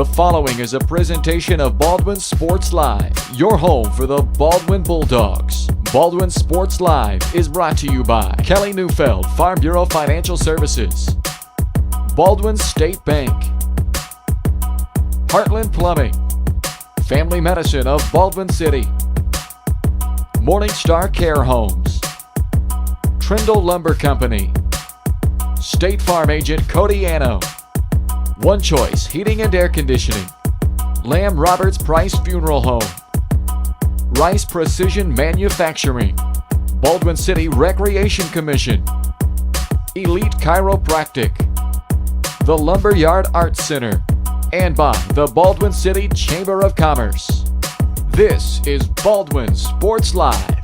The following is a presentation of Baldwin Sports Live, your home for the Baldwin Bulldogs. Baldwin Sports Live is brought to you by Kelly Neufeld, Farm Bureau Financial Services, Baldwin State Bank, Heartland Plumbing, Family Medicine of Baldwin City, Morning Star Care Homes, Trindle Lumber Company, State Farm Agent Cody Anno, One Choice Heating and Air Conditioning, Lamb Roberts Price Funeral Home, Rice Precision Manufacturing, Baldwin City Recreation Commission, Elite Chiropractic, the Lumberyard Arts Center, and by the Baldwin City Chamber of Commerce. This is Baldwin Sports Live.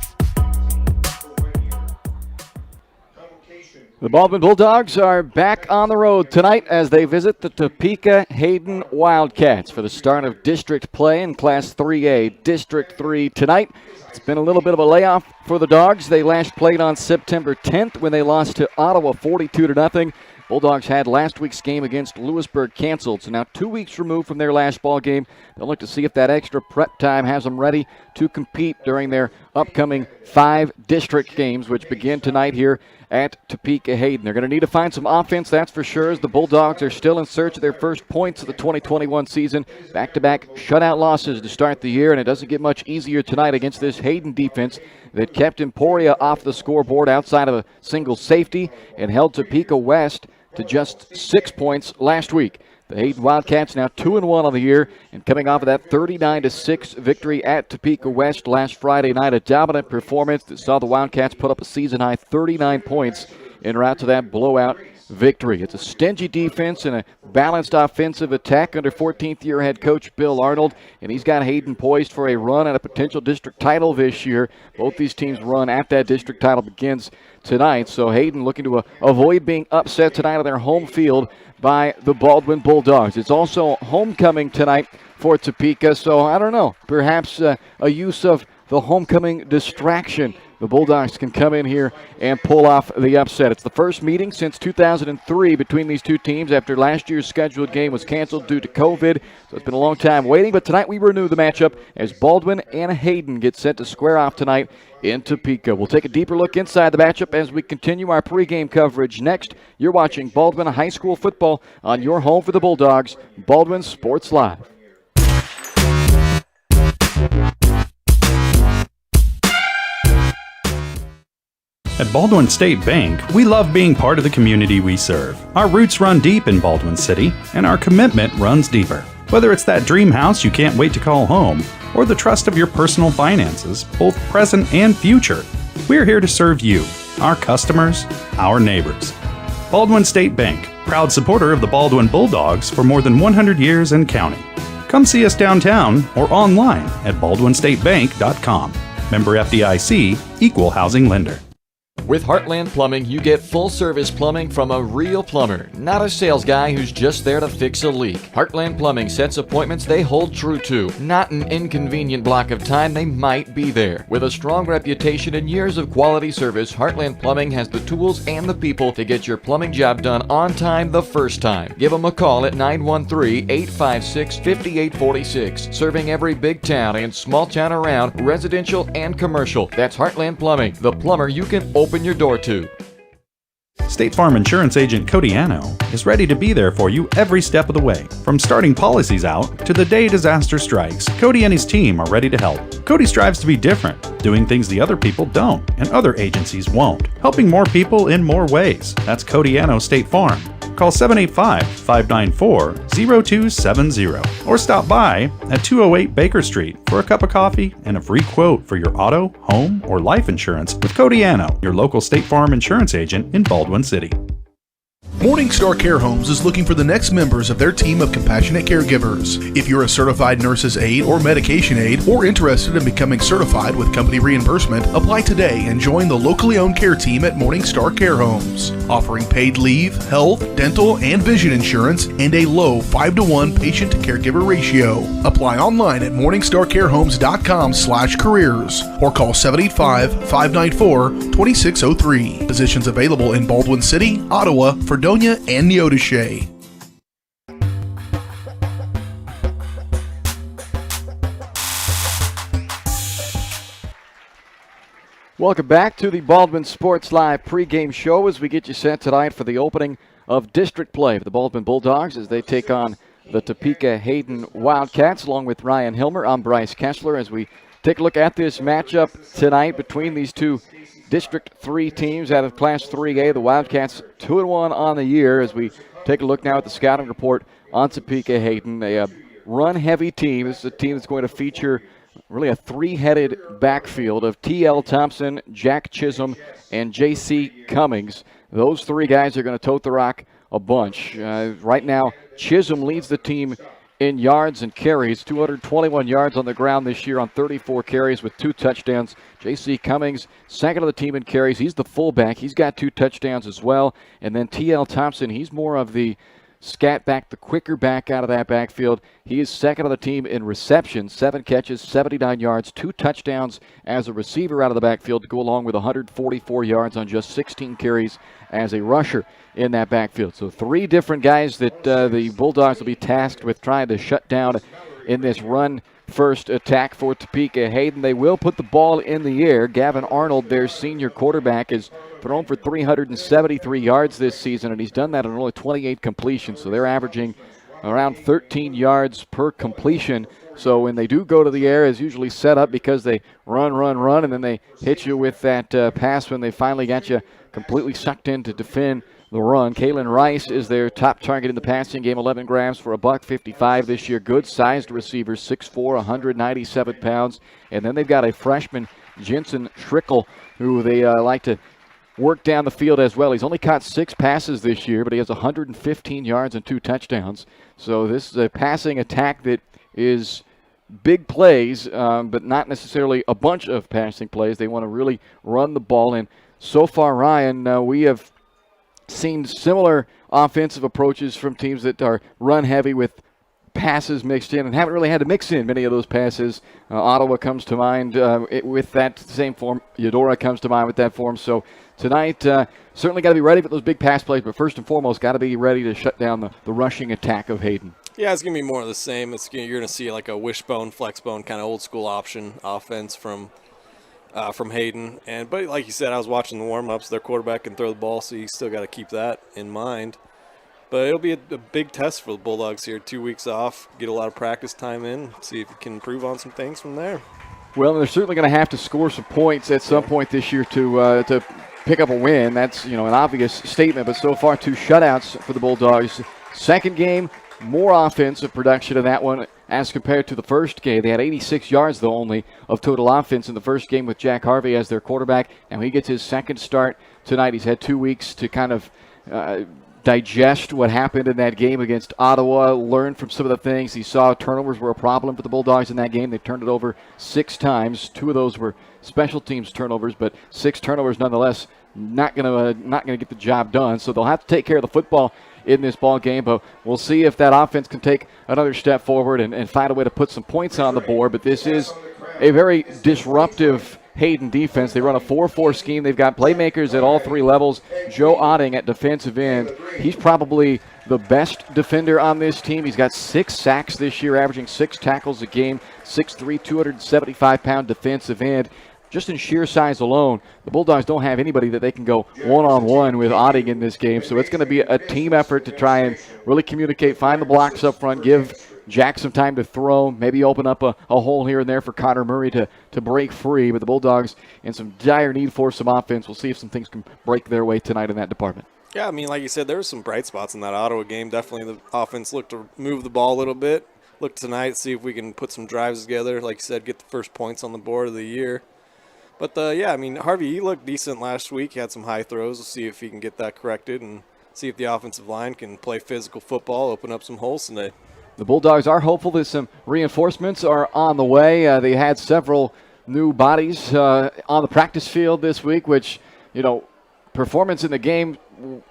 The Baldwin Bulldogs are back on the road tonight as they visit the Topeka Hayden Wildcats for the start of district play in Class 3A, District 3 tonight. It's been a little bit of a layoff for the Dogs. They last played on September 10th when they lost to Ottawa 42-0. Bulldogs had last week's game against Lewisburg canceled, so now 2 weeks removed from their last ball game. They'll look to see if that extra prep time has them ready to compete during their upcoming 5 district games, which begin tonight here at Topeka Hayden. They're going to need to find some offense, that's for sure, as the Bulldogs are still in search of their first points of the 2021 season. Back-to-back shutout losses to start the year, and it doesn't get much easier tonight against this Hayden defense that kept Emporia off the scoreboard outside of a single safety and held Topeka West to just 6 points last week. The Hayden Wildcats now 2-1 on the year, and coming off of that 39-6 victory at Topeka West last Friday night, a dominant performance that saw the Wildcats put up a season-high 39 points en route to that blowout victory. It's a stingy defense and a balanced offensive attack under 14th-year head coach Bill Arnold, and he's got Hayden poised for a run at a potential district title this year. Both these teams' run at that district title begins tonight, so Hayden looking to avoid being upset tonight on their home field by the Baldwin Bulldogs. It's also homecoming tonight for Topeka, so I don't know, perhaps a use of the homecoming distraction. The Bulldogs can come in here and pull off the upset. It's the first meeting since 2003 between these two teams after last year's scheduled game was canceled due to COVID. So it's been a long time waiting, but tonight we renew the matchup as Baldwin and Hayden get set to square off tonight in Topeka. We'll take a deeper look inside the matchup as we continue our pregame coverage. Next, you're watching Baldwin High School football on your home for the Bulldogs, Baldwin Sports Live. At Baldwin State Bank, we love being part of the community we serve. Our roots run deep in Baldwin City, and our commitment runs deeper. Whether it's that dream house you can't wait to call home, or the trust of your personal finances, both present and future, we're here to serve you, our customers, our neighbors. Baldwin State Bank, proud supporter of the Baldwin Bulldogs for more than 100 years and counting. Come see us downtown or online at baldwinstatebank.com. Member FDIC, Equal Housing Lender. With Heartland Plumbing, you get full-service plumbing from a real plumber, not a sales guy who's just there to fix a leak. Heartland Plumbing sets appointments they hold true to, not an inconvenient block of time they might be there. With a strong reputation and years of quality service, Heartland Plumbing has the tools and the people to get your plumbing job done on time the first time. Give them a call at 913-856-5846. Serving every big town and small town around, residential and commercial. That's Heartland Plumbing, the plumber you can open your door to. State Farm Insurance Agent Cody Anno is ready to be there for you every step of the way. From starting policies out to the day disaster strikes, Cody and his team are ready to help. Cody strives to be different, doing things the other people don't and other agencies won't, helping more people in more ways. That's Cody Anno State Farm. Call 785-594-0270 or stop by at 208 Baker Street for a cup of coffee and a free quote for your auto, home, or life insurance with Cody Anno, your local State Farm insurance agent in Baldwin City. Morning Star Care Homes is looking for the next members of their team of compassionate caregivers. If you're a certified nurse's aide or medication aide or interested in becoming certified with company reimbursement, apply today and join the locally owned care team at Morning Star Care Homes. Offering paid leave, health, dental, and vision insurance and a low 5-to-1 patient to caregiver ratio. Apply online at morningstarcarehomes.com/careers or call 785-594-2603. Positions available in Baldwin City, Ottawa, Fredonia, and Neodesha. Welcome back to the Baldwin Sports Live pregame show as we get you set tonight for the opening of district play for the Baldwin Bulldogs as they take on the Topeka Hayden Wildcats. Along with Ryan Hilmer, I'm Bryce Kessler as we take a look at this matchup tonight between these two District 3 teams out of Class 3A. The Wildcats 2-1 on the year as we take a look now at the scouting report on Topeka Hayden. A run-heavy team. This is a team that's going to feature really a three-headed backfield of T.L. Thompson, Jack Chisholm, and J.C. Cummings. Those three guys are going to tote the rock a bunch. Right now, Chisholm leads the team in yards and carries, 221 yards on the ground this year on 34 carries with 2 touchdowns. J.C. Cummings, second of the team in carries. He's the fullback. He's got 2 touchdowns as well. And then T.L. Thompson, he's more of the scat back, the quicker back out of that backfield. He is second of the team in receptions, 7 catches, 79 yards, 2 touchdowns as a receiver out of the backfield to go along with 144 yards on just 16 carries as a rusher in that backfield. So 3 different guys that the Bulldogs will be tasked with trying to shut down in this run-first attack for Topeka Hayden. They will put the ball in the air. Gavin Arnold, their senior quarterback, is thrown for 373 yards this season, and he's done that on only 28 completions. So they're averaging around 13 yards per completion. So when they do go to the air, it's usually set up because they run, and then they hit you with that pass when they finally got you completely sucked in to defend the run. Kalen Rice is their top target in the passing game, 11 grams for $155 this year. Good-sized receiver, 6'4", 197 pounds. And then they've got a freshman, Jensen Schrickle, who they like to work down the field as well. He's only caught 6 passes this year, but he has 115 yards and 2 touchdowns. So this is a passing attack that is big plays, but not necessarily a bunch of passing plays. They want to really run the ball. And so far, Ryan, we have seen similar offensive approaches from teams that are run heavy with passes mixed in and haven't really had to mix in many of those passes. Ottawa comes to mind with that same form. Eudora comes to mind with that form. So tonight, certainly got to be ready for those big pass plays, but first and foremost, got to be ready to shut down the rushing attack of Hayden. Yeah, it's going to be more of the same. You're going to see like a wishbone, flexbone kind of old school option offense from Hayden. But like you said, I was watching the warm-ups. Their quarterback can throw the ball, so you still got to keep that in mind. But it'll be a big test for the Bulldogs here. 2 weeks off, get a lot of practice time in, see if you can improve on some things from there. Well, they're certainly going to have to score some points at some point this year to pick up a win. That's an obvious statement. But so far, 2 shutouts for the Bulldogs. Second game, more offensive production in that one as compared to the first game. They had 86 yards, though, only of total offense in the first game with Jack Harvey as their quarterback. And he gets his second start tonight. He's had 2 weeks to kind of digest what happened in that game against Ottawa, learn from some of the things. He saw turnovers were a problem for the Bulldogs in that game. They turned it over 6 times. 2 of those were special teams turnovers, but 6 turnovers nonetheless. Not gonna get the job done. So they'll have to take care of the football in this ball game, but we'll see if that offense can take another step forward and find a way to put some points on the board. But this is a very disruptive Hayden defense. They run a 4-4 scheme. They've got playmakers at all 3 levels. Joe Otting at defensive end. He's probably the best defender on this team. He's got 6 sacks this year, averaging 6 tackles a game, 6'3", 275-pound defensive end. Just in sheer size alone, the Bulldogs don't have anybody that they can go one-on-one with Otting in this game. So it's going to be a team effort to try and really communicate, find the blocks up front, give Jack some time to throw, maybe open up a hole here and there for Connor Murray to break free. But the Bulldogs in some dire need for some offense. We'll see if some things can break their way tonight in that department. Yeah, I mean, like you said, there were some bright spots in that Ottawa game. Definitely the offense looked to move the ball a little bit. Look tonight, see if we can put some drives together. Like you said, get the first points on the board of the year. But, yeah, I mean, Harvey, he looked decent last week. He had some high throws. We'll see if he can get that corrected and see if the offensive line can play physical football, open up some holes today. The Bulldogs are hopeful that some reinforcements are on the way. They had several new bodies on the practice field this week, which, performance in the game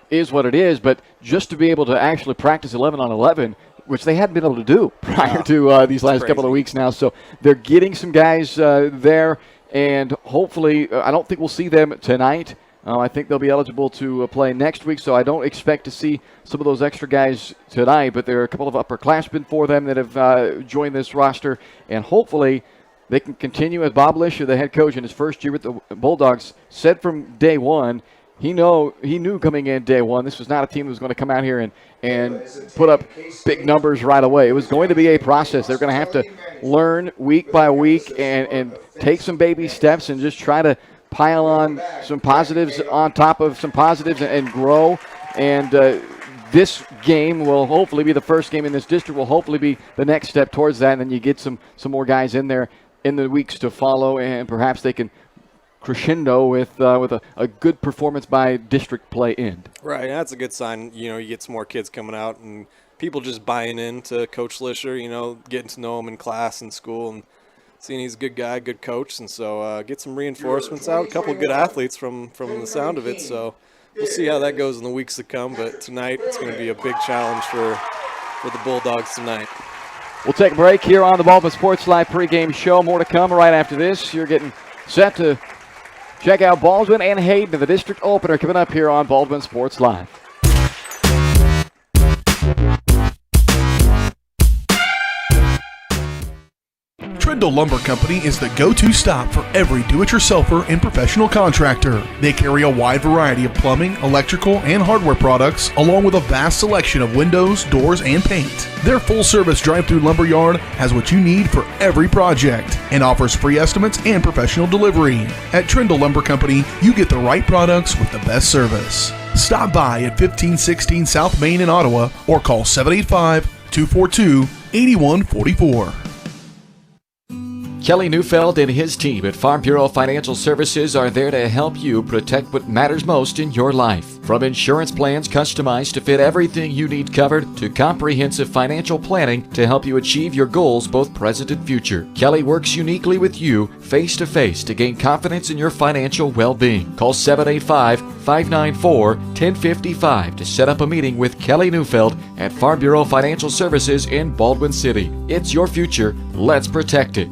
is what it is. But just to be able to actually practice 11 on 11, which they hadn't been able to do prior to these last couple of weeks now. So they're getting some guys there. And hopefully, I don't think we'll see them tonight. I think they'll be eligible to play next week, so I don't expect to see some of those extra guys tonight. But there are a couple of upperclassmen for them that have joined this roster. And hopefully, they can continue, as Bob Lisher, the head coach in his first year with the Bulldogs, said from day one, he knew coming in day one, this was not a team that was going to come out here and put up big numbers right away. It was going to be a process. They're going to have to learn week by week and take some baby steps and just try to pile on some positives on top of some positives and grow. And this game will hopefully be the first game in this district, will hopefully be the next step towards that. And then you get some more guys in there in the weeks to follow, and perhaps they can crescendo with a good performance by district play end. Right, that's a good sign. You get some more kids coming out and people just buying into Coach Lisher, getting to know him in class and school and seeing he's a good guy, good coach. And so get some reinforcements out, a couple of good athletes from the sound of it. So we'll see how that goes in the weeks to come. But tonight it's going to be a big challenge for the Bulldogs tonight. We'll take a break here on the Baldwin Sports Live pregame show. More to come right after this. You're getting set to check out Baldwin and Hayden, the district opener, coming up here on Baldwin Sports Live. Trindle Lumber Company is the go-to stop for every do-it-yourselfer and professional contractor. They carry a wide variety of plumbing, electrical, and hardware products, along with a vast selection of windows, doors, and paint. Their full-service drive-through lumber yard has what you need for every project and offers free estimates and professional delivery. At Trindle Lumber Company, you get the right products with the best service. Stop by at 1516 South Main in Ottawa or call 785-242-8144. Kelly Neufeld and his team at Farm Bureau Financial Services are there to help you protect what matters most in your life. From insurance plans customized to fit everything you need covered to comprehensive financial planning to help you achieve your goals both present and future. Kelly works uniquely with you face-to-face to gain confidence in your financial well-being. Call 785-594-1055 to set up a meeting with Kelly Neufeld at Farm Bureau Financial Services in Baldwin City. It's your future. Let's protect it.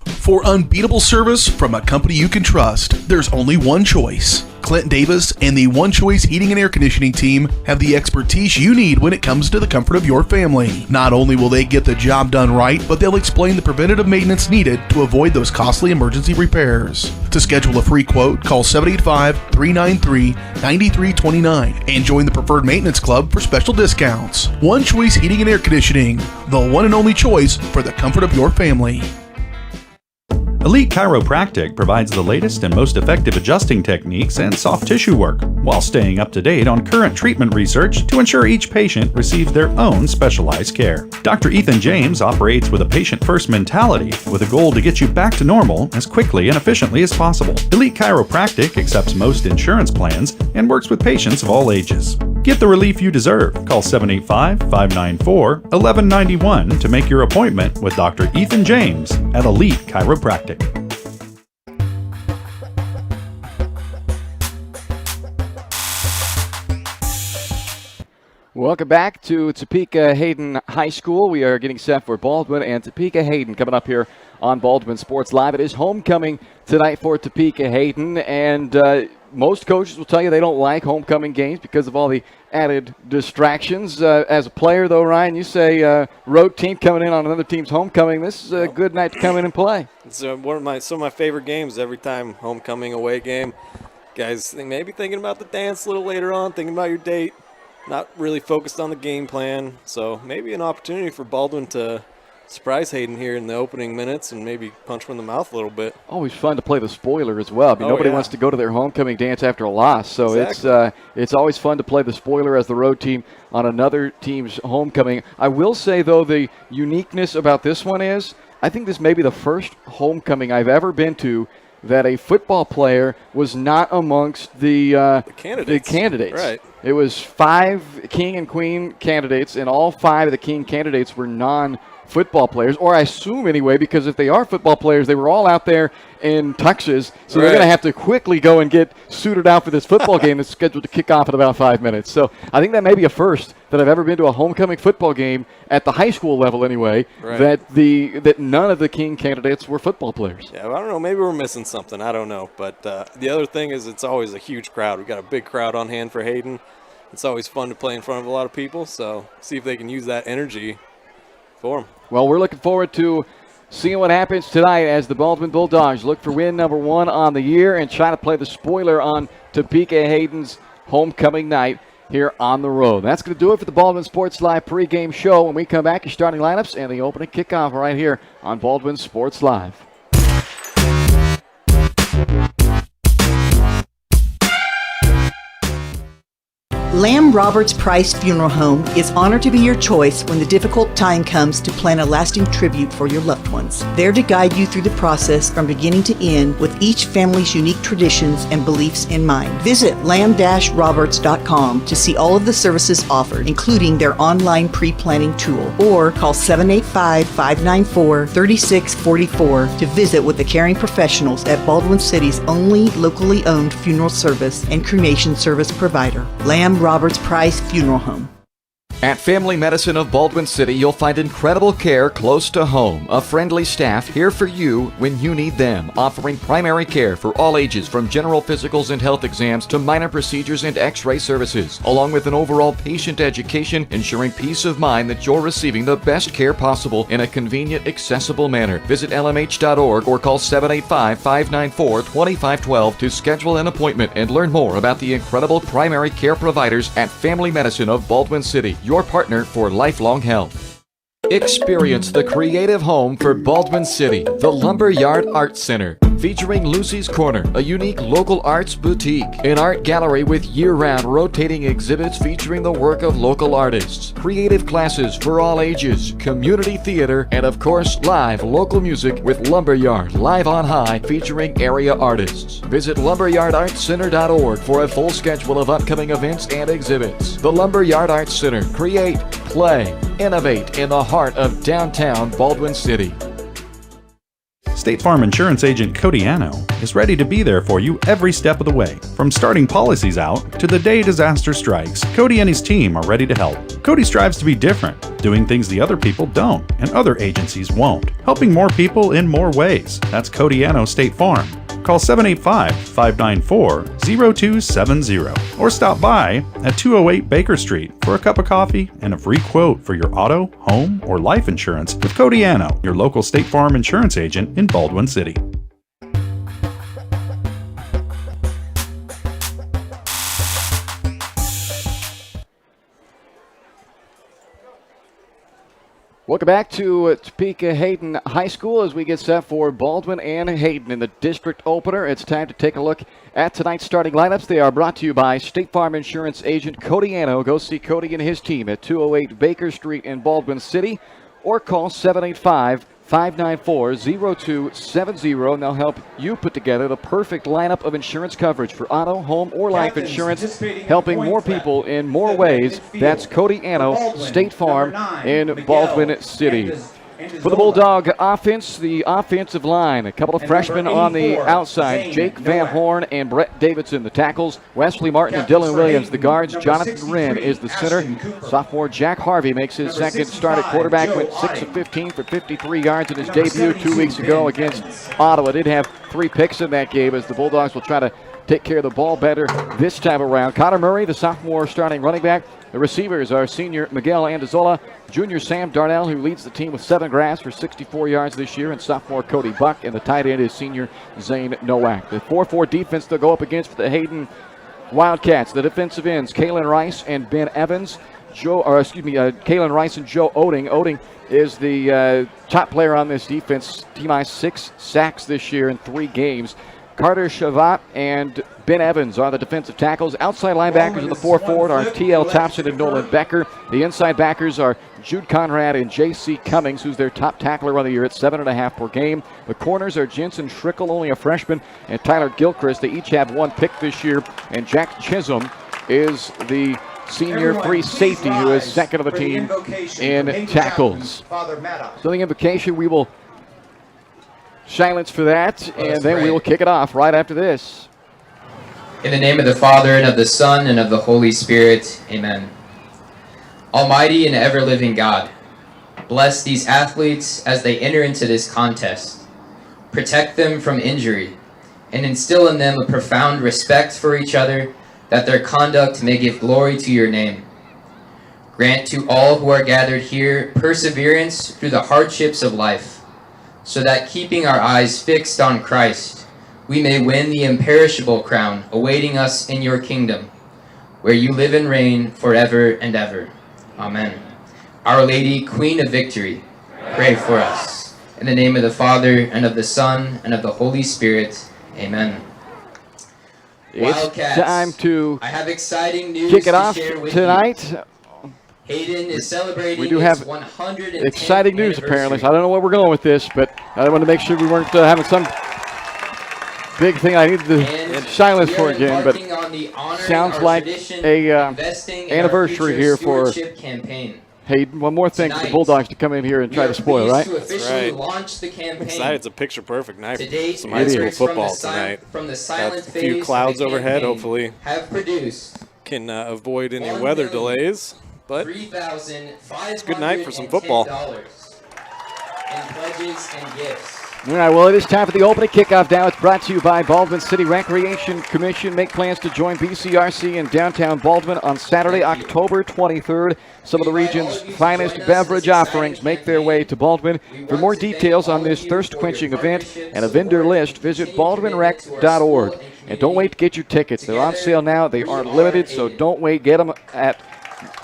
For unbeatable service from a company you can trust, there's only one choice. Clint Davis and the One Choice Heating and Air Conditioning team have the expertise you need when it comes to the comfort of your family. Not only will they get the job done right, but they'll explain the preventative maintenance needed to avoid those costly emergency repairs. To schedule a free quote, call 785-393-9329 and join the Preferred Maintenance Club for special discounts. One Choice Heating and Air Conditioning, the one and only choice for the comfort of your family. Elite Chiropractic provides the latest and most effective adjusting techniques and soft tissue work, while staying up to date on current treatment research to ensure each patient receives their own specialized care. Dr. Ethan James operates with a patient-first mentality with a goal to get you back to normal as quickly and efficiently as possible. Elite Chiropractic accepts most insurance plans and works with patients of all ages. Get the relief you deserve. Call 785-594-1191 to make your appointment with Dr. Ethan James at Elite Chiropractic. Welcome back to Topeka Hayden High School. We are getting set for Baldwin and Topeka Hayden coming up here on Baldwin Sports Live. It is homecoming tonight for Topeka Hayden, and most coaches will tell you they don't like homecoming games because of all the added distractions. As a player, though, Ryan, you say road team coming in on another team's homecoming. This is a good night to come in and play. It's some of my favorite games every time, homecoming away game. Guys, maybe thinking about the dance a little later on, thinking about your date. Not really focused on the game plan, so maybe an opportunity for Baldwin to surprise Hayden here in the opening minutes and maybe punch him in the mouth a little bit. Always fun to play the spoiler as well. I mean, nobody wants to go to their homecoming dance after a loss, so exactly. It's always fun to play the spoiler as the road team on another team's homecoming. I will say, though, the uniqueness about this one is I think this may be the first homecoming I've ever been to that a football player was not amongst the candidates. Right. It was 5 king and queen candidates, and all 5 of the king candidates were non-football players, or I assume anyway, because if they are football players, they were all out there in tuxes, so they're going to have to quickly go and get suited out for this football game that's scheduled to kick off in about 5 minutes. So I think that may be a first that I've ever been to a homecoming football game at the high school level anyway, that none of the king candidates were football players. Yeah, well, I don't know. Maybe we're missing something. I don't know. But the other thing is it's always a huge crowd. We've got a big crowd on hand for Hayden. It's always fun to play in front of a lot of people, so see if they can use that energy for them. Well, we're looking forward to seeing what happens tonight as the Baldwin Bulldogs look for win number 1 on the year and try to play the spoiler on Topeka Hayden's homecoming night here on the road. That's going to do it for the Baldwin Sports Live pregame show. When we come back, your starting lineups and the opening kickoff right here on Baldwin Sports Live. Lamb Roberts Price Funeral Home is honored to be your choice when the difficult time comes to plan a lasting tribute for your loved ones. There to guide you through the process from beginning to end with each family's unique traditions and beliefs in mind. Visit lamb-roberts.com to see all of the services offered, including their online pre-planning tool, or call 785-594-3644 to visit with the caring professionals at Baldwin City's only locally owned funeral service and cremation service provider, Lamb Roberts Price Funeral Home. At Family Medicine of Baldwin City, you'll find incredible care close to home. A friendly staff here for you when you need them, offering primary care for all ages from general physicals and health exams to minor procedures and x-ray services, along with an overall patient education, ensuring peace of mind that you're receiving the best care possible in a convenient, accessible manner. Visit lmh.org or call 785-594-2512 to schedule an appointment and learn more about the incredible primary care providers at Family Medicine of Baldwin City, your partner for lifelong health. Experience the creative home for Baldwin City, the Lumberyard Art Center, featuring Lucy's Corner, a unique local arts boutique, an art gallery with year-round rotating exhibits featuring the work of local artists, creative classes for all ages, community theater, and of course, live local music with Lumberyard Live on High featuring area artists. Visit lumberyardartscenter.org for a full schedule of upcoming events and exhibits. The Lumberyard Arts Center. Create, play, innovate in the heart of downtown Baldwin City. State Farm Insurance Agent Cody Anno is ready to be there for you every step of the way. From starting policies out to the day disaster strikes, Cody and his team are ready to help. Cody strives to be different, doing things the other people don't and other agencies won't, helping more people in more ways. That's Cody Anno State Farm. Call 785-594-0270 or stop by at 208 Baker Street for a cup of coffee and a free quote for your auto, home, or life insurance with Cody Anno, your local State Farm insurance agent in Baldwin City. Welcome back to Topeka Hayden High School as we get set for Baldwin and Hayden in the district opener. It's time to take a look at tonight's starting lineups. They are brought to you by State Farm Insurance Agent Cody Anno. Go see Cody and his team at 208 Baker Street in Baldwin City or call 785-594-0270 and they'll help you put together the perfect lineup of insurance coverage for auto, home, or life insurance, helping more people in more ways. That's Cody Anno, State Farm in Baldwin City. For the Bulldog offense, the offensive line, a couple of freshmen on the outside, Jake Van Horn and Brett Davidson, the tackles, Wesley Martin and Dylan Williams, the guards, Jonathan Wren is the center. Sophomore Jack Harvey makes his second start at quarterback, went 6 of 15 for 53 yards in his debut 2 weeks ago against Ottawa. Did have 3 picks in that game as the Bulldogs will try to take care of the ball better this time around. Connor Murray, the sophomore starting running back. The receivers are senior Miguel Andazola, junior Sam Darnell, who leads the team with 7 grabs for 64 yards this year, and sophomore Cody Buck, and the tight end is senior Zane Nowak. The 4-4 defense they'll go up against for the Hayden Wildcats. The defensive ends, Kalen Rice and Ben Evans. Kalen Rice and Joe Oding. Oding is the top player on this defense. Team has 6 sacks this year in 3 games. Carter Shavat and Ben Evans are the defensive tackles. Outside linebackers in the 4-4 are T.L. Thompson and Nolan Becker. The inside backers are Jude Conrad and J.C. Cummings, who's their top tackler of the year at 7.5 per game. The corners are Jensen Schrickle, only a freshman, and Tyler Gilchrist. They each have 1 pick this year. And Jack Chisholm is the senior free safety who is second of the team in tackles. So the invocation, we will silence for that, and then we will kick it off right after this. In the name of the Father, and of the Son, and of the Holy Spirit, amen. Almighty and ever-living God, bless these athletes as they enter into this contest. Protect them from injury, and instill in them a profound respect for each other, that their conduct may give glory to your name. Grant to all who are gathered here perseverance through the hardships of life. so that keeping our eyes fixed on Christ, we may win the imperishable crown awaiting us in your kingdom, where you live and reign forever and ever. Amen. Our Lady, Queen of Victory, pray for us. In the name of the Father, and of the Son, and of the Holy Spirit. Amen. It's Wildcats, time to I have exciting news kick it to off share with tonight. you. Hayden is celebrating We do have its 110th exciting news, apparently. So I anniversary. don't know where we're going with this, but I wanted to make sure we weren't having some big thing I needed to And silence we for are again. But embarking on the honoring sounds our like tradition, a investing in our anniversary future here for stewardship campaign. Hayden, one more thing for the Tonight, Bulldogs to come in here and try We to are spoil, pleased right? to officially right. launch the I'm campaign. excited. It's a picture-perfect night To for date, some high school metrics from the football sil- tonight. From the Got silent a few phase clouds of the overhead, campaign hopefully have produced can avoid any weather delays. But $3,510 good night for some football. in pledges and gifts. All right, well, it is time for the opening kickoff now. It's brought to you by Baldwin City Recreation Commission. Make plans to join BCRC in downtown Baldwin on Saturday, October 23rd. Some of the region's finest beverage offerings make their way to Baldwin. For more details on this thirst-quenching event and a vendor list, visit baldwinrec.org. And don't wait to get your tickets. They're on sale now. They aren't limited, so don't wait. Get them at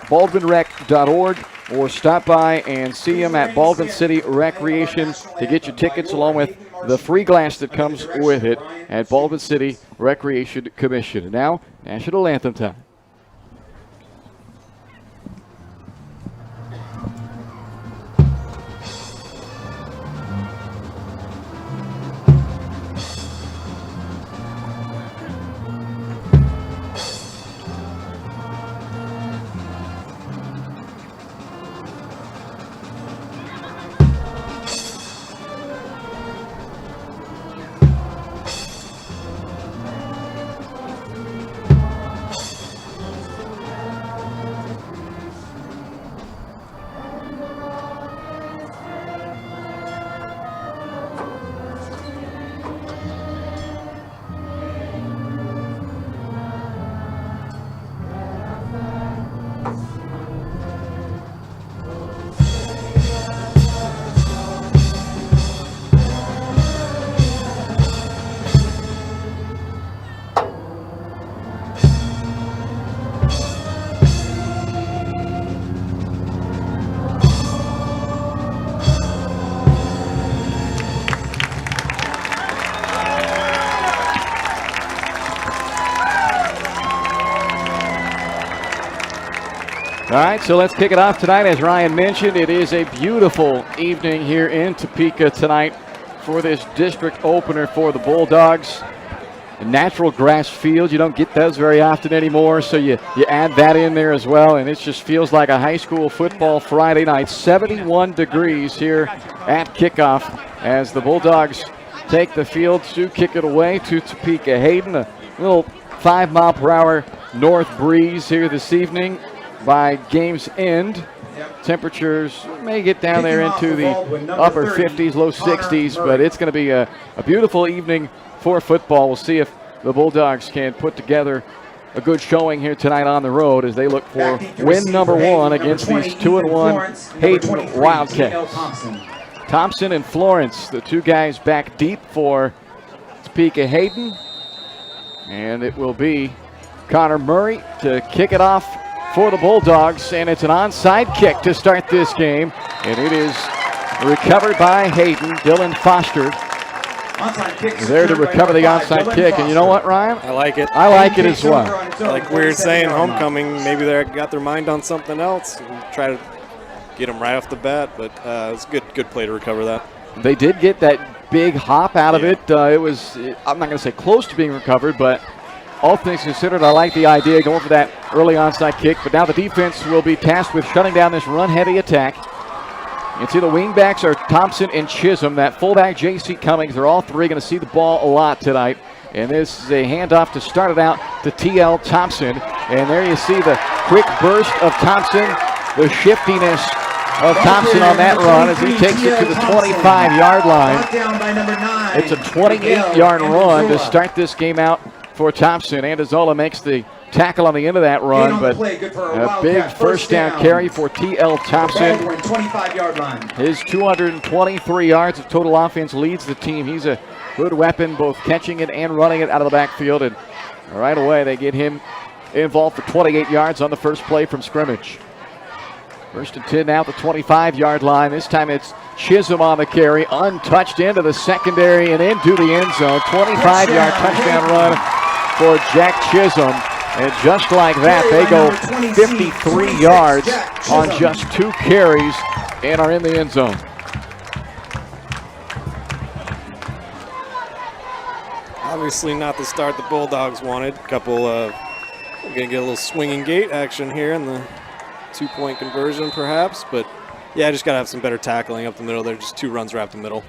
baldwinrec.org or stop by and see them at Baldwin City Recreation to get your tickets along with the free glass that comes with it at Baldwin City Recreation Commission. And now, National Anthem time. All right, so let's kick it off tonight. As Ryan mentioned, it is a beautiful evening here in Topeka tonight for this district opener for the Bulldogs. A natural grass field, you don't get those very often anymore, so you add that in there as well, and it just feels like a high school football Friday night. 71 degrees here at kickoff as the Bulldogs take the field to kick it away to Topeka. Hayden, a little 5-mile-per-hour north breeze here this evening. By game's end, temperatures may get down there into the upper 50s, low 60s, but it's going to be a beautiful evening for football. We'll see if the Bulldogs can put together a good showing here tonight on the road as they look for win number 1 against these 2-1 Hayden Wildcats. Thompson and Florence, the two guys back deep for Topeka Hayden. And it will be Connor Murray to kick it off for the Bulldogs, and it's an onside kick to start this game, and it is recovered by Hayden. Dylan Foster there to recover the onside kick, and you know what, Ryan? I like it. I like it as well. Like we were saying, homecoming, maybe they got their mind on something else. Try to get them right off the bat, but it's a good play to recover that. They did get that big hop out of it. It was, I'm not going to say close to being recovered, but all things considered, I like the idea going for that early onside kick, but now the defense will be tasked with shutting down this run-heavy attack. You can see the wingbacks are Thompson and Chisholm. That fullback, J.C. Cummings, they're all three going to see the ball a lot tonight. And this is a handoff to start it out to T.L. Thompson. And there you see the quick burst of Thompson, the shiftiness of Thompson on that run as he takes it to the 25-yard line. It's a 28-yard run to start this game out for Thompson. Andazola makes the tackle on the end of that run, but a big first down carry for T.L. Thompson. Baldwin, 25-yard line. His 223 yards of total offense leads the team. He's a good weapon, both catching it and running it out of the backfield, and right away they get him involved for 28 yards on the first play from scrimmage. First and 10 now at the 25-yard line. This time it's Chisholm on the carry, untouched into the secondary and into the end zone. 25-yard touchdown run for Jack Chisholm. And just like that, they go 53 yards on just 2 carries and are in the end zone. Obviously not the start the Bulldogs wanted. We're going to get a little swinging gate action here in the 2-point conversion perhaps. But, yeah, just got to have some better tackling up the middle there. Just 2 runs right up the middle.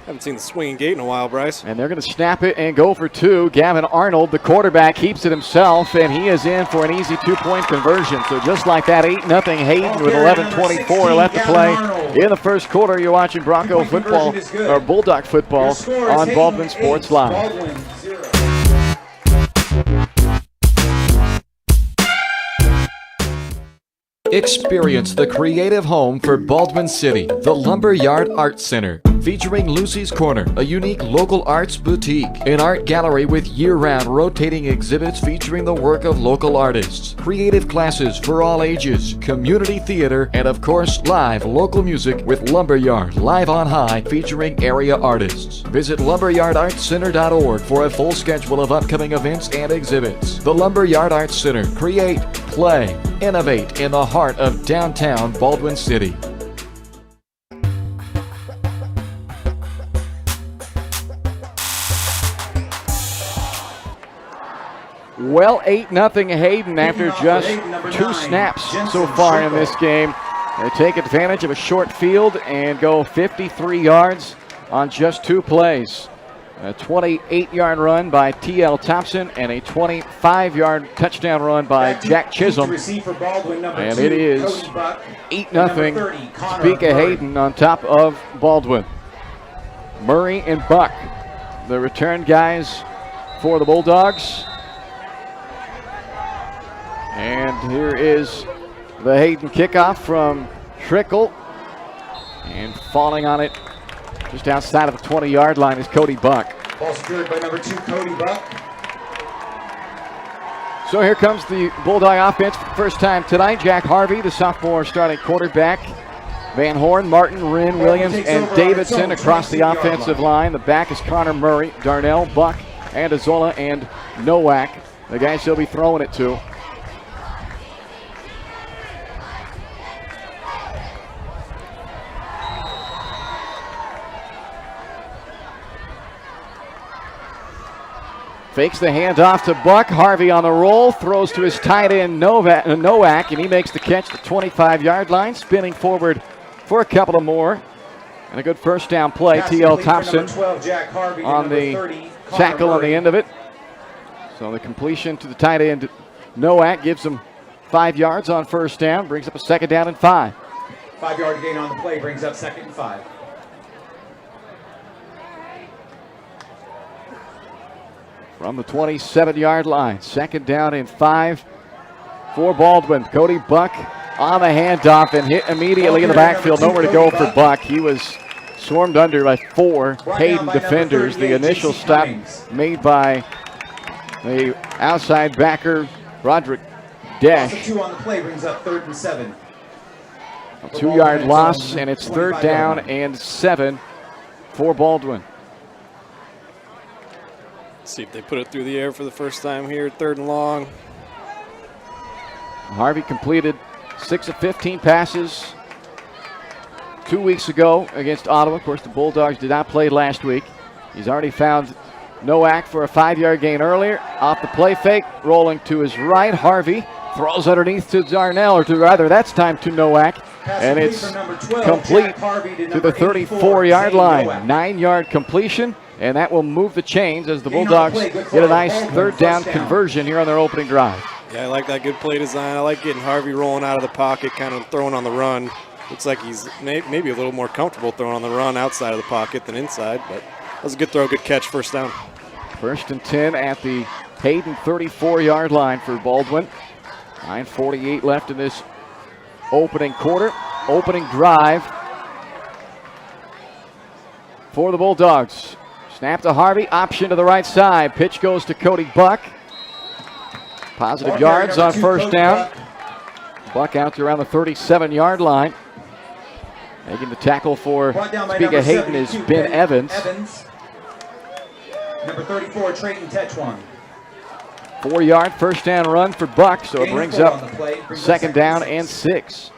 Haven't seen the swinging gate in a while, Bryce. And they're going to snap it and go for 2. Gavin Arnold, the quarterback, keeps it himself, and he is in for an easy 2-point conversion. So just like that, 8-0 Hayden with 11:24 left to play in the first quarter. You're watching Bronco football, or Bulldog football, on Baldwin Sports Live. Experience the creative home for Baldwin City, the Lumberyard Art Center. Featuring Lucy's Corner, a unique local arts boutique, an art gallery with year-round rotating exhibits featuring the work of local artists, creative classes for all ages, community theater, and of course, live local music with Lumberyard Live on High featuring area artists. Visit lumberyardartscenter.org for a full schedule of upcoming events and exhibits. The Lumberyard Arts Center. Create, play, innovate in the heart of downtown Baldwin City. Well, 8-0 Hayden after just 2 snaps so far in this game. They take advantage of a short field and go 53 yards on just 2 plays. A 28-yard run by T.L. Thompson and a 25-yard touchdown run by Jack Chisholm. And it is 8-0 Topeka Hayden on top of Baldwin. Murray and Buck, the return guys for the Bulldogs. And here is the Hayden kickoff from Trickle. And falling on it just outside of the 20-yard line is Cody Buck. Ball secured by number 2, Cody Buck. So here comes the Bulldog offense for the first time tonight. Jack Harvey, the sophomore starting quarterback. Van Horn, Martin, Wren, Williams, and Davidson across the offensive line. The back is Connor Murray, Darnell, Buck, Andazola, and Nowak. The guys he'll be throwing it to. Fakes the handoff to Buck. Harvey on the roll. Throws to his tight end, Nowak, and he makes the catch at the 25-yard line, spinning forward for a couple of more. And a good first down play. T.L. Thompson 12, on the 30, tackle on the end of it. So the completion to the tight end, Nowak, gives him 5 yards on first down. Brings up a second down and 5. 5-yard gain on the play brings up 2nd and 5. From the 27-yard line, 2nd down and 5 for Baldwin. Cody Buck on the handoff and hit immediately in the backfield. Nowhere to go for Buck. He was swarmed under by 4 Hayden defenders. The initial stop made by the outside backer, Roderick Dash. 2 on the play brings up 3rd and 7. A 2-yard loss, and it's 3rd down and 7 for Baldwin. See if they put it through the air for the first time here, 3rd and long. Harvey completed 6 of 15 passes 2 weeks ago against Ottawa. Of course, the Bulldogs did not play last week. He's already found Nowak for a 5-yard gain earlier. Off the play fake, rolling to his right. Harvey throws underneath to Darnell, or to rather, that's time to Nowak. And it's complete to the 34-yard line. 9-yard completion. And that will move the chains as the Bulldogs get a nice 3rd down conversion here on their opening drive. Yeah, I like that good play design. I like getting Harvey rolling out of the pocket, kind of throwing on the run. Looks like he's maybe a little more comfortable throwing on the run outside of the pocket than inside, but that was a good throw, good catch, first down. First and 10 at the Hayden 34-yard line for Baldwin. 9:48 left in this opening quarter. Opening drive for the Bulldogs. Snap to Harvey, option to the right side. Pitch goes to Cody Buck. Positive yards on first down. Buck out to around the 37-yard line. Making the tackle for Topeka Hayden is Ben Evans. Number 34, Trayton Tetchwan. 4-yard first down run for Buck, so it brings up second down and 6.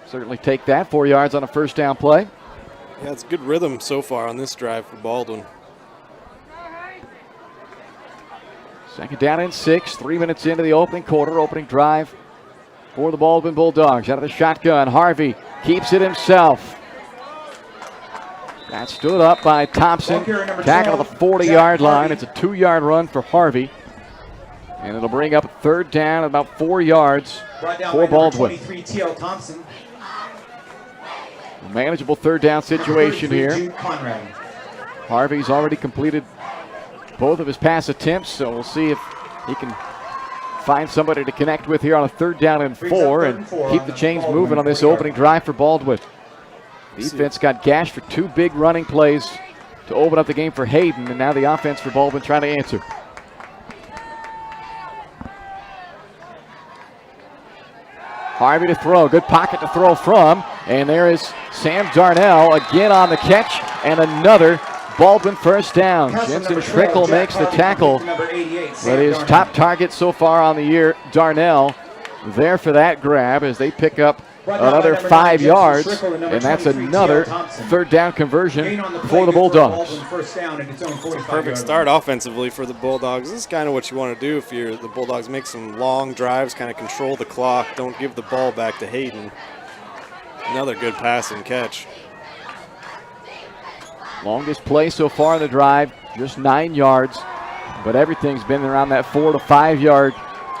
Certainly take that, 4 yards on a first down play. Yeah, it's good rhythm so far on this drive for Baldwin. Second down and 6, 3 minutes into the opening quarter, opening drive for the Baldwin Bulldogs. Out of the shotgun, Harvey keeps it himself. That stood up by Thompson. Tackle to the 40-yard line. It's a 2-yard run for Harvey. And it'll bring up a third down, about 4 yards for Baldwin. 23, T.L. Thompson. A manageable third down situation here. Jude Conrad. Harvey's already completed both of his pass attempts, so we'll see if he can find somebody to connect with here on a third down and 4 and keep the chains moving on this opening drive for Baldwin. Defense got gashed for 2 big running plays to open up the game for Hayden, and now the offense for Baldwin trying to answer. Harvey to throw, good pocket to throw from, and there is Sam Darnell again on the catch, and another Baldwin first down. Jensen Trickle makes the tackle, but his top target so far on the year, Darnell, there for that grab as they pick up another 5 yards, and that's another third down conversion for the Bulldogs. Perfect start offensively for the Bulldogs. This is kind of what you want to do if you're the Bulldogs. Make some long drives, kind of control the clock. Don't give the ball back to Hayden. Another good pass and catch. Longest play so far in the drive, just 9 yards, but everything's been around that 4 to 5 yard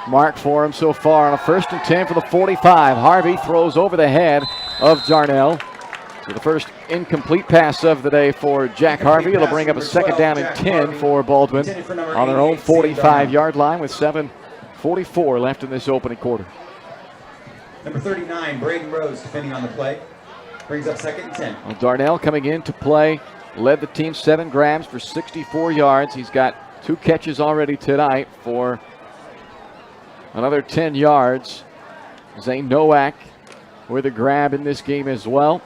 mark for him so far on a first and 10 for the 45. Harvey throws over the head of Darnell. So the first incomplete pass of the day for Jack Harvey. It'll bring up a second down and 10 for Baldwin on their own 45-yard line with 7:44 left in this opening quarter. Number 39, Braden Rose, defending on the play. Brings up second and 10. Well, Darnell coming in to play, led the team 7 grabs for 64 yards. He's got 2 catches already tonight for another 10 yards. Zane Nowak with a grab in this game as well.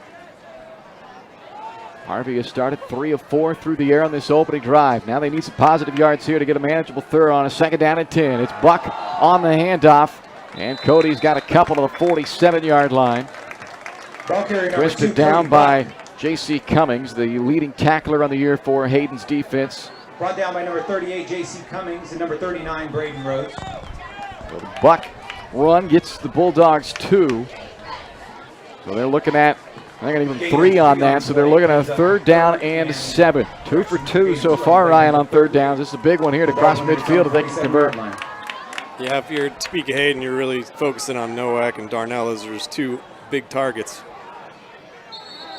Harvey has started 3 of 4 through the air on this opening drive. Now they need some positive yards here to get a manageable third on a second down and 10. It's Buck on the handoff, and Cody's got a couple to the 47-yard line. Twisted down by J.C. Cummings, the leading tackler on the year for Hayden's defense. Brought down by number 38, J.C. Cummings, and number 39, Braden Rose. So the Buck run gets the Bulldogs 2. So they're looking at, they're going to even 3 on that, so they're looking at a third down and 7. 2 for 2 so far, Ryan, on third downs. This is a big one here to cross midfield if they can convert. Yeah, if you're Topeka Hayden, you're really focusing on Nowak and Darnell as there's 2 big targets.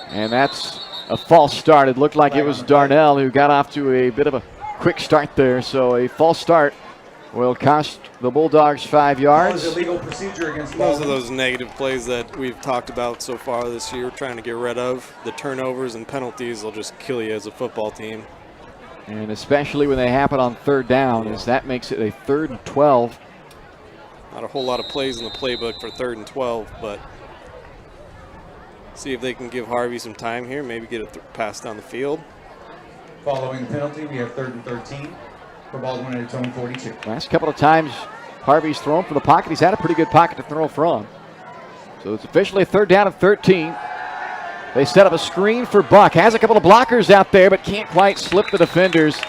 And that's a false start. It looked like it was Darnell who got off to a bit of a quick start there, so a false start will cost the Bulldogs 5 yards. Illegal procedure against those are those negative plays that we've talked about so far this year, trying to get rid of. The turnovers and penalties will just kill you as a football team. And especially when they happen on third down, as that makes it a 3rd and 12. Not a whole lot of plays in the playbook for 3rd and 12, but see if they can give Harvey some time here, maybe get a pass down the field. Following the penalty, we have 3rd and 13 for Baldwin at its own 42. Last couple of times Harvey's thrown from the pocket, he's had a pretty good pocket to throw from. So it's officially a 3rd down and 13. They set up a screen for Buck. Has a couple of blockers out there, but can't quite slip the defenders.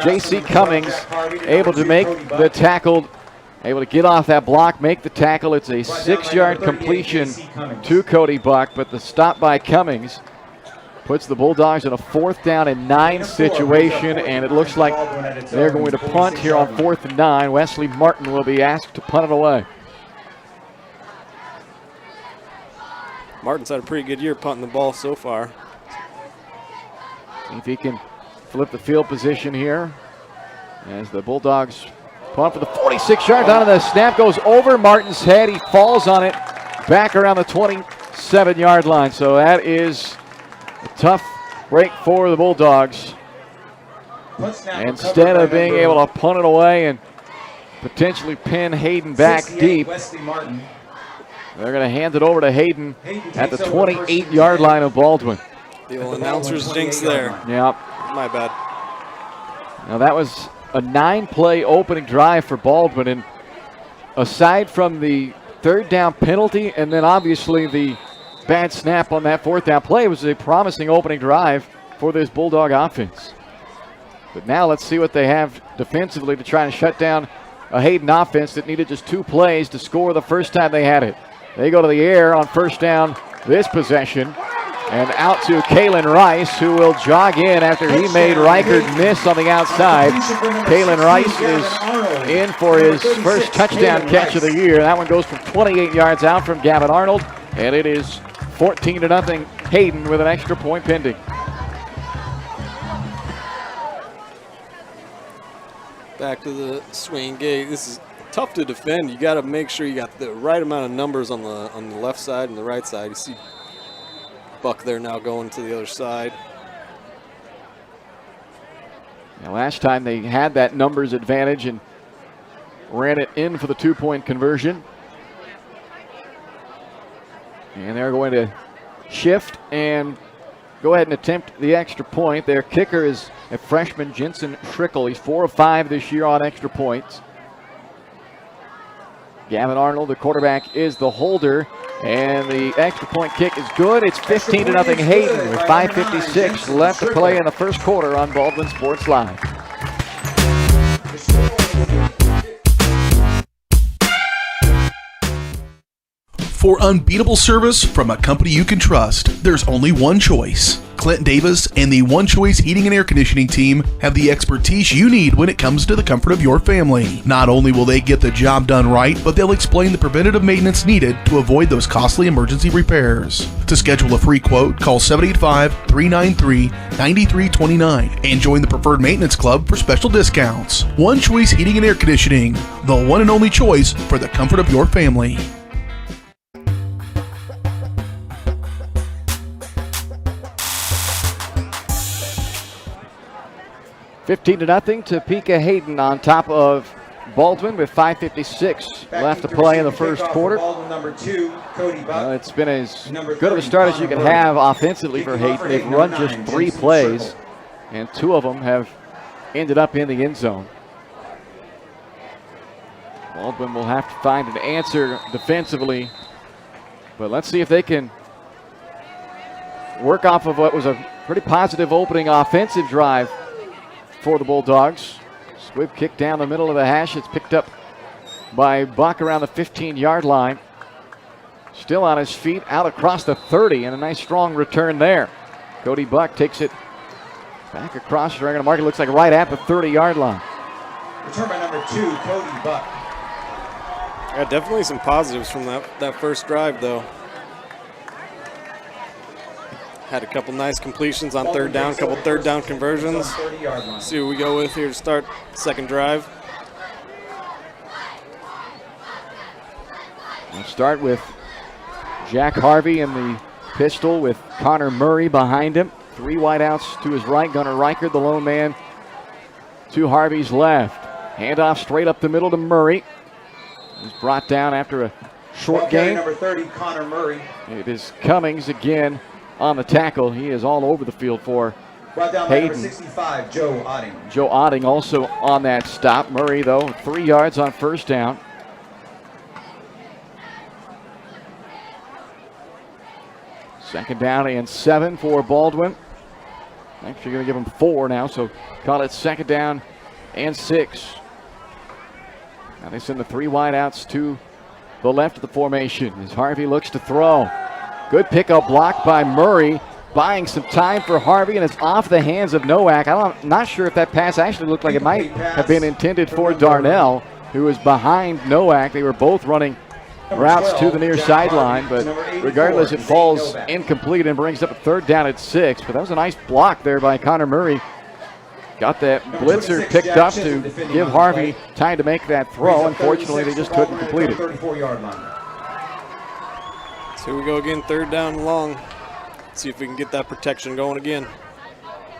J.C. Cummings able to make the tackle, able to get off that block, make the tackle. It's a 6-yard completion to Cody Buck, but the stop by Cummings puts the Bulldogs in a 4th down and 9 situation, and it looks like they're going to punt here on 4th and 9. Wesley Martin will be asked to punt it away. Martin's had a pretty good year punting the ball so far. See if he can flip the field position here. As the Bulldogs punt for the 46-yard line, and the snap goes over Martin's head. He falls on it back around the 27-yard line. So that is a tough break for the Bulldogs. Instead of being able to punt it away and potentially pin Hayden back deep, they're going to hand it over to Hayden at the 28-yard line of Baldwin. The old announcer's jinx there. Yeah. My bad. Now that was a 9-play opening drive for Baldwin, and aside from the third down penalty and then obviously the bad snap on that fourth down play, it was a promising opening drive for this Bulldog offense. But now let's see what they have defensively to try and shut down a Hayden offense that needed just 2 plays to score the first time they had it. They go to the air on first down this possession, and out to Kalen Rice, who will jog in after he made Reichert miss on the outside. Kalen Rice is in for his first touchdown catch of the year. That one goes from 28 yards out from Gavin Arnold, and it is 14-0 Hayden with an extra point pending. Back to the swing gate. This is tough to defend. You got to make sure you got the right amount of numbers on the left side and the right side. You see Buck there now going to the other side. Now, last time they had that numbers advantage and ran it in for the 2-point conversion. And they're going to shift and go ahead and attempt the extra point. Their kicker is a freshman, Jensen Schrickle. He's 4 of 5 this year on extra points. Gavin Arnold, the quarterback, is the holder, and the extra point kick is good. It's 15-0 Hayden with 5:56 left to play in the first quarter on Baldwin Sports Live. For unbeatable service from a company you can trust, there's only one choice. Clint Davis and the One Choice Heating and Air Conditioning team have the expertise you need when it comes to the comfort of your family. Not only will they get the job done right, but they'll explain the preventative maintenance needed to avoid those costly emergency repairs. To schedule a free quote, call 785-393-9329 and join the Preferred Maintenance Club for special discounts. One Choice Heating and Air Conditioning, the one and only choice for the comfort of your family. 15-0 Topeka Hayden on top of Baldwin with 5:56 left to play in the first quarter. It's been as good of a start as you can have offensively for Hayden. They've run just 3 plays, and 2 of them have ended up in the end zone. Baldwin will have to find an answer defensively, but let's see if they can work off of what was a pretty positive opening offensive drive for the Bulldogs. Squibb kick down the middle of the hash. It's picked up by Buck around the 15-yard line. Still on his feet, out across the 30, and a nice strong return there. Cody Buck takes it back across. They're going to mark it, looks like right at the 30-yard line. Return by number 2, Cody Buck. Yeah, definitely some positives from that first drive, though. Had a couple nice completions on third down, couple third down conversions. See what we go with here to start second drive. We'll start with Jack Harvey in the pistol with Connor Murray behind him. 3 wideouts to his right. Gunnar Reichert, the lone man, to Harvey's left. Handoff straight up the middle to Murray. He's brought down after a short gain. Number 30, Connor Murray. It is Cummings again on the tackle. He is all over the field for Brought down by number 65, Joe Otting. Joe Otting also on that stop. Murray, though, 3 yards on first down. Second down and 7 for Baldwin. Actually going to give him 4 now, so call it second down and 6. Now they send the 3 wideouts to the left of the formation as Harvey looks to throw. Good pickup block by Murray, buying some time for Harvey, and it's off the hands of Nowak. I'm not sure if that pass actually looked like it might have been intended for Darnell, who was behind Nowak. They were both running routes to the near sideline, but regardless, it falls incomplete and brings up a third down at 6. But that was a nice block there by Connor Murray got that blitzer picked up to give Harvey time to make that throw. Unfortunately, they just couldn't complete it. 34-yard line. So here we go again, 3rd down and long. See if we can get that protection going again.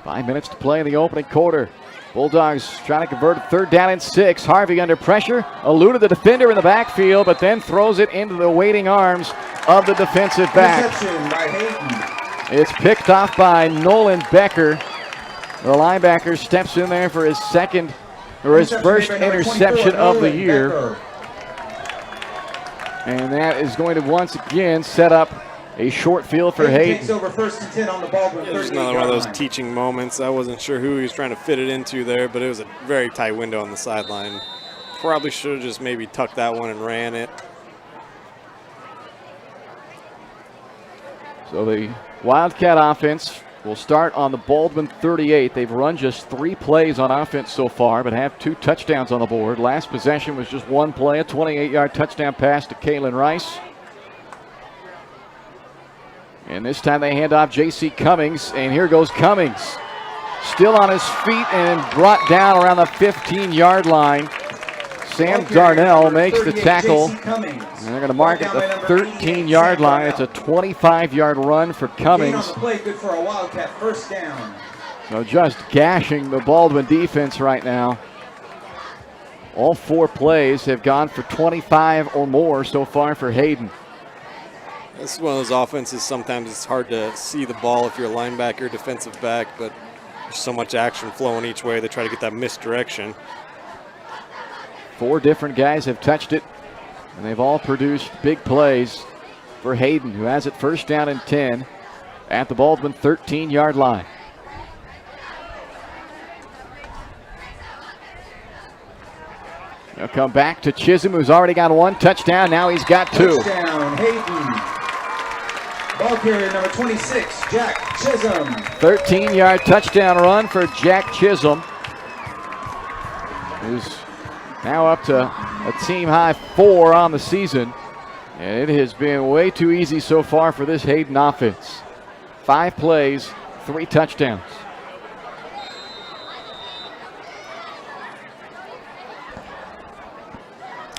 5 minutes to play in the opening quarter. Bulldogs trying to convert a 3rd down and 6. Harvey under pressure, eluded the defender in the backfield, but then throws it into the waiting arms of the defensive back. Interception by Hayden. It's picked off by Nolan Becker. The linebacker steps in there for his first interception of the year. Becker. And that is going to once again set up a short field for Hayden takes Hayden. over 1st and 10 on the Baldwin. Yeah, just another one of those teaching moments. I wasn't sure who he was trying to fit it into there, but it was a very tight window on the sideline. Probably should have just maybe tucked that one and ran it. So the Wildcat offense will start on the Baldwin 38. They've run just 3 plays on offense so far, but have 2 touchdowns on the board. Last possession was just 1 play, a 28-yard touchdown pass to Kalen Rice. And this time they hand off J.C. Cummings, and here goes Cummings. Still on his feet and brought down around the 15-yard line. Sam Darnell makes the tackle. And they're going to mark it the 13-yard line. It's a 25-yard run for Cummings. Play, good for a Wildcat 1st down. So just gashing the Baldwin defense right now. All 4 plays have gone for 25 or more so far for Hayden. This is one of those offenses, sometimes it's hard to see the ball if you're a linebacker, defensive back, but there's so much action flowing each way. They try to get that misdirection. 4 different guys have touched it, and they've all produced big plays for Hayden, who has it 1st down and 10 at the Baldwin 13-yard line. They'll come back to Chisholm, who's already got 1 touchdown. Now he's got 2. Touchdown, Hayden. Ball carrier number 26, Jack Chisholm. 13-yard touchdown run for Jack Chisholm, who's now up to a team-high 4 on the season. And it has been way too easy so far for this Hayden offense. 5 plays, 3 touchdowns.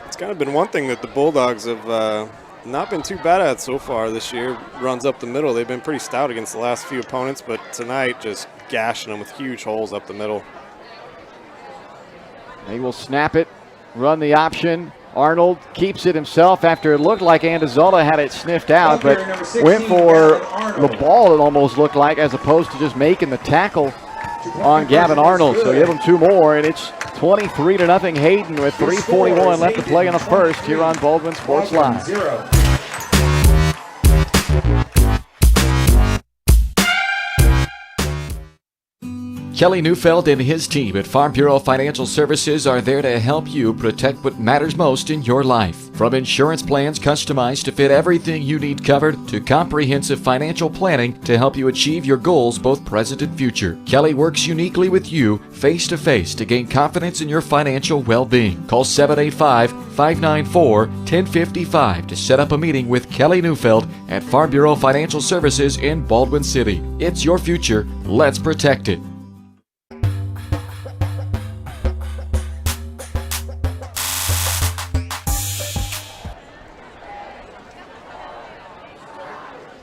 It's kind of been one thing that the Bulldogs have not been too bad at so far this year. Runs up the middle. They've been pretty stout against the last few opponents, but tonight just gashing them with huge holes up the middle. They will snap it, run the option. Arnold keeps it himself after it looked like Andazola had it sniffed out, but went for the ball, it almost looked like, as opposed to just making the tackle on Gavin Arnold. So give him 2 more, and it's 23-0 Hayden with 3:41 left to play in the first here on Baldwin Sports Live. Kelly Neufeld and his team at Farm Bureau Financial Services are there to help you protect what matters most in your life. From insurance plans customized to fit everything you need covered to comprehensive financial planning to help you achieve your goals both present and future. Kelly works uniquely with you face to face to gain confidence in your financial well-being. Call 785-594-1055 to set up a meeting with Kelly Neufeld at Farm Bureau Financial Services in Baldwin City. It's your future. Let's protect it.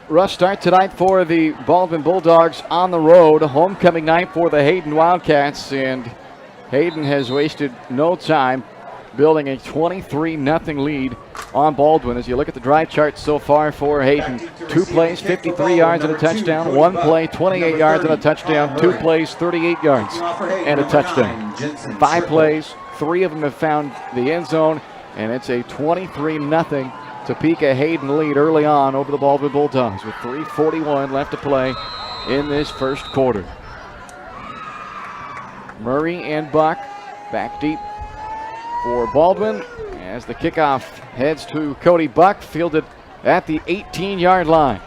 Rough start tonight for the Baldwin Bulldogs on the road. Homecoming night for the Hayden Wildcats, and Hayden has wasted no time building a 23-0 lead on Baldwin. As you look at the drive chart so far for Hayden, 2 plays, 53 yards and a touchdown, 1 play, 28 yards and a touchdown, 2 plays, 38 yards and a touchdown. 5 plays, 3 of them have found the end zone, and it's a 23-0 Topeka Hayden lead early on over the Baldwin Bulldogs with 3:41 left to play in this first quarter. Murray and Buck back deep for Baldwin as the kickoff heads to Cody Buck, fielded at the 18-yard line.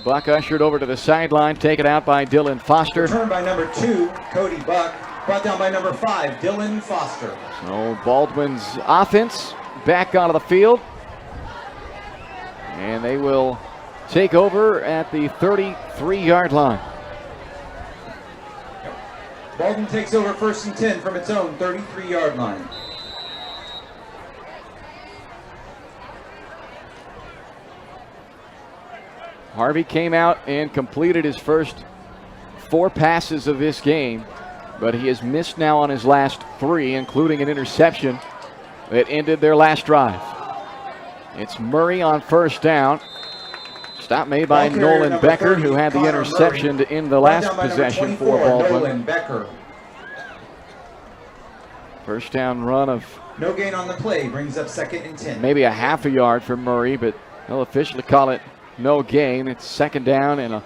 Buck ushered over to the sideline, taken out by Dylan Foster. Returned by number 2, Cody Buck. Brought down by number 5, Dylan Foster. So Baldwin's offense back onto the field, and they will take over at the 33-yard line. Baldwin takes over 1st and 10 from its own 33-yard line. Harvey came out and completed his first 4 passes of this game, but he has missed now on his last 3, including an interception that ended their last drive. It's Murray on 1st down. Stop made by Nolan Becker, who had the interception to end the last possession for Baldwin. First down run of no gain on the play, brings up 2nd and 10. maybe a half a yard for Murray, but they'll officially call it no gain. It's 2nd down and a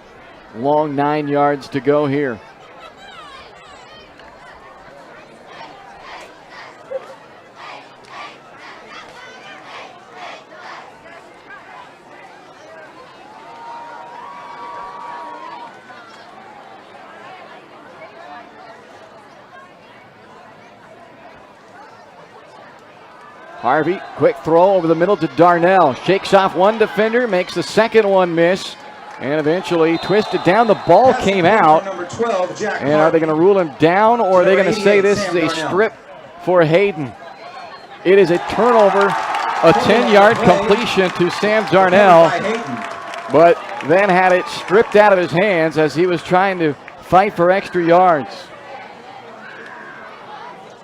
long 9 yards to go here. Harvey, quick throw over the middle to Darnell. Shakes off one defender, makes the second one miss, and eventually twisted down. The ball came out. Number 12, Jack and are they going to rule him down, or are they going to say this is a strip for Hayden? It is a turnover, a 10-yard completion to Sam Darnell, but then had it stripped out of his hands as he was trying to fight for extra yards.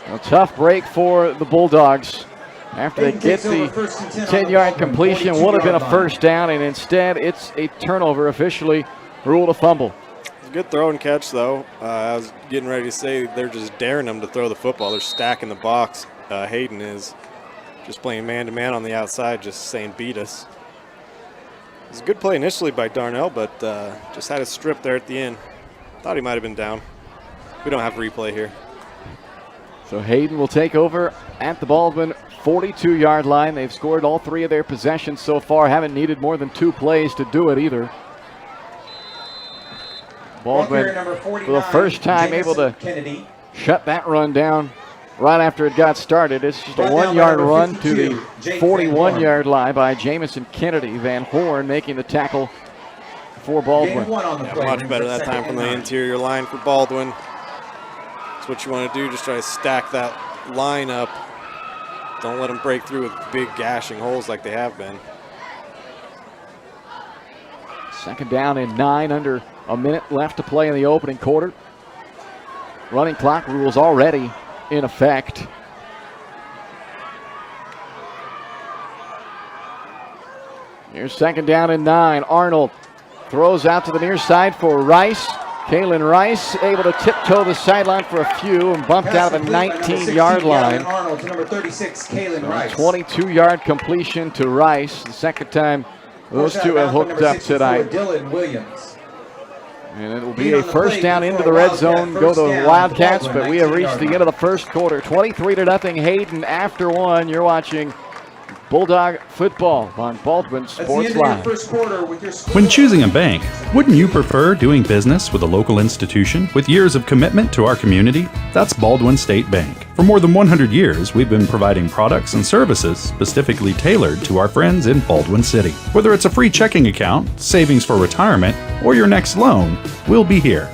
A tough break for the Bulldogs. After they get the 10-yard completion, would have been a first down, and instead it's a turnover, officially ruled a fumble. Good throw and catch, though. I was getting ready to say they're just daring them to throw the football. They're stacking the box. Hayden is just playing man-to-man on the outside, just saying beat us. It was a good play initially by Darnell, but just had a strip there at the end. Thought he might have been down. We don't have replay here. So Hayden will take over at the Baldwin 42-yard line. They've scored all 3 of their possessions so far. Haven't needed more than 2 plays to do it either. Baldwin, for the first time, able to shut that run down right after it got started. It's just a 1-yard run to the 41-yard line by Jamison Kennedy. Van Horn making the tackle for Baldwin. Much better that time from the interior line for Baldwin. That's what you want to do, just try to stack that line up. Don't let them break through with big gashing holes like they have been. 2nd down and 9, under a minute left to play in the opening quarter. Running clock rules already in effect. Here's 2nd down and 9. Arnold throws out to the near side for Rice. Kalen Rice able to tiptoe the sideline for a few and bumped out of the 19-yard line. Arnold to number 36, Kalen Rice. 22-yard completion to Rice. The second time those two have hooked up tonight. Dylan Williams. And it will be a first down into the red zone. Go the Wildcats, but we have reached the end of the first quarter. 23-0 Hayden after 1. You're watching Bulldog football on Baldwin Sports Live. When choosing a bank, wouldn't you prefer doing business with a local institution with years of commitment to our community? That's Baldwin State Bank. For more than 100 years, we've been providing products and services specifically tailored to our friends in Baldwin City. Whether it's a free checking account, savings for retirement, or your next loan, we'll be here.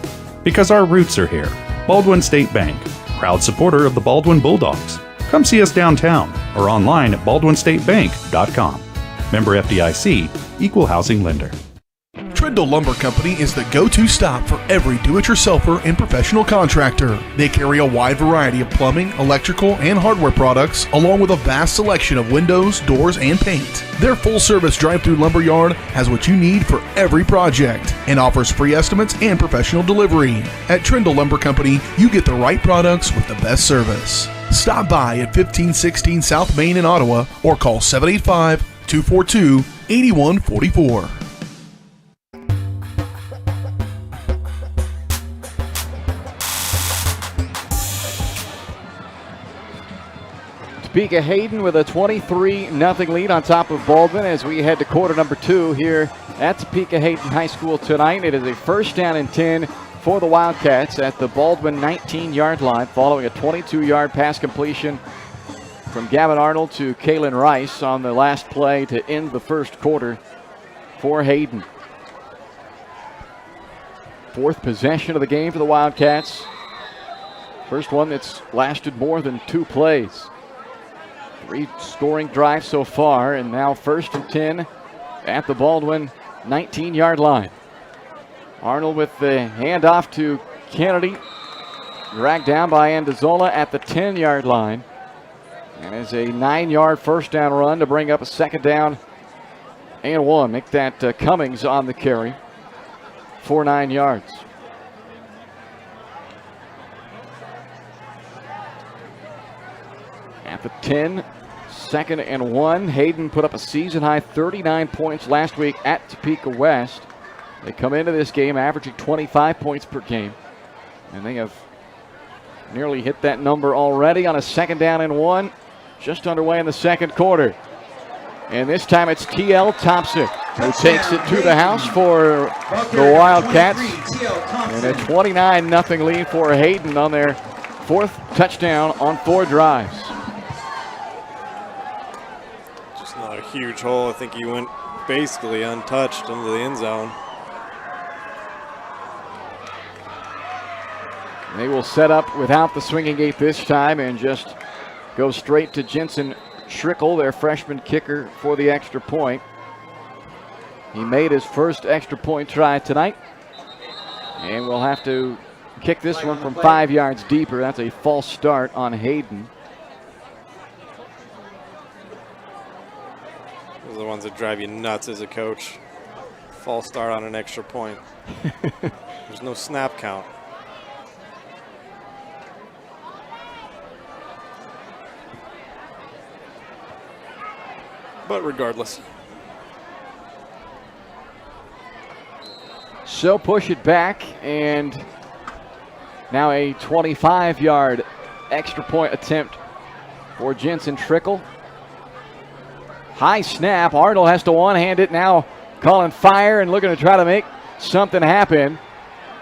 Because our roots are here. Baldwin State Bank, proud supporter of the Baldwin Bulldogs. Come see us downtown or online at baldwinstatebank.com. Member FDIC, Equal Housing Lender. Trindle Lumber Company is the go-to stop for every do-it-yourselfer and professional contractor. They carry a wide variety of plumbing, electrical, and hardware products, along with a vast selection of windows, doors, and paint. Their full-service drive-through lumber yard has what you need for every project and offers free estimates and professional delivery. At Trindle Lumber Company, you get the right products with the best service. Stop by at 1516 South Main in Ottawa or call 785-242-8144. Topeka Hayden with a 23-0 lead on top of Baldwin as we head to quarter number 2 here at Topeka Hayden High School tonight. It is a first down and 10 for the Wildcats at the Baldwin 19-yard line following a 22-yard pass completion from Gavin Arnold to Kalen Rice on the last play to end the first quarter for Hayden. 4th possession of the game for the Wildcats. First one that's lasted more than 2 plays. 3 scoring drives so far, and now 1st and 10 at the Baldwin 19-yard line. Arnold with the handoff to Kennedy. Dragged down by Andazola at the 10-yard line. And it's a 9-yard first down run to bring up a 2nd down and 1. Make that Cummings on the carry for 9 yards. At the 10, 2nd and 1. Hayden put up a season-high 39 points last week at Topeka West. They come into this game averaging 25 points per game. And they have nearly hit that number already on a 2nd down and 1. Just underway in the 2nd quarter. And this time it's T.L. Thompson who takes it to the house for the Wildcats. And a 29-0 lead for Hayden on their 4th touchdown on 4 drives. Just not a huge hole. I think he went basically untouched into the end zone. They will set up without the swinging gate this time and just go straight to Jensen Schrickle, their freshman kicker, for the extra point. He made his first extra point try tonight. And we'll have to kick this one from 5 yards deeper. That's a false start on Hayden. Those are the ones that drive you nuts as a coach. False start on an extra point. There's no snap count. But regardless. So push it back, and now a 25-yard extra point attempt for Jensen Schrickle. High snap. Arnold has to one-hand it now, calling fire and looking to try to make something happen.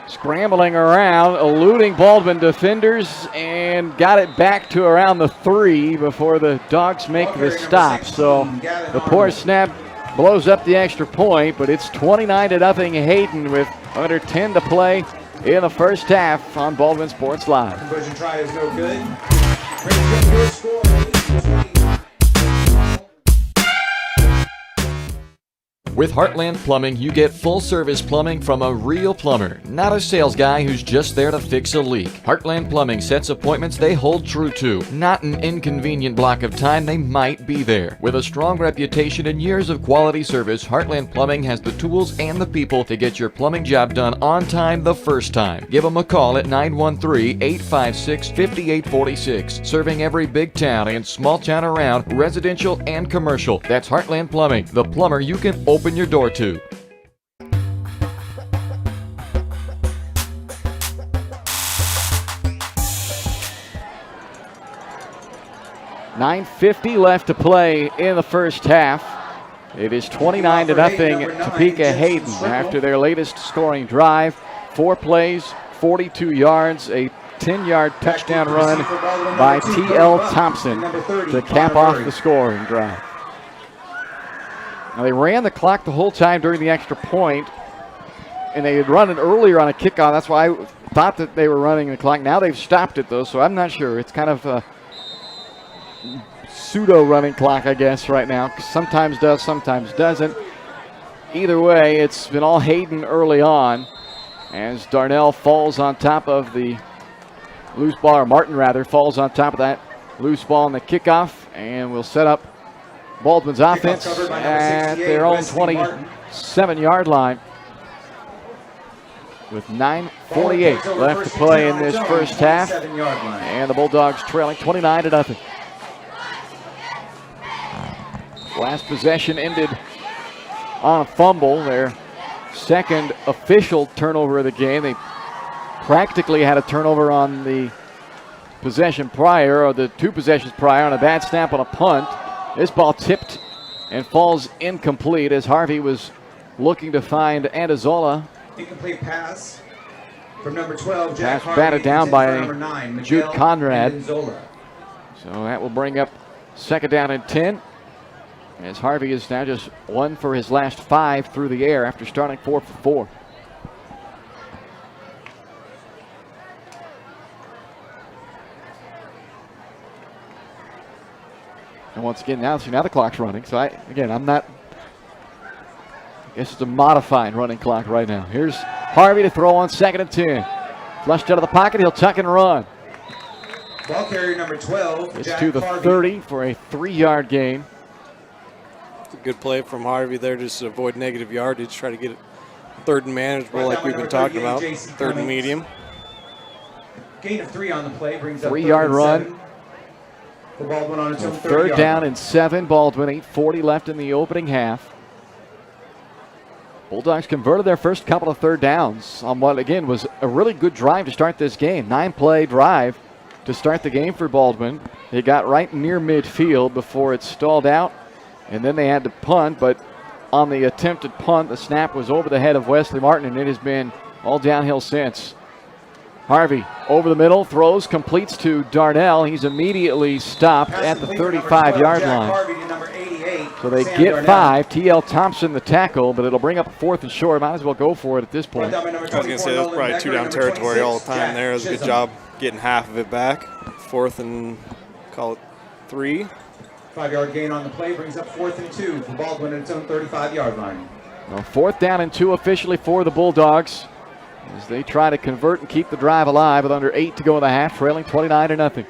Scrambling around, eluding Baldwin defenders, and got it back to around the 3 before the Dogs make the stop. So the poor snap blows up the extra point, but it's 29-0 Hayden with under 10 to play in the first half on Baldwin Sports Live. Conversion try is no good. Brings up your score. 20. With Heartland Plumbing, you get full-service plumbing from a real plumber, not a sales guy who's just there to fix a leak. Heartland Plumbing sets appointments they hold true to, not an inconvenient block of time they might be there. With a strong reputation and years of quality service, Heartland Plumbing has the tools and the people to get your plumbing job done on time the first time. Give them a call at 913-856-5846. Serving every big town and small town around, residential and commercial. That's Heartland Plumbing, the plumber you can open your door to. $9:50 left to play in the first half. It is 29-0 Topeka Hayden after their latest scoring drive. 4 plays, 42 yards, a 10-yard touchdown run by T.L. Thompson to cap off the scoring drive. Now, they ran the clock the whole time during the extra point, and they had run it earlier on a kickoff. That's why I thought that they were running the clock. Now they've stopped it, though, so I'm not sure. It's kind of a pseudo-running clock, I guess, right now. Sometimes does, sometimes doesn't. Either way, it's been all Hayden early on as Darnell falls on top of the loose ball, or Martin, rather, falls on top of that loose ball on the kickoff, and we'll set up Baldwin's offense at their own 27-yard line with 9:48 left to play in this first half, and the Bulldogs trailing 29-0. Last possession ended on a fumble, their second official turnover of the game. They practically had a turnover on the possession prior, or the 2 possessions prior, on a bad snap on a punt. This ball tipped and falls incomplete as Harvey was looking to find Andazola. Incomplete pass from number 12, Pass Jack Harvey, batted down by number 9, Jude Miguel Conrad. Andazola. So that will bring up 2nd down and 10. As Harvey is now just 1 for his last 5 through the air after starting 4 for 4. And once again, now the clock's running. So I'm not. I guess it's a modified running clock right now. Here's Harvey to throw on 2nd and 10. Flushed out of the pocket, he'll tuck and run. Ball carrier number 12. It's Jack to the Harvey. 30 for a 3-yard gain. It's a good play from Harvey there, just to avoid negative yardage, try to get it 3rd and manageable like we've been talking about. 3rd and medium. Gain of 3 on the play brings up 3-yard run. For Baldwin on its own 3rd down and 7. Baldwin, 8:40 left in the opening half. Bulldogs converted their first couple of 3rd downs on what, again, was a really good drive to start this game. 9-play drive to start the game for Baldwin. They got right near midfield before it stalled out, and then they had to punt, but on the attempted punt, the snap was over the head of Wesley Martin, and it has been all downhill since. Harvey over the middle, throws, completes to Darnell. He's immediately stopped at the 35-yard line. So they get 5. T.L. Thompson the tackle, but it'll bring up 4th and short. Might as well go for it at this point. I was going to say that's probably 2-down territory all the time there. It was a good job getting half of it back. 4th and call it 3. 5-yard gain on the play brings up 4th and 2 for Baldwin at its own 35-yard line. Well, 4th down and 2 officially for the Bulldogs as they try to convert and keep the drive alive with under 8 to go in the half, trailing 29-0.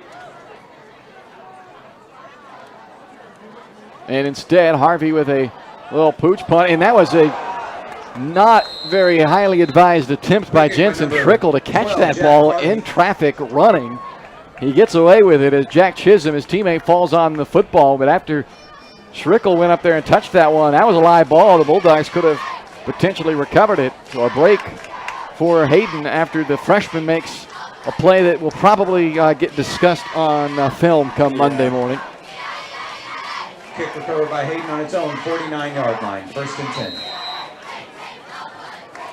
And instead, Harvey with a little pooch punt, and that was a not very highly advised attempt by Jensen Trickle to catch that ball in traffic running. He gets away with it as Jack Chisholm, his teammate, falls on the football, but after Trickle went up there and touched that one, that was a live ball. The Bulldogs could have potentially recovered it. So a break for Hayden after the freshman makes a play that will probably get discussed on film come Monday morning. Kick recovered by Hayden on its own 49-yard line. 1st and 10.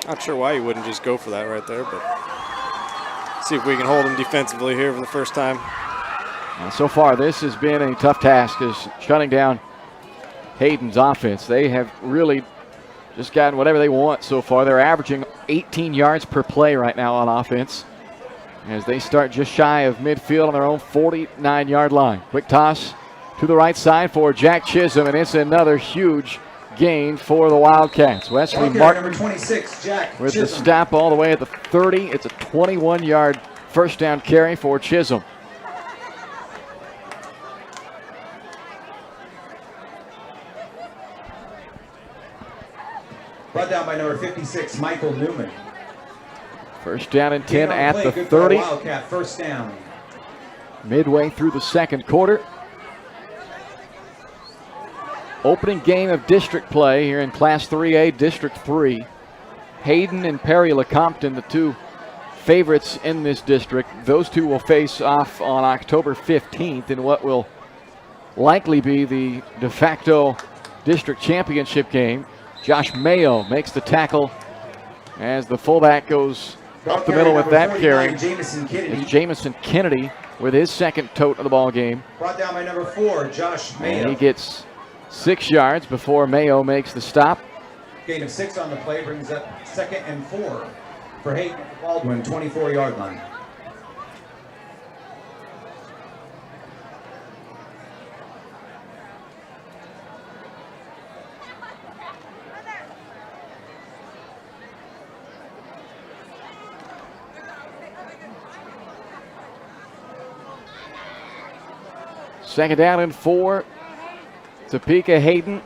Not sure why you wouldn't just go for that right there, but see if we can hold him defensively here for the first time. And so far, this has been a tough task, is shutting down Hayden's offense. They have really just gotten whatever they want so far. They're averaging 18 yards per play right now on offense as they start just shy of midfield on their own 49-yard line. Quick toss to the right side for Jack Chisholm, and it's another huge gain for the Wildcats. Wesley Martin number 26, Jack with Chisholm. the stop all the way at the 30. It's a 21-yard first down carry for Chisholm. Brought down by number 56, Michael Newman. First down and 10 Gain on at play, the good for 30. Wildcat, 1st down. Midway through the 2nd quarter. Opening game of district play here in Class 3A, District 3. Hayden and Perry Lecompton, the 2 favorites in this district. Those 2 will face off on October 15th in what will likely be the de facto district championship game. Josh Mayo makes the tackle as the fullback goes up the middle with that carry. It's Jamison Kennedy with his 2nd tote of the ball game. Brought down by number 4, Josh Mayo. And he gets 6 yards before Mayo makes the stop. Gain of 6 on the play brings up 2nd and 4 for Hayden Baldwin, 24-yard line. Second down and 4. Topeka Hayden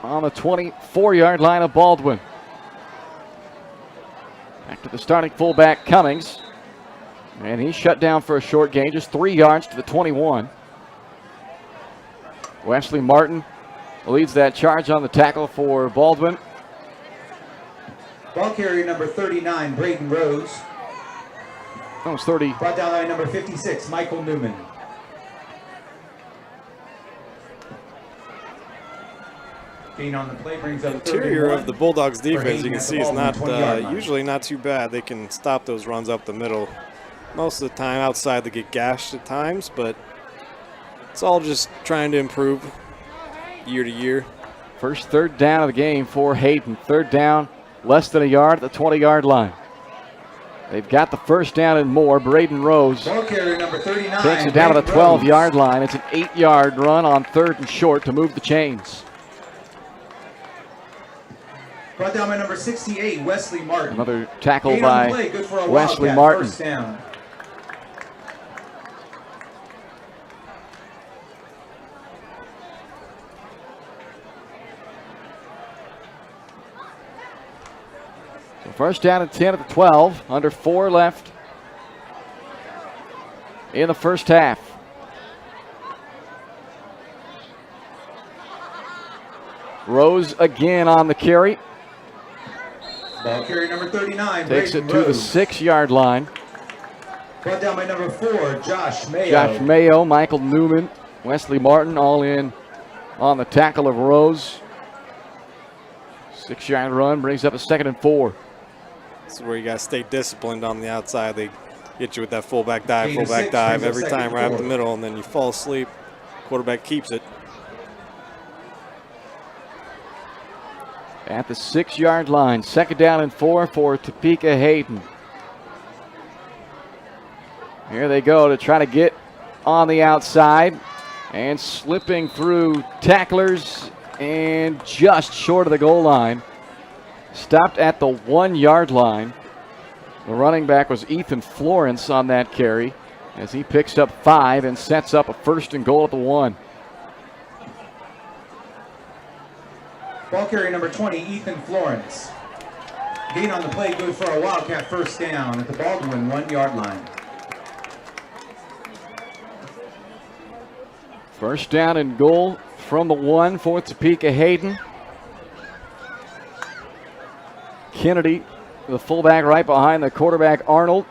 on the 24-yard line of Baldwin. Back to the starting fullback, Cummings. And he's shut down for a short gain, just 3 yards to the 21. Wesley Martin leads that charge on the tackle for Baldwin. Ball carrier number 39, Braden Rose. That was 30. Brought down by number 56, Michael Newman. Gain on the play brings up Interior of the Bulldogs defense, Hayden you can at the see, is Baldwin not 20-yard line. usually not too bad. They can stop those runs up the middle. Most of the time outside they get gashed at times, but it's all just trying to improve year to year. First 3rd down of the game for Hayden. 3rd down, less than a yard at the 20-yard line. They've got the first down and more. Braden Rose Ball carrier number 39. takes it down to the Braden Rose. 12-yard line. It's an 8-yard run on 3rd and short to move the chains. Brought down by number 68, Wesley Martin. Another tackle Gain on by the play, good for a Wesley Wildcat, Martin. First down. So first down and 10 at the 12. Under 4 left in the first half. Rose again on the carry. Ball carrier number 39, Takes Braden it to the Rose. 6-yard line. Brought down by number 4, Josh Mayo. Josh Mayo, Michael Newman, Wesley Martin all in on the tackle of Rose. 6-yard run brings up a 2nd and 4. This is where you got to stay disciplined on the outside. They get you with that fullback dive Gain of 6, every brings up time 2nd right up and the 4. middle, and then you fall asleep. Quarterback keeps it. At the 6-yard line, 2nd down and 4 for Topeka Hayden. Here they go to try to get on the outside, and slipping through tacklers and just short of the goal line. Stopped at the 1-yard line. The running back was Ethan Florence on that carry as he picks up 5 and sets up a 1st and goal at the 1. Ball carrier number 20, Ethan Florence. Gain on the play, good for a Wildcat first down at the Baldwin 1-yard line. First down and goal from the 1 for Topeka Hayden. Kennedy, the fullback, right behind the quarterback Arnold.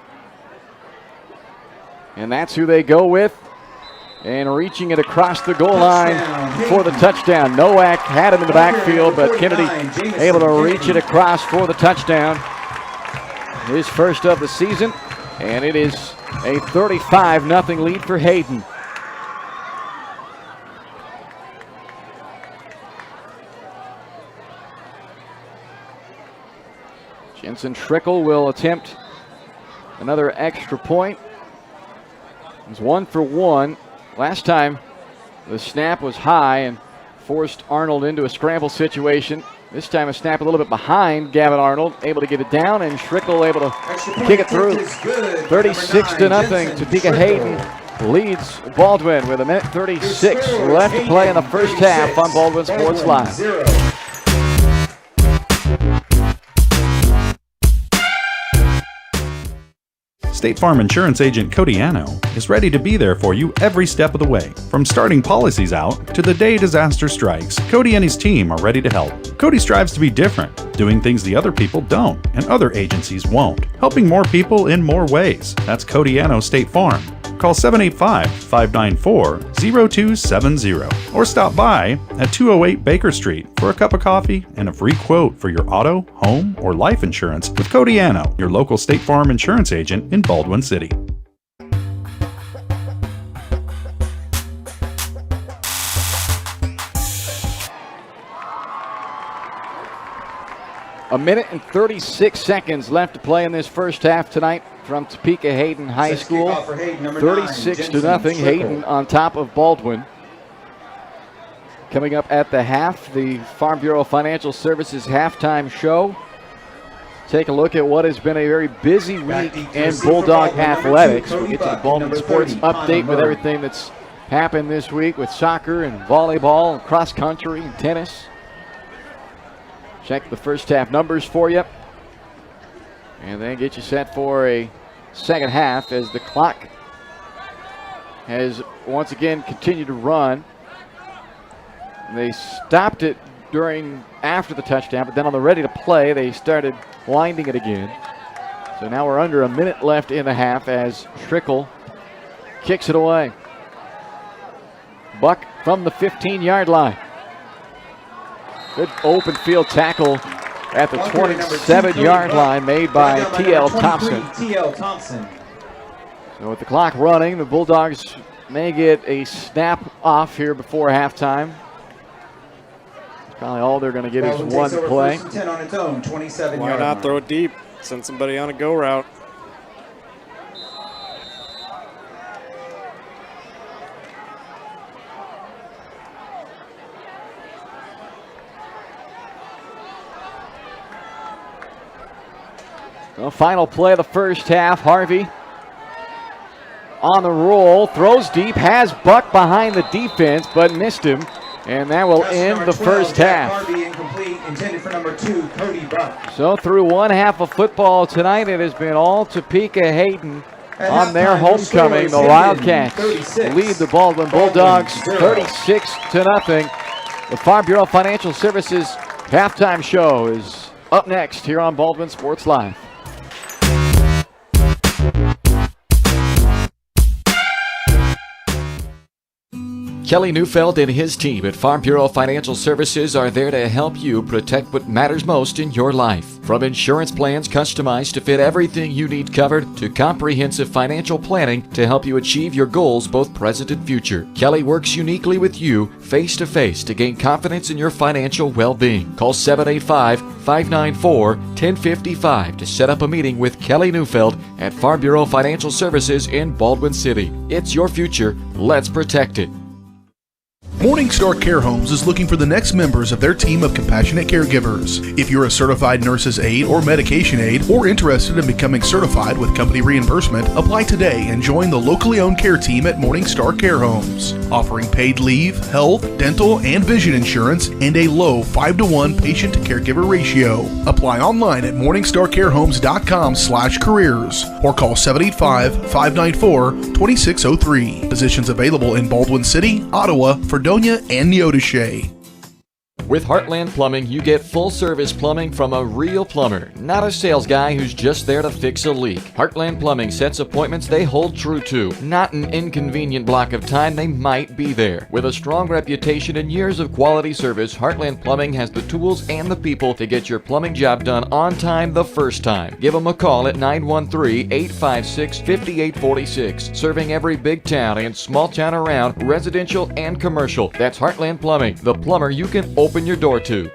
And that's who they go with. And reaching it across the goal line for the touchdown. Nowak had him in the backfield, but Kennedy able to reach it across for the touchdown. His first of the season, and it is a 35-0 lead for Hayden. Jensen Trickle will attempt another extra point. It's 1 for 1. Last time the snap was high and forced Arnold into a scramble situation. This time a snap a little bit behind Gavin Arnold, able to get it down, and Trickle able to kick it through. 36-0. Topeka Hayden leads Baldwin with 1:36 left to play in the first half on Baldwin Sports Live. State Farm Insurance Agent Cody Anno is ready to be there for you every step of the way. From starting policies out to the day disaster strikes, Cody and his team are ready to help. Cody strives to be different, doing things the other people don't and other agencies won't, helping more people in more ways. That's Cody Anno State Farm. Call 785-594-0270 or stop by at 208 Baker Street for a cup of coffee and a free quote for your auto, home, or life insurance with Cody Anno, your local State Farm insurance agent in Baldwin City. A minute and 36 seconds left to play in this first half tonight from Topeka Hayden High School. 36-0. Hayden on top of Baldwin. Coming up at the half, the Farm Bureau Financial Services halftime show. Take a look at what has been a very busy week in Bulldog athletics. We'll get to the Baldwin Sports update with everything that's happened this week with soccer and volleyball and cross country and tennis. Check the first half numbers for you. And then get you set for a second half as the clock has once again continued to run. They stopped it after the touchdown, but then on the ready to play, they started winding it again. So now we're under a minute left in the half as Trickle kicks it away. Buck from the 15-yard line. Good open field tackle at the 27-yard line made by T.L. Thompson. So with the clock running, the Bulldogs may get a snap off here before halftime. Probably all they're going to get is one play. Why not throw it deep? Send somebody on a go route. The final play of the first half. Harvey on the roll, throws deep, has Buck behind the defense, but missed him. And that will end the first half. Harvey incomplete, intended for number 2, Cody Buck. So through one half of football tonight, it has been all Topeka Hayden on their homecoming. The Wildcats lead the Baldwin Bulldogs 36-0. The Farm Bureau Financial Services halftime show is up next here on Baldwin Sports Live. Kelly Neufeld and his team at Farm Bureau Financial Services are there to help you protect what matters most in your life. From insurance plans customized to fit everything you need covered to comprehensive financial planning to help you achieve your goals both present and future. Kelly works uniquely with you face to face to gain confidence in your financial well-being. Call 785-594-1055 to set up a meeting with Kelly Neufeld at Farm Bureau Financial Services in Baldwin City. It's your future. Let's protect it. Morningstar Care Homes is looking for the next members of their team of compassionate caregivers. If you're a certified nurse's aide or medication aide or interested in becoming certified with company reimbursement, apply today and join the locally owned care team at Morningstar Care Homes, offering paid leave, health, dental, and vision insurance and a low 5-to-1 patient to caregiver ratio. Apply online at morningstarcarehomes.com/careers or call 785-594-2603. Positions available in Baldwin City, Ottawa, Fredonia, and Neodesha. With Heartland Plumbing, you get full-service plumbing from a real plumber, not a sales guy who's just there to fix a leak. Heartland Plumbing sets appointments they hold true to, not an inconvenient block of time they might be there. With a strong reputation and years of quality service, Heartland Plumbing has the tools and the people to get your plumbing job done on time the first time. Give them a call at 913-856-5846, serving every big town and small town around, residential and commercial. That's Heartland Plumbing, the plumber you can open your door to.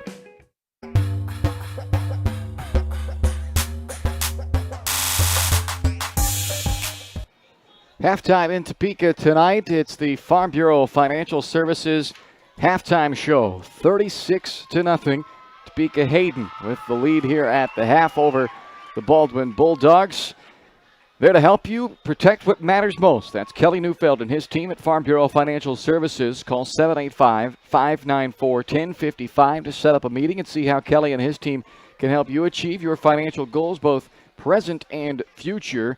Halftime in Topeka tonight. It's the Farm Bureau Financial Services halftime show. 36-0. Topeka Hayden with the lead here at the half over the Baldwin Bulldogs. There to help you protect what matters most. That's Kelly Neufeld and his team at Farm Bureau Financial Services. Call 785-594-1055 to set up a meeting and see how Kelly and his team can help you achieve your financial goals, both present and future.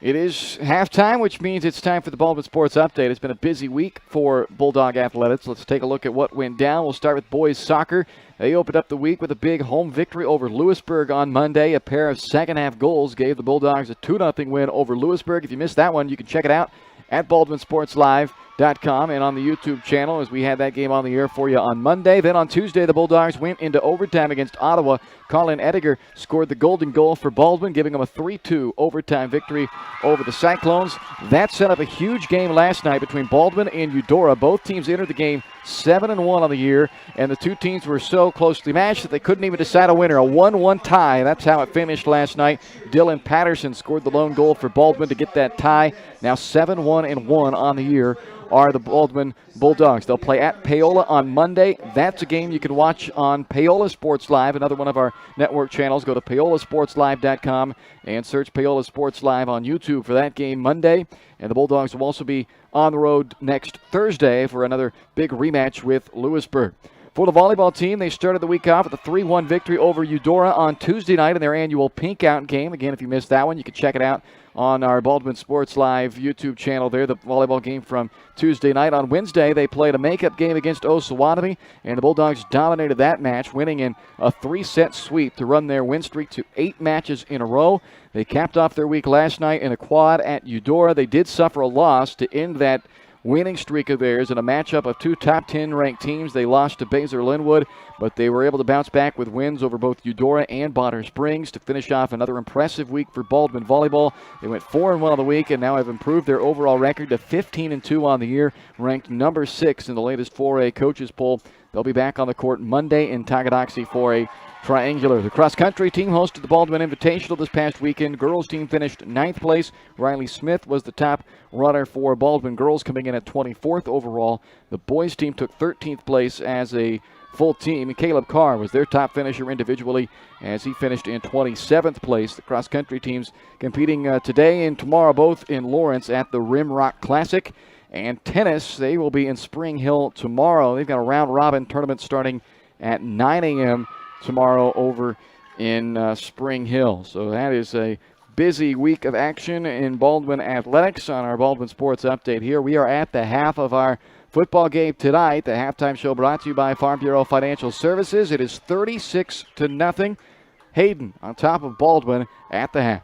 It is halftime, which means it's time for the Baldwin Sports Update. It's been a busy week for Bulldog Athletics. Let's take a look at what went down. We'll start with boys soccer. They opened up the week with a big home victory over Lewisburg on Monday. A pair of second-half goals gave the Bulldogs a 2-0 win over Lewisburg. If you missed that one, you can check it out at BaldwinSportsLive.com and on the YouTube channel as we had that game on the air for you on Monday. Then on Tuesday, the Bulldogs went into overtime against Ottawa. Colin Ediger scored the golden goal for Baldwin, giving them a 3-2 overtime victory over the Cyclones. That set up a huge game last night between Baldwin and Eudora. Both teams entered the game 7-1 on the year, and the two teams were so closely matched that they couldn't even decide a winner. A 1-1 tie. That's how it finished last night. Dylan Patterson scored the lone goal for Baldwin to get that tie. Now 7-1-1 on the year are the Baldwin Bulldogs. They'll play at Paola on Monday. That's a game you can watch on Paola Sports Live, another one of our network channels. Go to PaolaSportsLive.com and search Paola Sports Live on YouTube for that game Monday. And the Bulldogs will also be on the road next Thursday for another big rematch with Lewisburg. For the volleyball team, they started the week off with a 3-1 victory over Eudora on Tuesday night in their annual Pink Out game. Again, if you missed that one, you can check it out on our Baldwin Sports Live YouTube channel there, the volleyball game from Tuesday night. On Wednesday, they played a makeup game against Osawatomie, and the Bulldogs dominated that match, winning in a 3-set sweep to run their win streak to 8 matches in a row. They capped off their week last night in a quad at Eudora. They did suffer a loss to end that winning streak of theirs in a matchup of two top 10 ranked teams. They lost to Basel Linwood, but they were able to bounce back with wins over both Eudora and Bonner Springs to finish off another impressive week for Baldwin volleyball. They went 4-1 on the week and now have improved their overall record to 15-2 on the year, ranked number 6 in the latest 4A coaches poll. They'll be back on the court Monday in Takadoxie for a triangular. The cross-country team hosted the Baldwin Invitational this past weekend. Girls team finished 9th place. Riley Smith was the top runner for Baldwin girls, coming in at 24th overall. The boys team took 13th place as a full team. And Caleb Carr was their top finisher individually as he finished in 27th place. The cross-country teams competing today and tomorrow, both in Lawrence at the Rimrock Classic. And tennis, they will be in Spring Hill tomorrow. They've got a round-robin tournament starting at 9 a.m. tomorrow over in Spring Hill. So that is a busy week of action in Baldwin athletics on our Baldwin Sports Update here. We are at the half of our football game tonight. The halftime show brought to you by Farm Bureau Financial Services. It is 36-0. Hayden on top of Baldwin at the half.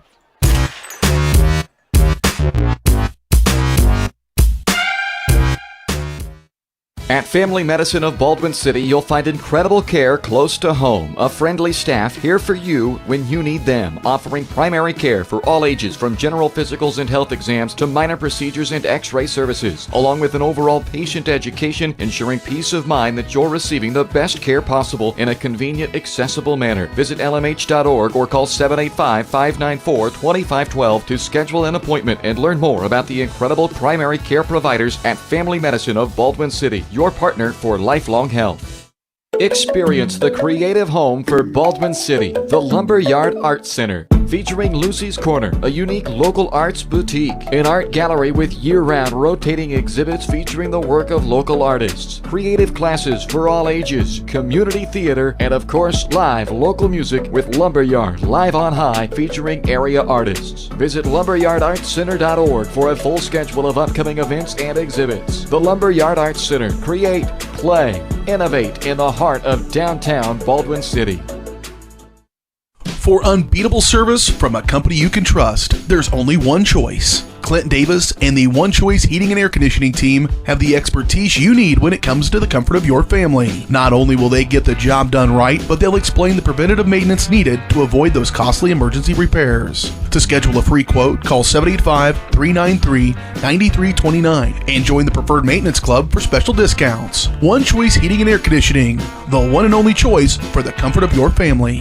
At Family Medicine of Baldwin City, you'll find incredible care close to home. A friendly staff here for you when you need them, offering primary care for all ages from general physicals and health exams to minor procedures and x-ray services, along with an overall patient education, ensuring peace of mind that you're receiving the best care possible in a convenient, accessible manner. Visit lmh.org or call 785-594-2512 to schedule an appointment and learn more about the incredible primary care providers at Family Medicine of Baldwin City, your partner for lifelong health. Experience the creative home for Baldwin City, the Lumberyard Art Center, featuring Lucy's Corner, a unique local arts boutique, an art gallery with year-round rotating exhibits featuring the work of local artists, creative classes for all ages, community theater, and of course, live local music with Lumberyard Live on High featuring area artists. Visit lumberyardartscenter.org for a full schedule of upcoming events and exhibits. The Lumberyard Arts Center. Create, play, innovate in the heart of downtown Baldwin City. For unbeatable service from a company you can trust, there's only one choice. Clint Davis and the One Choice Heating and Air Conditioning team have the expertise you need when it comes to the comfort of your family. Not only will they get the job done right, but they'll explain the preventative maintenance needed to avoid those costly emergency repairs. To schedule a free quote, call 785-393-9329 and join the Preferred Maintenance Club for special discounts. One Choice Heating and Air Conditioning, the one and only choice for the comfort of your family.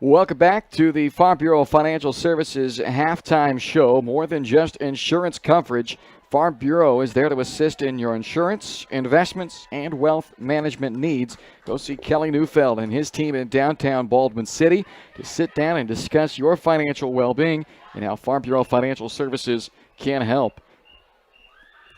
Welcome back to the Farm Bureau Financial Services halftime show. More than just insurance coverage, Farm Bureau is there to assist in your insurance, investments, and wealth management needs. Go see Kelly Neufeld and his team in downtown Baldwin City to sit down and discuss your financial well-being and how Farm Bureau Financial Services can help.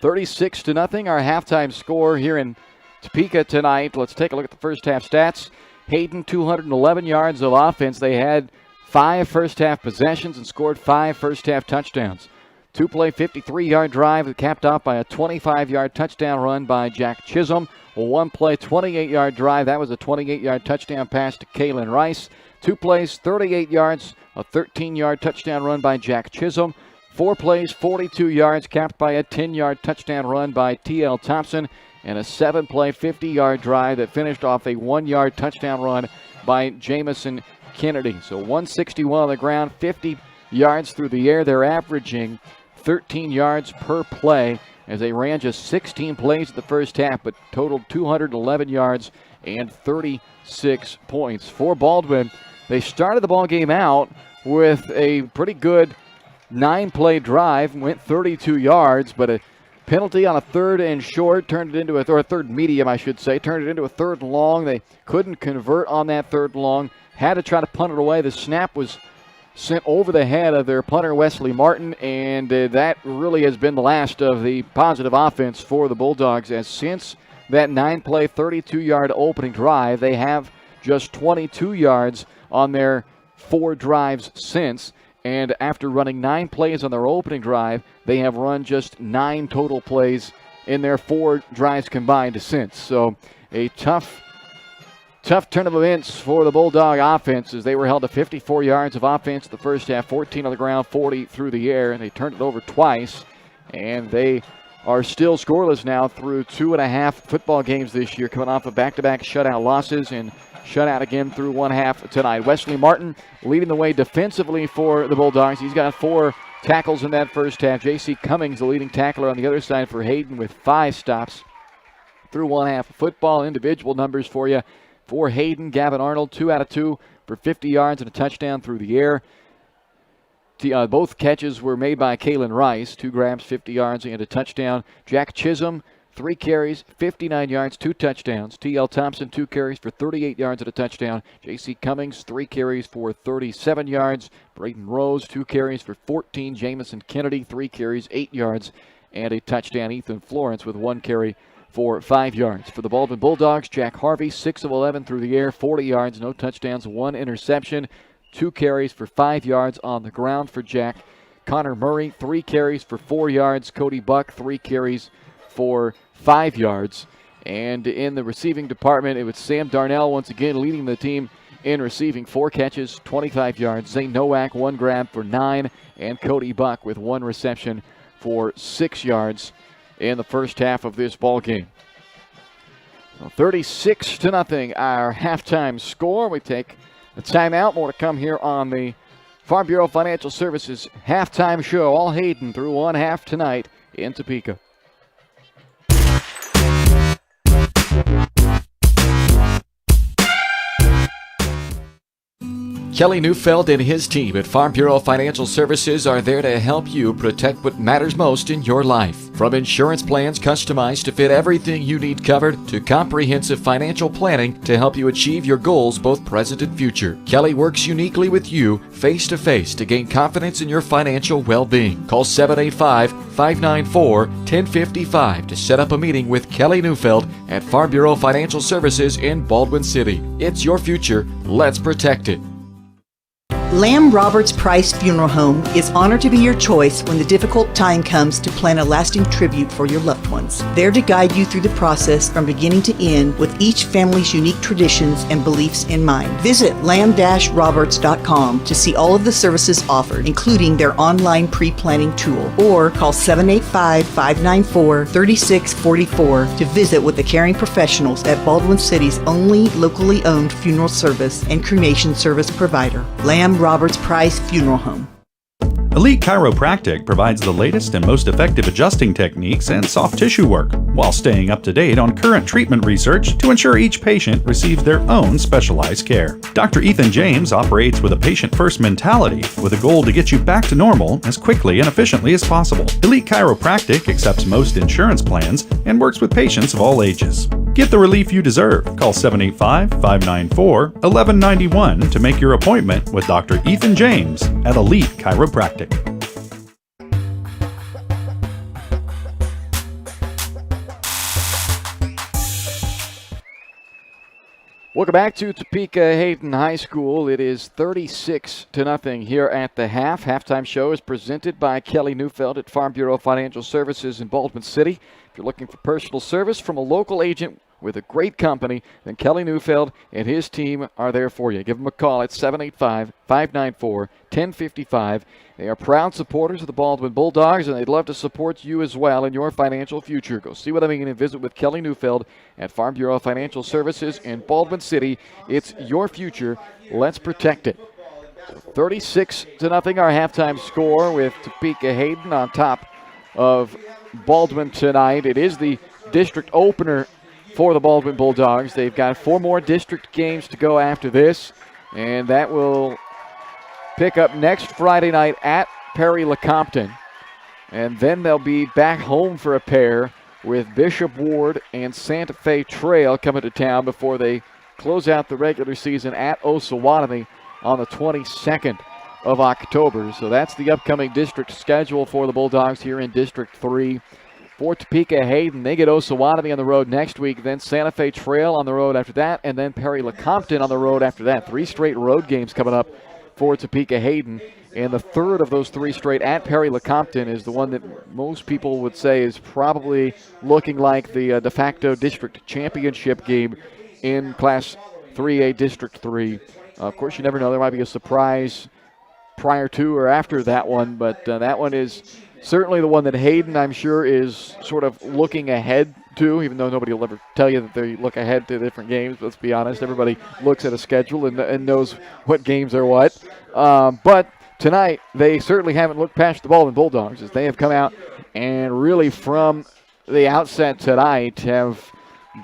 36-0, our halftime score here in Topeka tonight. Let's take a look at the first half stats. Hayden, 211 yards of offense. They had 5 first-half possessions and scored 5 first-half touchdowns. 2-play, 53-yard drive capped off by a 25-yard touchdown run by Jack Chisholm. A 1-play, 28-yard drive. That was a 28-yard touchdown pass to Kalen Rice. 2 plays, 38 yards, a 13-yard touchdown run by Jack Chisholm. 4 plays, 42 yards, capped by a 10-yard touchdown run by T.L. Thompson. And a 7-play, 50-yard drive that finished off a 1-yard touchdown run by Jamison Kennedy. So 161 on the ground, 50 yards through the air. They're averaging 13 yards per play as they ran just 16 plays at the first half, but totaled 211 yards and 36 points. For Baldwin, they started the ball game out with a pretty good 9-play drive, went 32 yards, but a penalty on a 3rd and short turned it into a 3rd medium, I should say. Turned it into a 3rd and long. They couldn't convert on that 3rd and long. Had to try to punt it away. The snap was sent over the head of their punter, Wesley Martin, and that really has been the last of the positive offense for the Bulldogs, as since that 9-play, 32-yard opening drive, they have just 22 yards on their 4 drives since. And after running 9 plays on their opening drive, they have run just 9 total plays in their 4 drives combined since. So a tough turn of events for the Bulldog offense as they were held to 54 yards of offense the first half, 14 on the ground, 40 through the air, and they turned it over twice. And they are still scoreless now through 2.5 football games this year, coming off of back-to-back shutout losses and shutout again through 1 half tonight. Wesley Martin leading the way defensively for the Bulldogs. He's got 4 tackles in that first half. J.C. Cummings, the leading tackler on the other side for Hayden, with 5 stops through 1 half of football. Individual numbers for you. For Hayden, Gavin Arnold, 2 out of 2 for 50 yards and a touchdown through the air. Both catches were made by Kalen Rice, 2 grabs, 50 yards, and a touchdown. Jack Chisholm, 3 carries, 59 yards, 2 touchdowns. T.L. Thompson, 2 carries for 38 yards and a touchdown. J.C. Cummings, 3 carries for 37 yards. Braden Rose, 2 carries for 14. Jamison Kennedy, 3 carries, 8 yards, and a touchdown. Ethan Florence with 1 carry for 5 yards. For the Baldwin Bulldogs, Jack Harvey, 6 of 11 through the air, 40 yards, no touchdowns, 1 interception. 2 carries for 5 yards on the ground for Jack. Connor Murray, 3 carries for 4 yards. Cody Buck, 3 carries for 5 yards. And in the receiving department, it was Sam Darnell once again leading the team in receiving. 4 catches, 25 yards. Zane Nowak, 1 grab for 9. And Cody Buck with 1 reception for 6 yards in the first half of this ball game. So 36-0, our halftime score. We take a timeout. More to come here on the Farm Bureau Financial Services halftime show. All Hayden through 1 half tonight in Topeka. Kelly Neufeld and his team at Farm Bureau Financial Services are there to help you protect what matters most in your life. From insurance plans customized to fit everything you need covered to comprehensive financial planning to help you achieve your goals both present and future. Kelly works uniquely with you face-to-face to gain confidence in your financial well-being. Call 785-594-1055 to set up a meeting with Kelly Neufeld at Farm Bureau Financial Services in Baldwin City. It's your future. Let's protect it. Lamb Roberts Price Funeral Home is honored to be your choice when the difficult time comes to plan a lasting tribute for your loved ones. There to guide you through the process from beginning to end with each family's unique traditions and beliefs in mind. Visit lamb-roberts.com to see all of the services offered, including their online pre-planning tool, or call 785-594-3644 to visit with the caring professionals at Baldwin City's only locally owned funeral service and cremation service provider, Lamb Roberts Price Funeral Home. Elite Chiropractic provides the latest and most effective adjusting techniques and soft tissue work, while staying up to date on current treatment research to ensure each patient receives their own specialized care. Dr. Ethan James operates with a patient-first mentality with a goal to get you back to normal as quickly and efficiently as possible. Elite Chiropractic accepts most insurance plans and works with patients of all ages. Get the relief you deserve. Call 785-594-1191 to make your appointment with Dr. Ethan James at Elite Chiropractic. Welcome back to Topeka Hayden High School. It is 36-0 here at the half. Halftime show is presented by Kelly Neufeld at Farm Bureau Financial Services in Baldwin City. If you're looking for personal service from a local agent with a great company, then Kelly Neufeld and his team are there for you. Give them a call at 785-594-1055. They are proud supporters of the Baldwin Bulldogs, and they'd love to support you as well in your financial future. Go see what I mean and visit with Kelly Neufeld at Farm Bureau Financial Services in Baldwin City. It's your future. Let's protect it. 36-0 our halftime score with Topeka Hayden on top of Baldwin tonight. It is the district opener for the Baldwin Bulldogs. They've got 4 more district games to go after this, and that will pick up next Friday night at Perry Lecompton. And then they'll be back home for a pair with Bishop Ward and Santa Fe Trail coming to town before they close out the regular season at Osawatomie on the 22nd of October. So that's the upcoming district schedule for the Bulldogs here in District 3. For Topeka Hayden, they get Osawatomie on the road next week, then Santa Fe Trail on the road after that, and then Perry Lecompton on the road after that. 3 straight road games coming up for Topeka Hayden, and the third of those 3 straight at Perry Lecompton is the one that most people would say is probably looking like the de facto district championship game in Class 3A District 3. Of course, you never know. There might be a surprise prior to or after that one, but that one is certainly the one that Hayden, I'm sure, is sort of looking ahead to, even though nobody will ever tell you that they look ahead to different games. Let's be honest. Everybody looks at a schedule and knows what games are what. But tonight, they certainly haven't looked past the Baldwin Bulldogs, as they have come out and really from the outset tonight have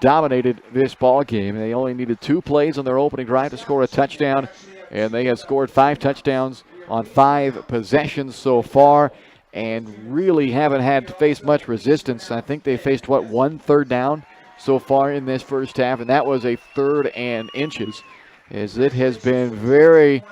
dominated this ball game. They only needed 2 plays on their opening drive to score a touchdown, and they have scored 5 touchdowns on 5 possessions so far and really haven't had to face much resistance. I think they faced, one third down so far in this first half, and that was a 3rd and inches, as it has been very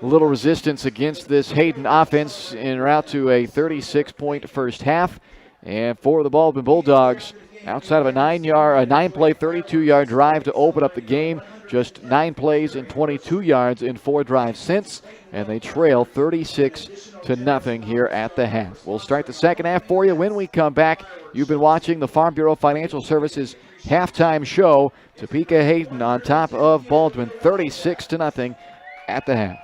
little resistance against this Hayden offense en route to a 36-point first half. And for the Baldwin Bulldogs, outside of a 9-play, 32-yard drive to open up the game, just 9 plays and 22 yards in 4 drives since, and they trail 36-0 here at the half. We'll start the second half for you when we come back. You've been watching the Farm Bureau Financial Services halftime show. Topeka Hayden on top of Baldwin, 36-0 at the half.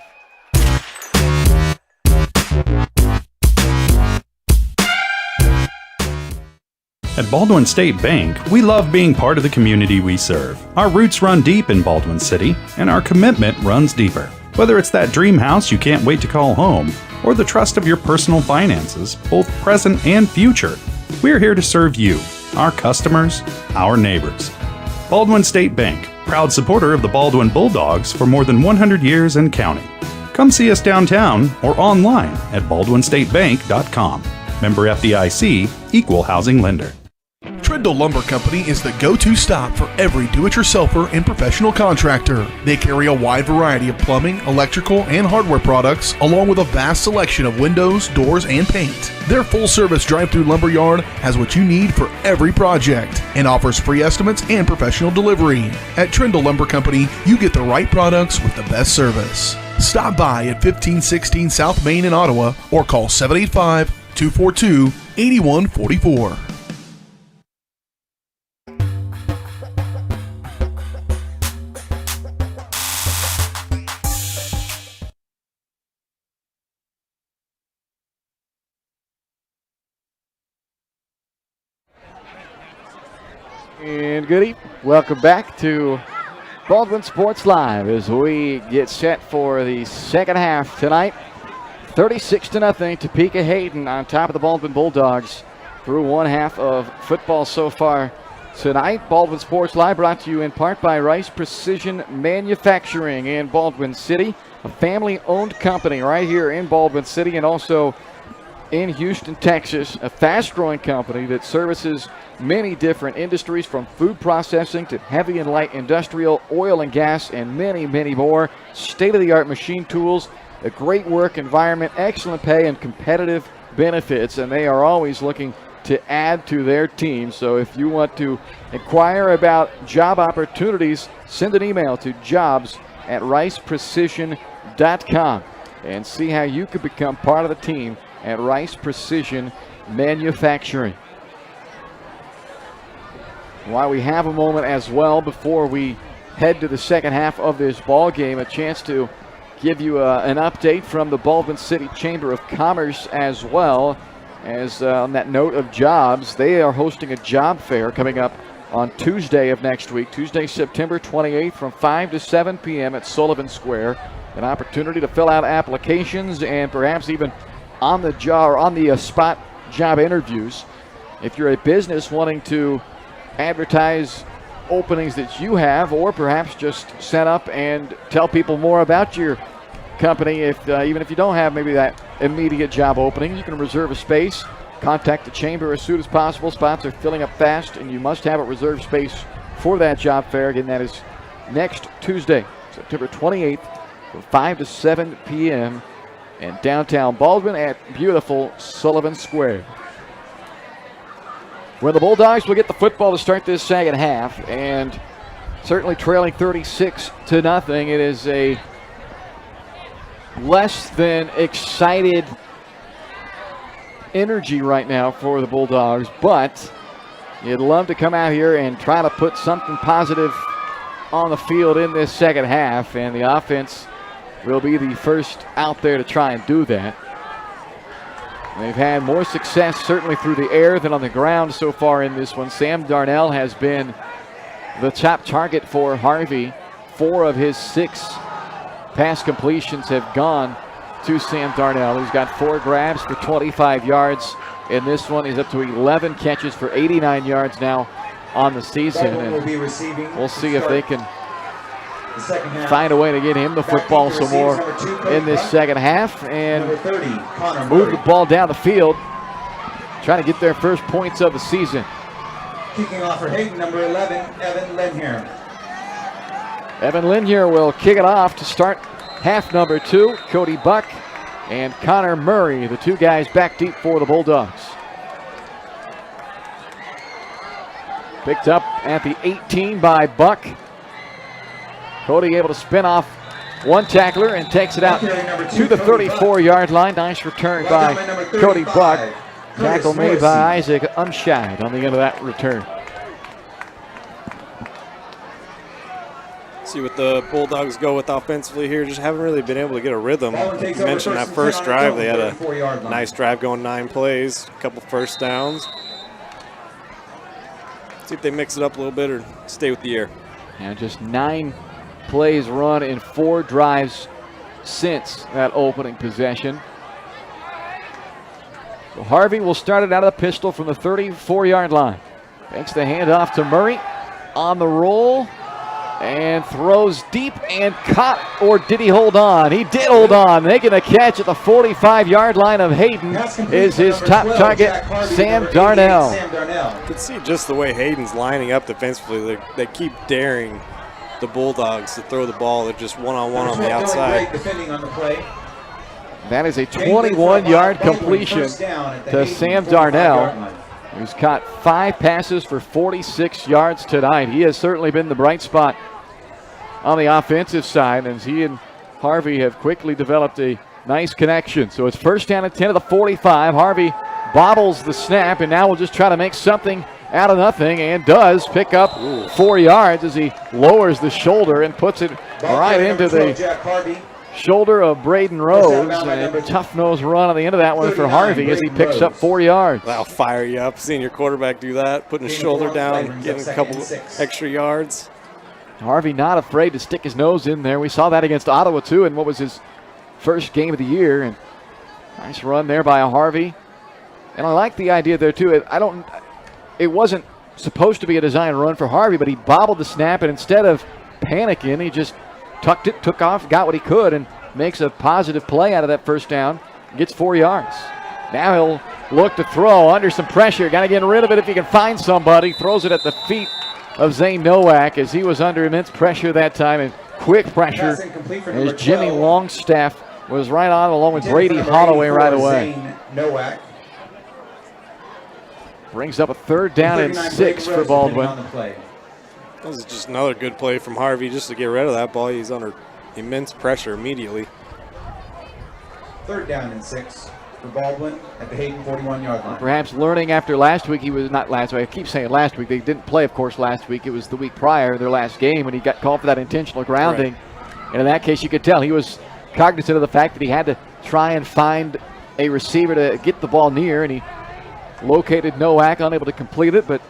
At Baldwin State Bank, we love being part of the community we serve. Our roots run deep in Baldwin City, and our commitment runs deeper. Whether it's that dream house you can't wait to call home, or the trust of your personal finances, both present and future, we're here to serve you, our customers, our neighbors. Baldwin State Bank, proud supporter of the Baldwin Bulldogs for more than 100 years and counting. Come see us downtown or online at baldwinstatebank.com. Member FDIC, Equal Housing Lender. Trindle Lumber Company is the go-to stop for every do-it-yourselfer and professional contractor. They carry a wide variety of plumbing, electrical, and hardware products, along with a vast selection of windows, doors, and paint. Their full-service drive-through lumber yard has what you need for every project and offers free estimates and professional delivery. At Trindle Lumber Company, you get the right products with the best service. Stop by at 1516 South Main in Ottawa or call 785-242-8144. And good evening. Welcome back to Baldwin Sports Live as we get set for the second half tonight. 36-0, Topeka Hayden on top of the Baldwin Bulldogs through one half of football so far tonight. Baldwin Sports Live brought to you in part by Rice Precision Manufacturing in Baldwin City, a family-owned company right here in Baldwin City and also in Houston, Texas, a fast-growing company that services many different industries from food processing to heavy and light industrial, oil and gas, and many, many more. State-of-the-art machine tools, a great work environment, excellent pay, and competitive benefits, and they are always looking to add to their team. So if you want to inquire about job opportunities, send an email to jobs@riceprecision.com and see how you could become part of the team at Rice Precision Manufacturing. While we have a moment as well before we head to the second half of this ball game, a chance to give you an update from the Baldwin City Chamber of Commerce as well. As on that note of jobs, they are hosting a job fair coming up on Tuesday of next week, Tuesday, September 28th from 5 to 7 p.m. at Sullivan Square. An opportunity to fill out applications and perhaps even on the job or on the spot job interviews. If you're a business wanting to advertise openings that you have, or perhaps just set up and tell people more about your company, even if you don't have maybe that immediate job opening, you can reserve a space. Contact the chamber as soon as possible. Spots are filling up fast, and you must have a reserved space for that job fair. Again, that is next Tuesday, September 28th, from 5 to 7 p.m. in downtown Baldwin at beautiful Sullivan Square, where the Bulldogs will get the football to start this second half, and certainly trailing 36-0. It is a less than excited energy right now for the Bulldogs, but you'd love to come out here and try to put something positive on the field in this second half, and the offense will be the first out there to try and do that. They've had more success certainly through the air than on the ground so far in this one. Sam Darnell has been the top target for Harvey. 4 of his 6 pass completions have gone to Sam Darnell. He's got 4 grabs for 25 yards. In this one, he's up to 11 catches for 89 yards now on the season. And we'll see if they can find a way to get him the football some more in this second half and move the ball down the field, trying to get their first points of the season. Kicking off for Hayden, number 11, Evan Linhier. Evan Linhier will kick it off to start half number 2. Cody Buck and Connor Murray, the two guys back deep for the Bulldogs. Picked up at the 18 by Buck. Cody able to spin off one tackler and takes it out to the 34-yard line. Nice return by Cody Buck. Tackle made by Isaac Unscheid on the end of that return. See what the Bulldogs go with offensively here. Just haven't really been able to get a rhythm. You mentioned that first drive. They had a nice drive going 9 plays, a couple first downs. See if they mix it up a little bit or stay with the air. And just 9 plays run in 4 drives since that opening possession. So Harvey will start it out of the pistol from the 34-yard line. Takes the handoff to Murray on the roll and throws deep and caught, or did he hold on? He did hold on, making a catch at the 45-yard line of Hayden is his top target, Sam Darnell. You can see just the way Hayden's lining up defensively. They keep daring the Bulldogs to throw the ball. They're just one-on-one on the outside. That is a 21-yard completion to Sam Darnell, who's caught 5 passes for 46 yards tonight. He has certainly been the bright spot on the offensive side, as he and Harvey have quickly developed a nice connection. So it's first down at 10 of the 45. Harvey bobbles the snap, and now we'll just try to make something out of nothing, and does pick up 4 yards as he lowers the shoulder and puts it right into the shoulder of Braden Rose. And a tough nose run on the end of that one for Harvey as he picks up 4 yards. That'll fire you up, seeing your quarterback do that, putting his shoulder down, getting a couple extra yards. Harvey not afraid to stick his nose in there. We saw that against Ottawa too, in what was his first game of the year. And nice run there by Harvey. And I like the idea there too. It wasn't supposed to be a design run for Harvey, but he bobbled the snap, and instead of panicking, he just tucked it, took off, got what he could, and makes a positive play out of that first down. Gets 4 yards. Now he'll look to throw under some pressure. Got to get rid of it if he can find somebody. Throws it at the feet of Zane Nowak as he was under immense pressure that time, and quick pressure as Jimmy Longstaff was right on along with Brady Holloway right away. Brings up a 3rd down and 6 for Baldwin. That was just another good play from Harvey just to get rid of that ball. He's under immense pressure immediately. 3rd down and 6 for Baldwin at the Hayden 41-yard line. Perhaps learning after last week, he was not last week. I keep saying last week. They didn't play, of course, last week. It was the week prior, their last game, when he got called for that intentional grounding. Right. And in that case, you could tell he was cognizant of the fact that he had to try and find a receiver to get the ball near, and he located Nowak, unable to complete it, but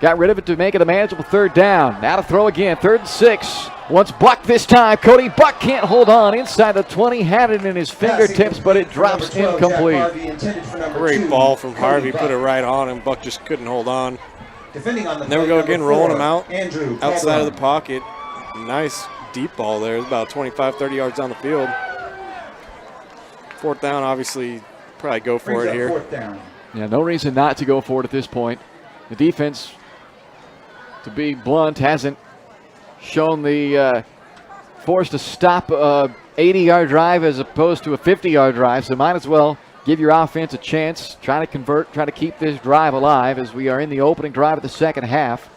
got rid of it to make it a manageable 3rd down. Now to throw again, 3rd and 6. Wants Buck this time. Cody Buck can't hold on inside the 20. Had it in his fingertips, but it drops incomplete. Great ball from Harvey. Put it right on him. Buck just couldn't hold on. And there we go again, rolling him out. Outside of the pocket. Nice deep ball there. It's about 25, 30 yards down the field. 4th down, obviously, probably go for it here. Yeah, no reason not to go for it at this point. The defense, to be blunt, hasn't shown the force to stop a 80-yard drive as opposed to a 50-yard drive, so might as well give your offense a chance, try to convert, try to keep this drive alive as we are in the opening drive of the second half.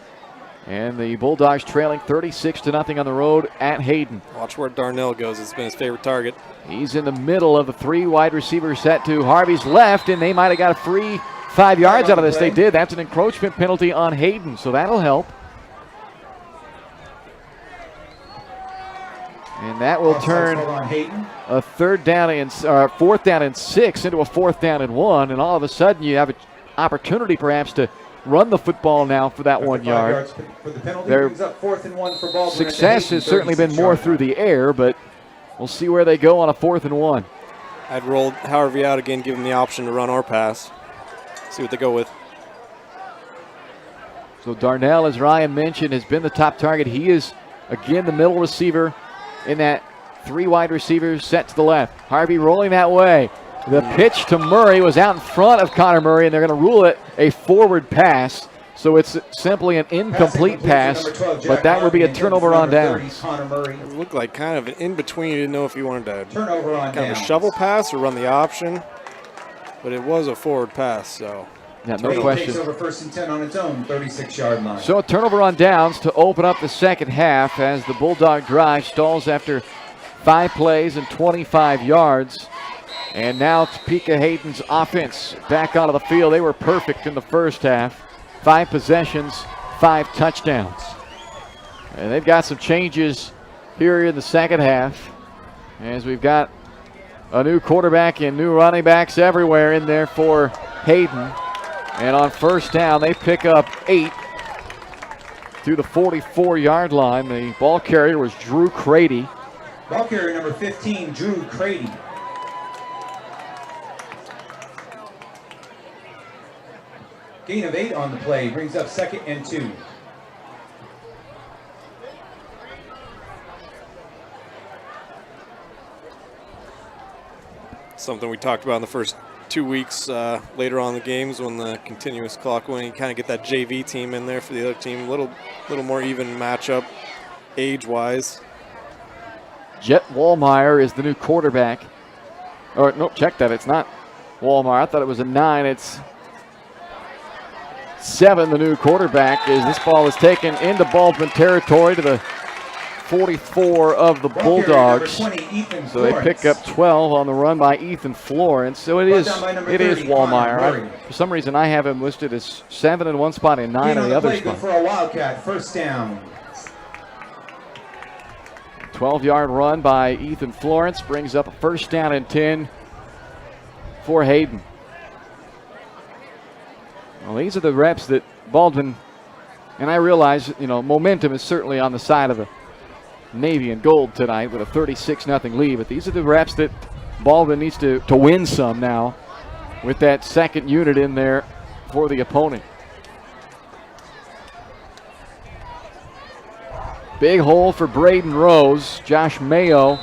And the Bulldogs trailing 36-0 on the road at Hayden. Watch where Darnell goes. It's been his favorite target. He's in the middle of the 3 wide receivers set to Harvey's left, and they might have got a free 5 yards out of this. They did. That's an encroachment penalty on Hayden, so that'll help. And that will turn a 4th down and 6 into a 4th down and 1, and all of a sudden you have an opportunity perhaps to run the football now for that 1 yard. Their success has certainly been more through the air, but we'll see where they go on a 4th and 1. I'd roll Harvey out again, give him the option to run or pass. See what they go with. So Darnell, as Ryan mentioned, has been the top target. He is Again, the middle receiver in that 3 wide receivers set to the left. Harvey rolling that way. The pitch to Murray was out in front of Connor Murray, and they're going to rule it a forward pass. So it's simply an incomplete pass, but that would be a turnover on downs. It looked like kind of an in-between. You didn't know if you wanted to Turnover on kind of a downs. shovel pass or run the option, but it was a forward pass, so. Yeah, no Hayden question. takes over 1st and 10 on its own 36-yard line. So a turnover on downs to open up the second half as the Bulldog drive stalls after 5 plays and 25 yards. And now Topeka Hayden's offense back onto the field. They were perfect in the first half. 5 possessions, 5 touchdowns. And they've got some changes here in the second half as we've got a new quarterback and new running backs everywhere in there for Hayden. And on first down, they pick up 8 through the 44-yard line. The ball carrier was Drew Crady. Ball carrier number 15, Drew Crady. Gain of 8 on the play brings up 2nd and 2. Something we talked about in the first 2 weeks later on in the games when the continuous clock went. You kind of get that JV team in there for the other team. A little more even matchup age-wise. Jet Wallmeyer is the new quarterback. Or, no, check that. It's not Wallmeyer. I thought it was a 9. It's 7, the new quarterback, as this ball is taken into Baldwin territory to the 44 of the Bulldogs. 20, So they pick up 12 on the run by Ethan Florence. So it is Wallmeyer. For some reason, I have him listed as 7 in one spot and 9 in the other spot. For a Wildcat, 1st down. 12-yard run by Ethan Florence brings up a 1st down and 10 for Hayden. Well, these are the reps that Baldwin, and I realize, momentum is certainly on the side of the Navy and Gold tonight with a 36-0 lead, but these are the reps that Baldwin needs to win some now with that second unit in there for the opponent. Big hole for Braden Rose. Josh Mayo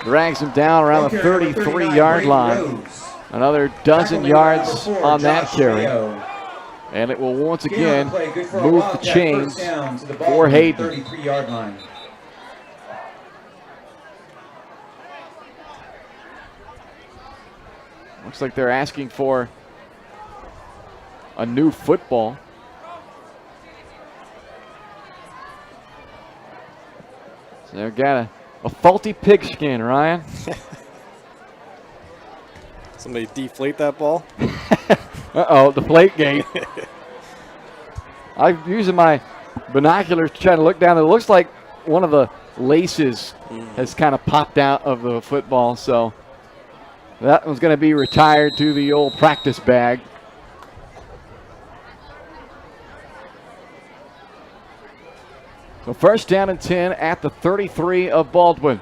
drags him down around the 33-yard line. Another dozen yards on that carry. And it will once again move the chains for Hayden. 33-yard line. Looks like they're asking for a new football. So they've got a faulty pigskin, Ryan. Somebody deflate that ball. Uh-oh, deflate game. I'm using my binoculars to try to look down. It looks like one of the laces has kind of popped out of the football, so that one's going to be retired to the old practice bag. So 1st down and 10 at the 33 of Baldwin.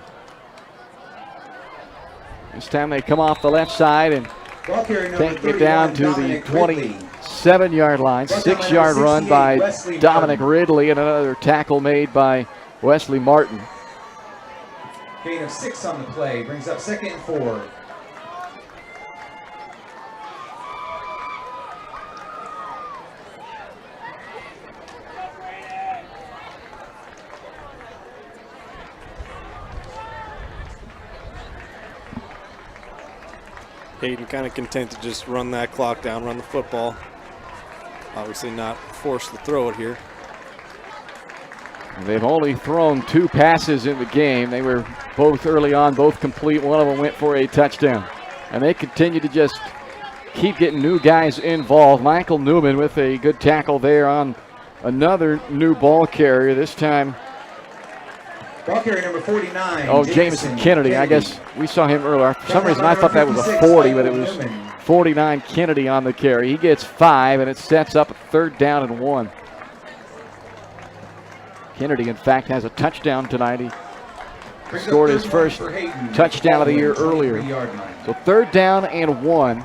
This time they come off the left side and take it down to the 27-yard line. 6-yard run by Dominic Ridley and another tackle made by Wesley Martin. Gain of 6 on the play brings up 2nd and 4. Hayden kind of content to just run that clock down, run the football. Obviously not forced to throw it here. They've only thrown 2 passes in the game. They were both early on, both complete. One of them went for a touchdown. And they continue to just keep getting new guys involved. Michael Newman with a good tackle there on another new ball carrier. This time, ball carrier number 49. Oh, Jameson Kennedy. I guess we saw him earlier. For some reason, I thought that was a 40, but it was 49 Kennedy on the carry. He gets 5, and it sets up a 3rd down and 1. Kennedy, in fact, has a touchdown tonight. He scored his first touchdown of the year earlier. So 3rd down and 1.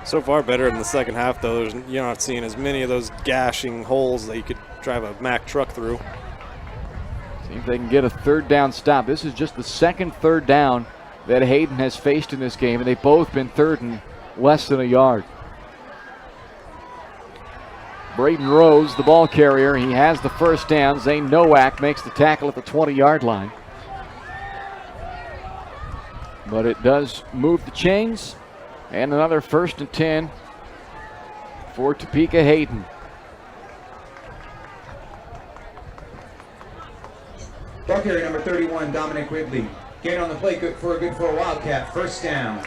So far better in the second half, though. You're not seeing as many of those gashing holes that you could drive a Mack truck through. See if they can get a third down stop. This is just the second third down that Hayden has faced in this game, and they've both been third and less than a yard. Braden Rose, the ball carrier, he has the first down. Zane Nowak makes the tackle at the 20-yard line. But it does move the chains, and another 1st and 10 for Topeka Hayden. Ball carrier number 31, Dominic Ridley. Gain on the play, good for a Wildcat. First down.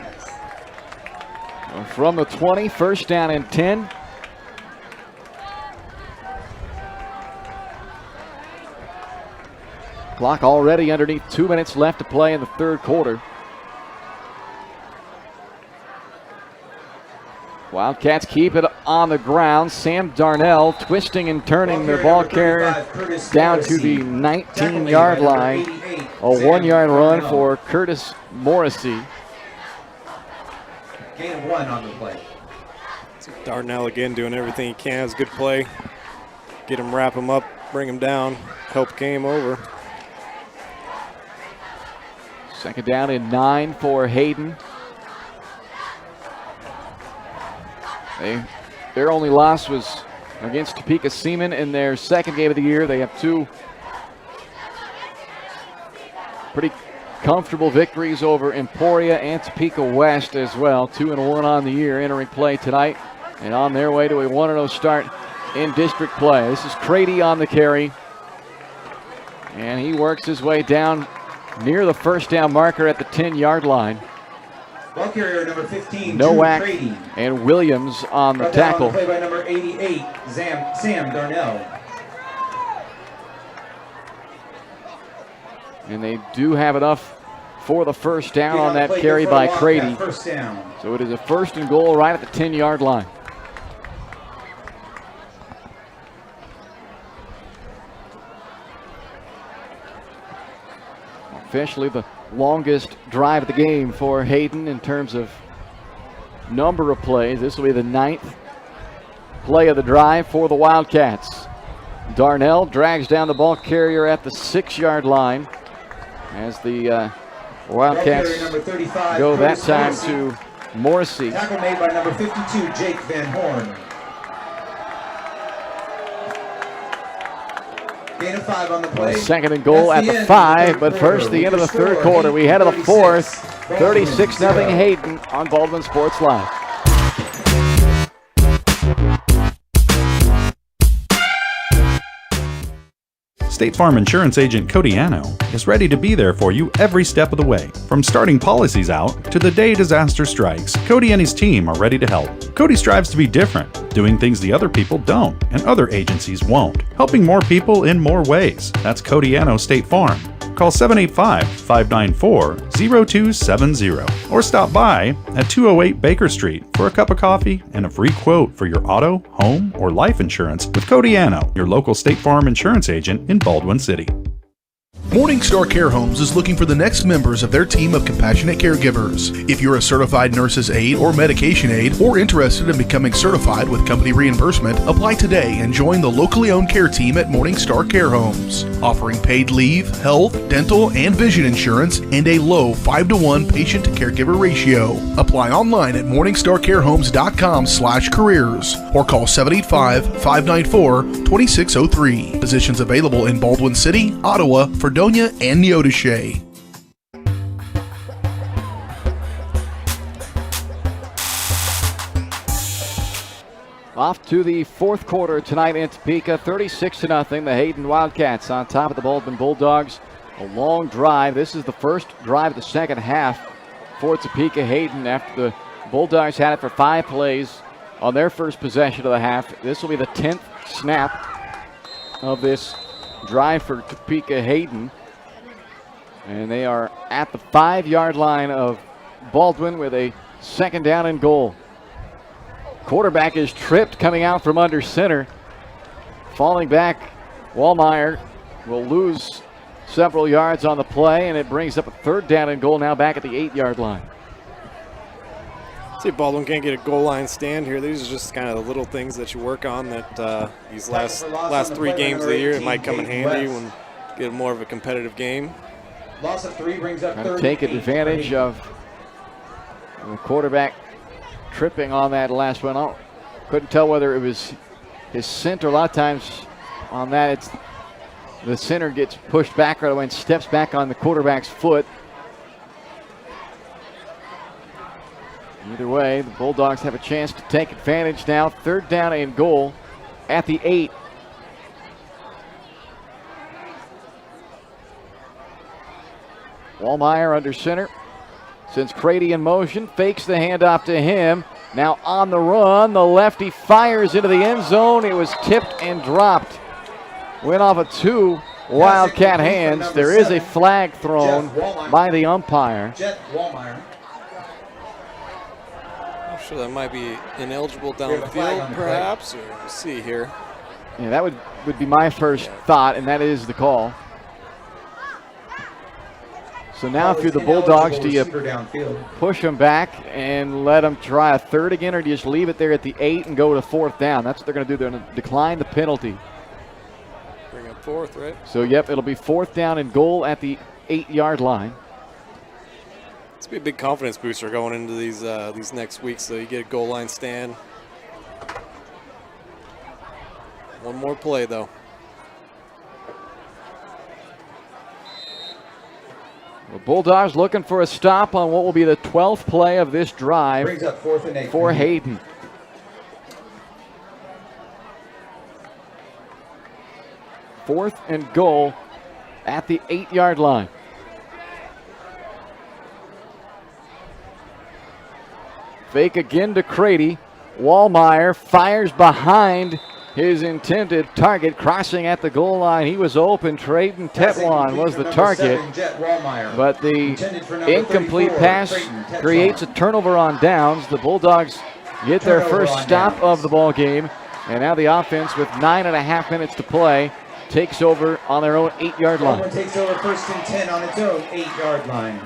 From the 20, first down and 10. Clock already underneath 2 minutes left to play in the third quarter. Wildcats keep it on the ground. Sam Darnell twisting and turning the ball carrier down to the 19-yard line. A 1-yard run for Curtis Morrissey. Gain of 1 on the play. Darnell again doing everything he can. It's a good play. Get him, wrap him up, bring him down, help game over. Second down and 9 for Hayden. Their only loss was against Topeka Seaman in their second game of the year. They have 2 pretty comfortable victories over Emporia and Topeka West as well. 2-1 on the year entering play tonight and on their way to a 1-0 start in district play. This is Crady on the carry, and he works his way down near the first down marker at the 10-yard line. Ball carrier number 15, Nowak Brady. and Williams on the tackle. Play by number 88, Sam Darnell. And they do have enough for the first down on that carry by Crady. First down. So it is a 1st and goal right at the 10-yard line. Officially the longest drive of the game for Hayden in terms of number of plays. This will be the 9th play of the drive for the Wildcats. Darnell drags down the ball carrier at the 6-yard line as the Wildcats go that time to Morrissey. Tackle made by number 52, Jake Van Horn. Gain of 5 on the play. 2nd and goal at the 5, but first the end of the third quarter. We head to the 4th. 36-0 Hayden on Baldwin Sports Live. State Farm Insurance Agent Cody Anno is ready to be there for you every step of the way. From starting policies out to the day disaster strikes, Cody and his team are ready to help. Cody strives to be different, doing things the other people don't and other agencies won't, helping more people in more ways. That's Cody Anno State Farm. Call 785-594-0270 or stop by at 208 Baker Street for a cup of coffee and a free quote for your auto, home, or life insurance with Cody Anno, your local State Farm insurance agent in Baldwin City. Morningstar Care Homes is looking for the next members of their team of compassionate caregivers. If you're a certified nurse's aide or medication aide or interested in becoming certified with company reimbursement, apply today and join the locally owned care team at Morningstar Care Homes, offering paid leave, health, dental, and vision insurance and a low 5-to-1 patient-to-caregiver ratio. Apply online at morningstarcarehomes.com/careers or call 785-594-2603. Positions available in Baldwin City, Ottawa, Fredonia, and Neodesha. Off to the fourth quarter tonight in Topeka, 36-0. The Hayden Wildcats on top of the Baldwin Bulldogs. A long drive. This is the first drive of the second half for Topeka Hayden after the Bulldogs had it for 5 plays on their first possession of the half. This will be the 10th snap of this drive for Topeka Hayden. And they are at the 5-yard line of Baldwin with a 2nd down and goal. Quarterback is tripped coming out from under center. Falling back, Wallmeyer will lose several yards on the play, and it brings up a 3rd down and goal now back at the 8-yard line. See if Baldwin can't get a goal line stand here. These are just kind of the little things that you work on that these last 3 games of the year, it might come in handy when you get more of a competitive game. Loss of 3 brings up Trying to take advantage of the quarterback tripping on that last one. I couldn't tell whether it was his center. A lot of times on that, it's the center gets pushed back right away and steps back on the quarterback's foot. Either way, the Bulldogs have a chance to take advantage now. 3rd down and goal at the 8. Wallmeyer under center. Sends Crady in motion. Fakes the handoff to him. Now on the run. The lefty fires into the end zone. It was tipped and dropped. Went off of 2 Wildcat hands. There is a flag thrown by the umpire. Jet Wallmeyer. I'm sure that might be ineligible down the field, perhaps. Or we'll see here. Yeah, that would be my first thought, and that is the call. So now if you're the Bulldogs, do you push them back and let them try a 3rd again, or do you just leave it there at the 8 and go to 4th down? That's what they're going to do. They're going to decline the penalty. Bring up 4th, right? So, yep, it'll be 4th down and goal at the 8-yard line. It's be a big confidence booster going into these next weeks. So you get a goal line stand. One more play though. The Bulldogs looking for a stop on what will be the 12th play of this drive. Brings up 4th and 8 for Hayden. Fourth and goal at the 8-yard line. Fake again to Crady. Wallmeyer fires behind his intended target, crossing at the goal line. He was open. Trayton Tetwan was the target, but the incomplete pass creates a turnover on downs. The Bulldogs get their first stop of the ball game, and now the offense, with 9.5 minutes to play, takes over on their own 8-yard line. Baldwin takes over 1st and 10 on its own 8-yard line.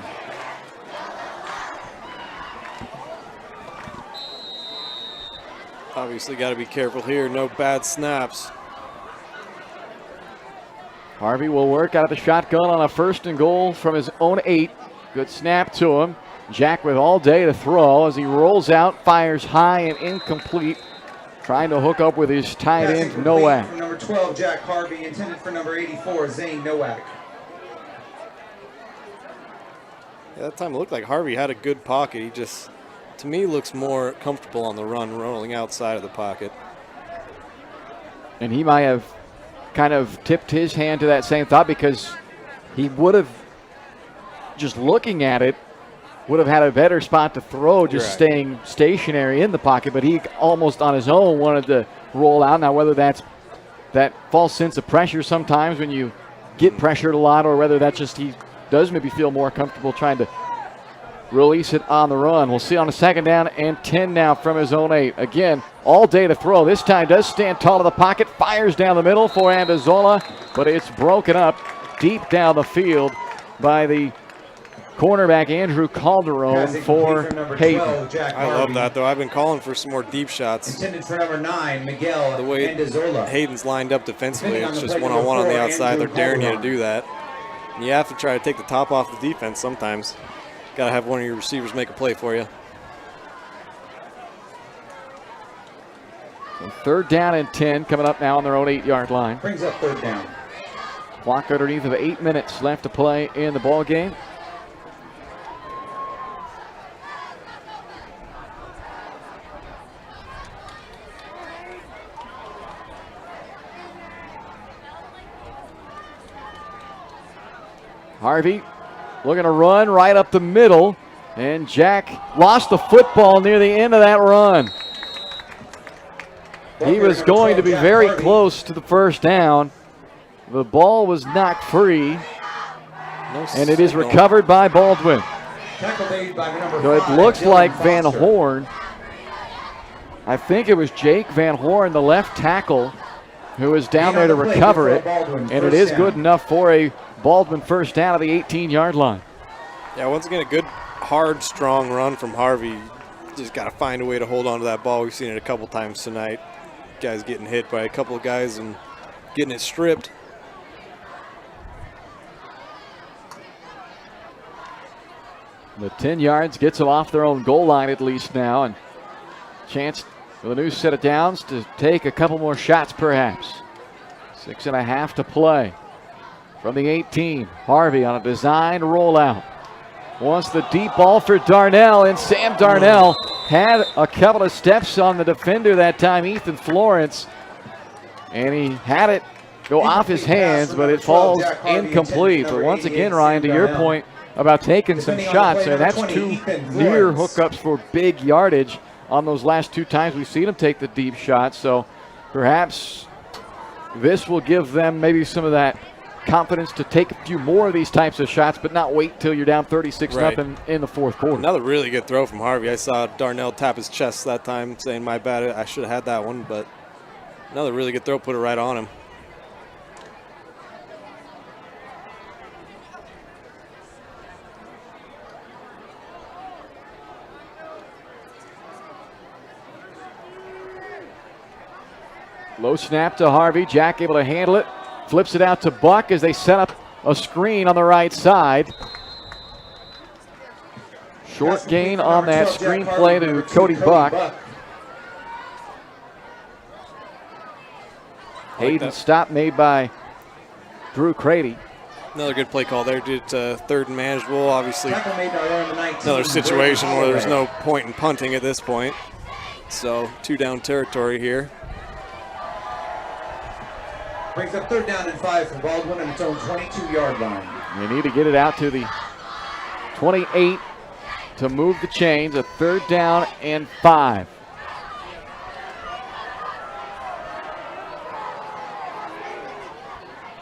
Obviously got to be careful here. No bad snaps. Harvey will work out of the shotgun on a 1st and goal from his own 8. Good snap to him. Jack with all day to throw as he rolls out, fires high and incomplete, trying to hook up with his tight end, Nowak. From number 12, Jack Harvey, intended for number 84, Zane Nowak. Yeah, that time it looked like Harvey had a good pocket. He just, to me, looks more comfortable on the run, rolling outside of the pocket. And he might have kind of tipped his hand to that same thought, because he would have, just looking at it, would have had a better spot to throw, just staying stationary in the pocket, but he almost on his own wanted to roll out. Now, whether that's that false sense of pressure sometimes when you get pressured a lot, or whether that's just he does maybe feel more comfortable trying to release it on the run. We'll see on a 2nd down and 10 now from his own 8. Again, all day to throw. This time does stand tall in the pocket, fires down the middle for Andazola, but it's broken up deep down the field by the cornerback Andrew Calderon for Hayden. I love that, though. I've been calling for some more deep shots. Intended for number 9, Miguel The way Andazola. Hayden's lined up defensively, it's just one-on-one on the outside. They're daring you to do that. And you have to try to take the top off the defense sometimes. Got to have one of your receivers make a play for you. So 3rd down and 10 coming up now on their own 8-yard line. Brings up 3rd down. Clock underneath of 8 minutes left to play in the ball game. Harvey looking to run right up the middle, and Jack lost the football near the end of that run. He was going to be very close to the 1st down. The ball was knocked free, and it is recovered by Baldwin. So it looks like Van Horn. I think it was Jake Van Horn, the left tackle, who is down there to recover it, and it is good enough for a Baldwin 1st down at the 18-yard line. Yeah, once again, a good, hard, strong run from Harvey. just got to find a way to hold on to that ball. We've seen it a couple times tonight. Guys getting hit by a couple of guys and getting it stripped. The 10 yards gets them off their own goal line at least now, and chance for the new set of downs to take a couple more shots perhaps. 6.5 to play. From the 18, Harvey on a designed rollout. Wants the deep ball for Darnell, and Sam Darnell had a couple of steps on the defender that time, Ethan Florence, and he had it go off his hands, but it falls incomplete. But once again, Ryan, to your point about taking some shots, and that's 2 near hookups for big yardage on those last 2 times we've seen him take the deep shots. So perhaps this will give them maybe some of that confidence to take a few more of these types of shots, but not wait till you're down 36-0 in the fourth quarter. Another really good throw from Harvey. I saw Darnell tap his chest that time, saying, my bad, I should have had that one, but another really good throw, put it right on him. Low snap to Harvey. Jack able to handle it. Flips it out to Buck as they set up a screen on the right side. Short gain on that screen play to Cody Buck. Hayden stop made by Drew Crady. Another good play call there. Did third and manageable. Obviously, another situation where there's no point in punting at this point. So 2 down territory here. Brings up 3rd down and 5 for Baldwin on its own 22-yard line. They need to get it out to the 28 to move the chains. A 3rd down and 5.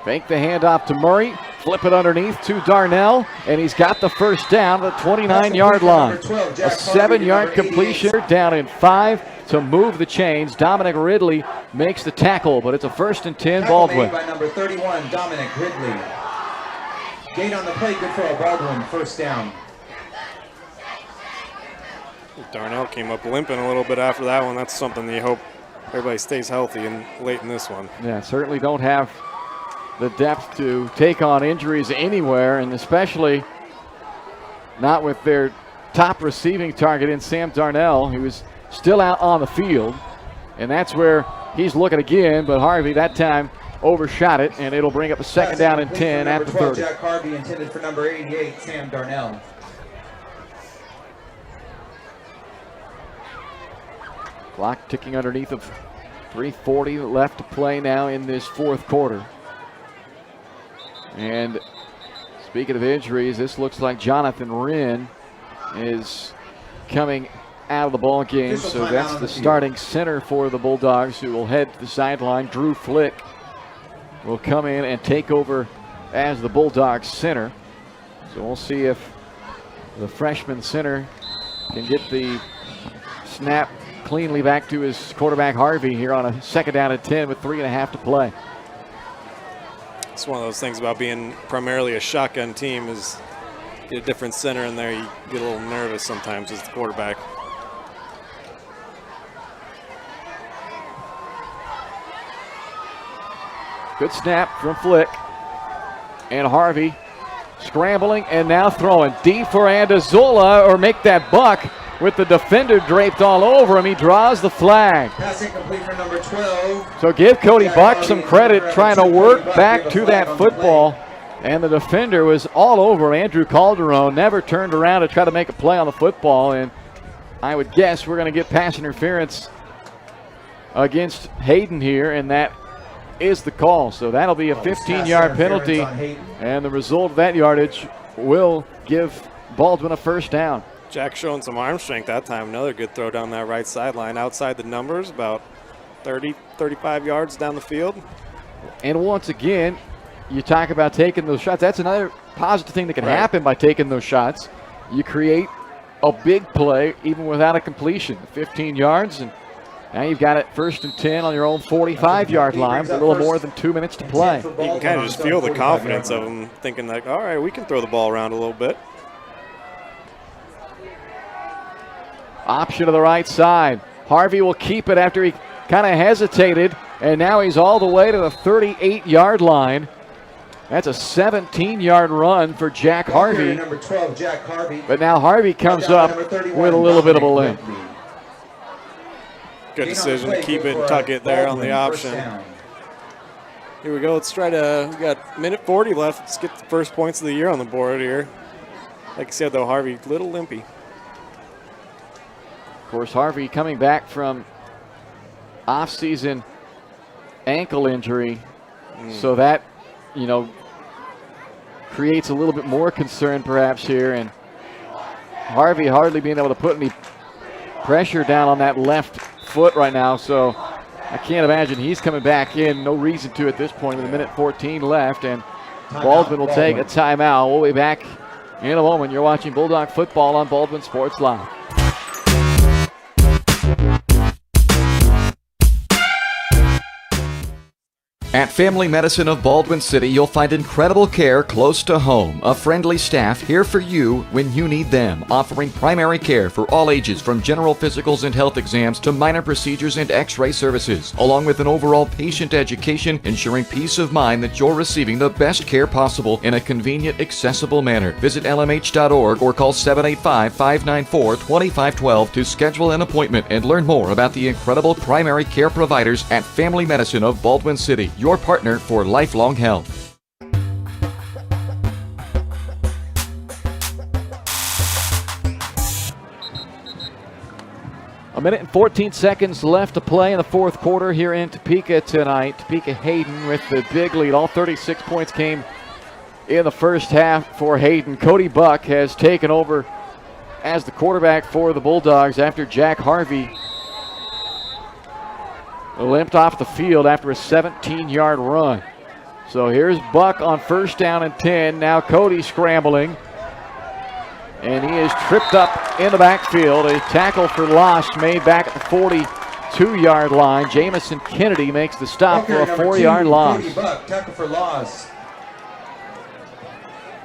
Fake the handoff to Murray. Flip it underneath to Darnell, and he's got the first down at the 29-yard line. A 7-yard completion, down in 5 to move the chains. Dominic Ridley makes the tackle, but it's a 1st and 10 Baldwin. By number 31, Dominic Ridley. Gain on the play, good for a Baldwin, 1st down. Darnell came up limping a little bit after that one. That's something that you hope everybody stays healthy and late in this one. Yeah, certainly don't have the depth to take on injuries anywhere, and especially not with their top receiving target in Sam Darnell, who is still out on the field. And that's where he's looking again, but Harvey that time overshot it, and it'll bring up a 2nd down and 10 at the 30. Jack Harvey intended for number 88, Sam Darnell. Clock ticking underneath of 3:40 left to play now in this 4th quarter. And speaking of injuries, this looks like Jonathan Wren is coming out of the ball game. So that's the starting center for the Bulldogs, who will head to the sideline. Drew Flick will come in and take over as the Bulldogs center. So we'll see if the freshman center can get the snap cleanly back to his quarterback Harvey here on a 2nd down and 10 with 3.5 to play. It's one of those things about being primarily a shotgun team is get a different center in there, you get a little nervous sometimes as the quarterback. Good snap from Flick. And Harvey scrambling and now throwing deep for Andazola, or make that buck with the defender draped all over him. He draws the flag. Passing complete for number 12. So give Cody Buck some credit trying to work back to that football. And the defender was all over Andrew Calderon, never turned around to try to make a play on the football. And I would guess we're going to get pass interference against Hayden here, and that is the call. So that'll be a 15-yard penalty, and the result of that yardage will give Baldwin a 1st down. Jack showing some arm strength that time. Another good throw down that right sideline. Outside the numbers, about 30, 35 yards down the field. And once again, you talk about taking those shots. That's another positive thing that can happen by taking those shots. You create a big play even without a completion. 15 yards, and now you've got it 1st and 10 on your own 45-yard line with a little more than 2 minutes to play. You can kind of just feel the confidence of them thinking like, all right, we can throw the ball around a little bit. Option to the right side. Harvey will keep it after he kind of hesitated, and now he's all the way to the 38-yard line. That's a 17-yard run for Jack Harvey. Number 12, Jack Harvey. But now Harvey comes up with a little bit of a limp. Good decision to keep it and tuck it there on the option. Here we go. Let's try to, we got minute 40 left. Let's get the first points of the year on the board here. Like I said, though, Harvey, a little limpy. Of course, Harvey coming back from off-season ankle injury. So that, you know, creates a little bit more concern perhaps here. And Harvey hardly being able to put any pressure down on that left foot right now. So I can't imagine he's coming back in. No reason to at this point with a minute 14 left. And Baldwin will take a timeout. We'll be back in a moment. You're watching Bulldog football on Baldwin Sports Live. At Family Medicine of Baldwin City, you'll find incredible care close to home. A friendly staff here for you when you need them, offering primary care for all ages from general physicals and health exams to minor procedures and x-ray services, along with an overall patient education, ensuring peace of mind that you're receiving the best care possible in a convenient, accessible manner. Visit lmh.org or call 785-594-2512 to schedule an appointment and learn more about the incredible primary care providers at Family Medicine of Baldwin City, your partner for lifelong health. A minute and 14 seconds left to play in the fourth quarter here in Topeka tonight. Topeka Hayden with the big lead. All 36 points came in the first half for Hayden. Cody Buck has taken over as the quarterback for the Bulldogs after Jack Harvey limped off the field after a 17-yard run. So here's Buck on first down and 10. Now Cody scrambling. And he is tripped up in the backfield. A tackle for loss made back at the 42-yard line. Jamison Kennedy makes the stop for a 4-yard loss. Cody Buck, tackle for loss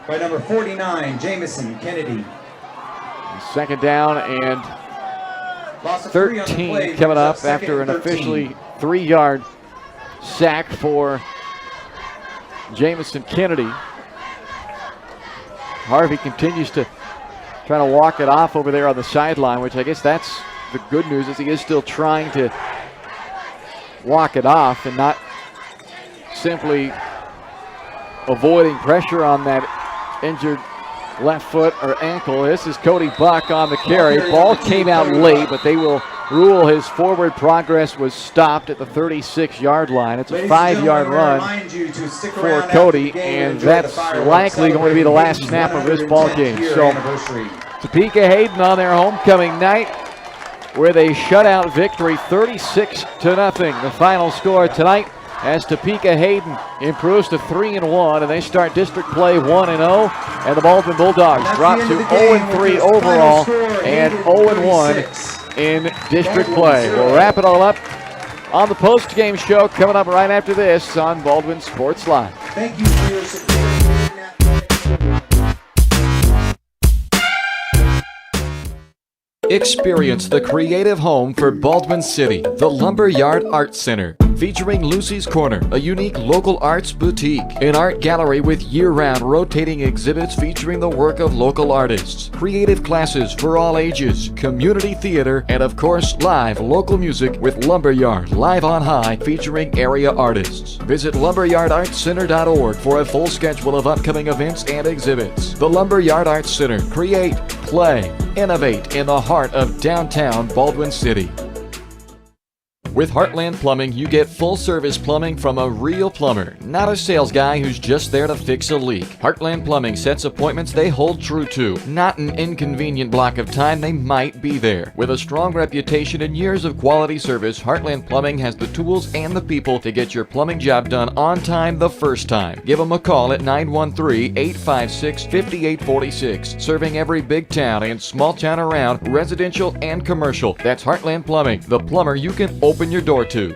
by number 49, Jamison Kennedy. Second down and 13 coming up after an officially 3-yard sack for Jamison Kennedy. Harvey continues to try to walk it off over there on the sideline, which I guess that's the good news, is he is still trying to walk it off and not simply avoiding pressure on that injured left foot or ankle. This is Cody Buck on the carry. Ball came out late, but they will rule his forward progress was stopped at the 36-yard line. It's a 5-yard run for Cody, and that's likely going to be the last snap of this ball game. So Topeka Hayden on their homecoming night with a shutout victory, 36-0. The final score tonight as Topeka Hayden improves to 3-1, and they start district play 1-0, and the Baldwin Bulldogs drop to 0-3 overall and 0-1 in district play. We'll wrap it all up on the post-game show coming up right after this on Baldwin Sports Live. Thank you for your support. Experience the creative home for Baldwin City, the Lumberyard Art Center, featuring Lucy's Corner, a unique local arts boutique, an art gallery with year-round rotating exhibits featuring the work of local artists, creative classes for all ages, community theater, and of course, live local music with Lumberyard Live on High featuring area artists. Visit lumberyardartscenter.org for a full schedule of upcoming events and exhibits. The Lumberyard Arts Center, create, play, innovate in the heart of downtown Baldwin City. With Heartland Plumbing, you get full-service plumbing from a real plumber, not a sales guy who's just there to fix a leak. Heartland Plumbing sets appointments they hold true to, not an inconvenient block of time they might be there. With a strong reputation and years of quality service, Heartland Plumbing has the tools and the people to get your plumbing job done on time the first time. Give them a call at 913-856-5846, serving every big town and small town around, residential and commercial. That's Heartland Plumbing, the plumber you can open your door to.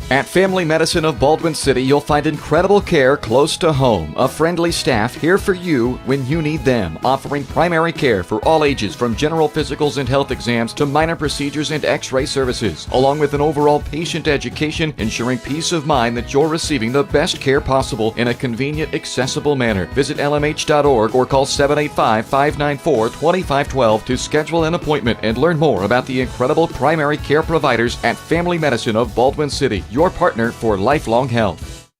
At Family Medicine of Baldwin City, you'll find incredible care close to home. A friendly staff here for you when you need them, offering primary care for all ages from general physicals and health exams to minor procedures and x-ray services, along with an overall patient education, ensuring peace of mind that you're receiving the best care possible in a convenient, accessible manner. Visit lmh.org or call 785-594-2512 to schedule an appointment and learn more about the incredible primary care providers at Family Medicine of Baldwin City, your partner for lifelong health.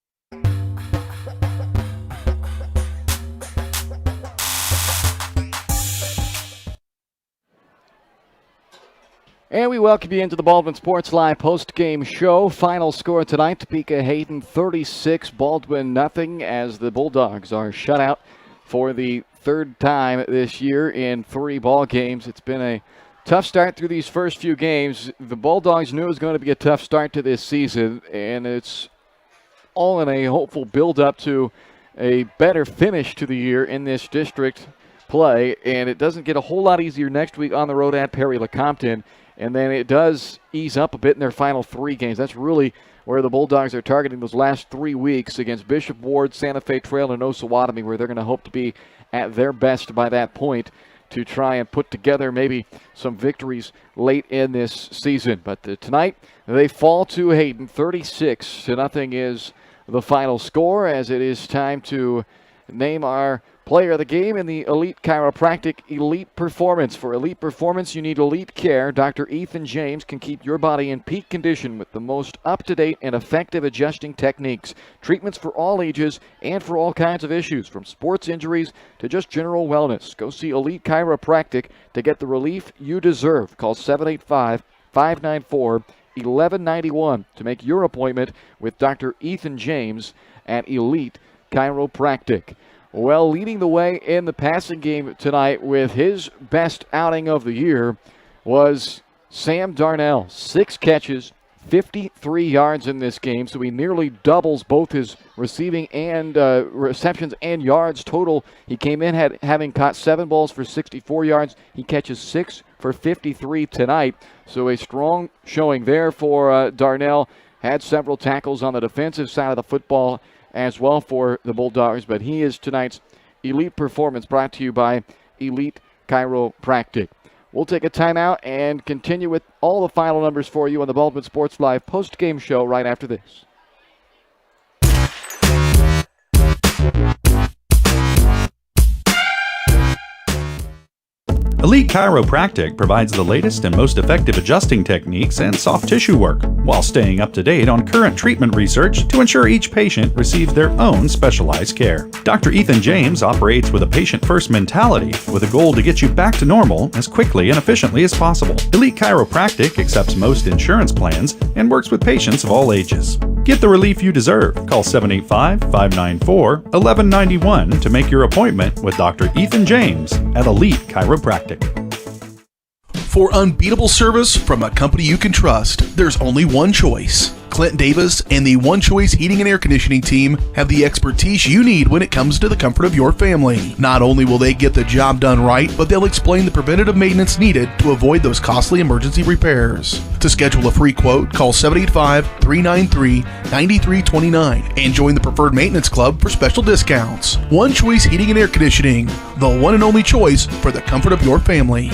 And we welcome you into the Baldwin Sports Live post-game show. Final score tonight, Topeka Hayden 36, Baldwin nothing, as the Bulldogs are shut out for the third time this year in 3 ball games. It's been a tough start through these first few games. The Bulldogs knew it was going to be a tough start to this season, and it's all in a hopeful build-up to a better finish to the year in this district play. And it doesn't get a whole lot easier next week on the road at Perry-LeCompton, and then it does ease up a bit in their final 3 games. That's really where the Bulldogs are targeting those last 3 weeks against Bishop Ward, Santa Fe Trail, and Osawatomie, where they're going to hope to be at their best by that point to try and put together maybe some victories late in this season. But tonight, they fall to Hayden. 36-0 is the final score, as it is time to name our player of the game in the Elite Chiropractic Elite Performance. For Elite Performance, you need elite care. Dr. Ethan James can keep your body in peak condition with the most up-to-date and effective adjusting techniques. Treatments for all ages and for all kinds of issues, from sports injuries to just general wellness. Go see Elite Chiropractic to get the relief you deserve. Call 785-594-1191 to make your appointment with Dr. Ethan James at Elite Chiropractic. Well, leading the way in the passing game tonight with his best outing of the year was Sam Darnell. 6 catches, 53 yards in this game, so he nearly doubles both his receiving and receptions and yards total. He came in having caught 7 balls for 64 yards. He catches 6 for 53 tonight, so a strong showing there for Darnell. Had several tackles on the defensive side of the football as well for the Bulldogs, but he is tonight's Elite Performance, brought to you by Elite Chiropractic. We'll take a timeout and continue with all the final numbers for you on the Baldwin Sports Live post-game show right after this. Elite Chiropractic provides the latest and most effective adjusting techniques and soft tissue work, while staying up to date on current treatment research to ensure each patient receives their own specialized care. Dr. Ethan James operates with a patient-first mentality, with a goal to get you back to normal as quickly and efficiently as possible. Elite Chiropractic accepts most insurance plans and works with patients of all ages. Get the relief you deserve. Call 785-594-1191 to make your appointment with Dr. Ethan James at Elite Chiropractic. For unbeatable service from a company you can trust, there's only one choice. Clint Davis and the One Choice Heating and Air Conditioning team have the expertise you need when it comes to the comfort of your family. Not only will they get the job done right, but they'll explain the preventative maintenance needed to avoid those costly emergency repairs. To schedule a free quote, call 785-393-9329 and join the Preferred Maintenance Club for special discounts. One Choice Heating and Air Conditioning, the one and only choice for the comfort of your family.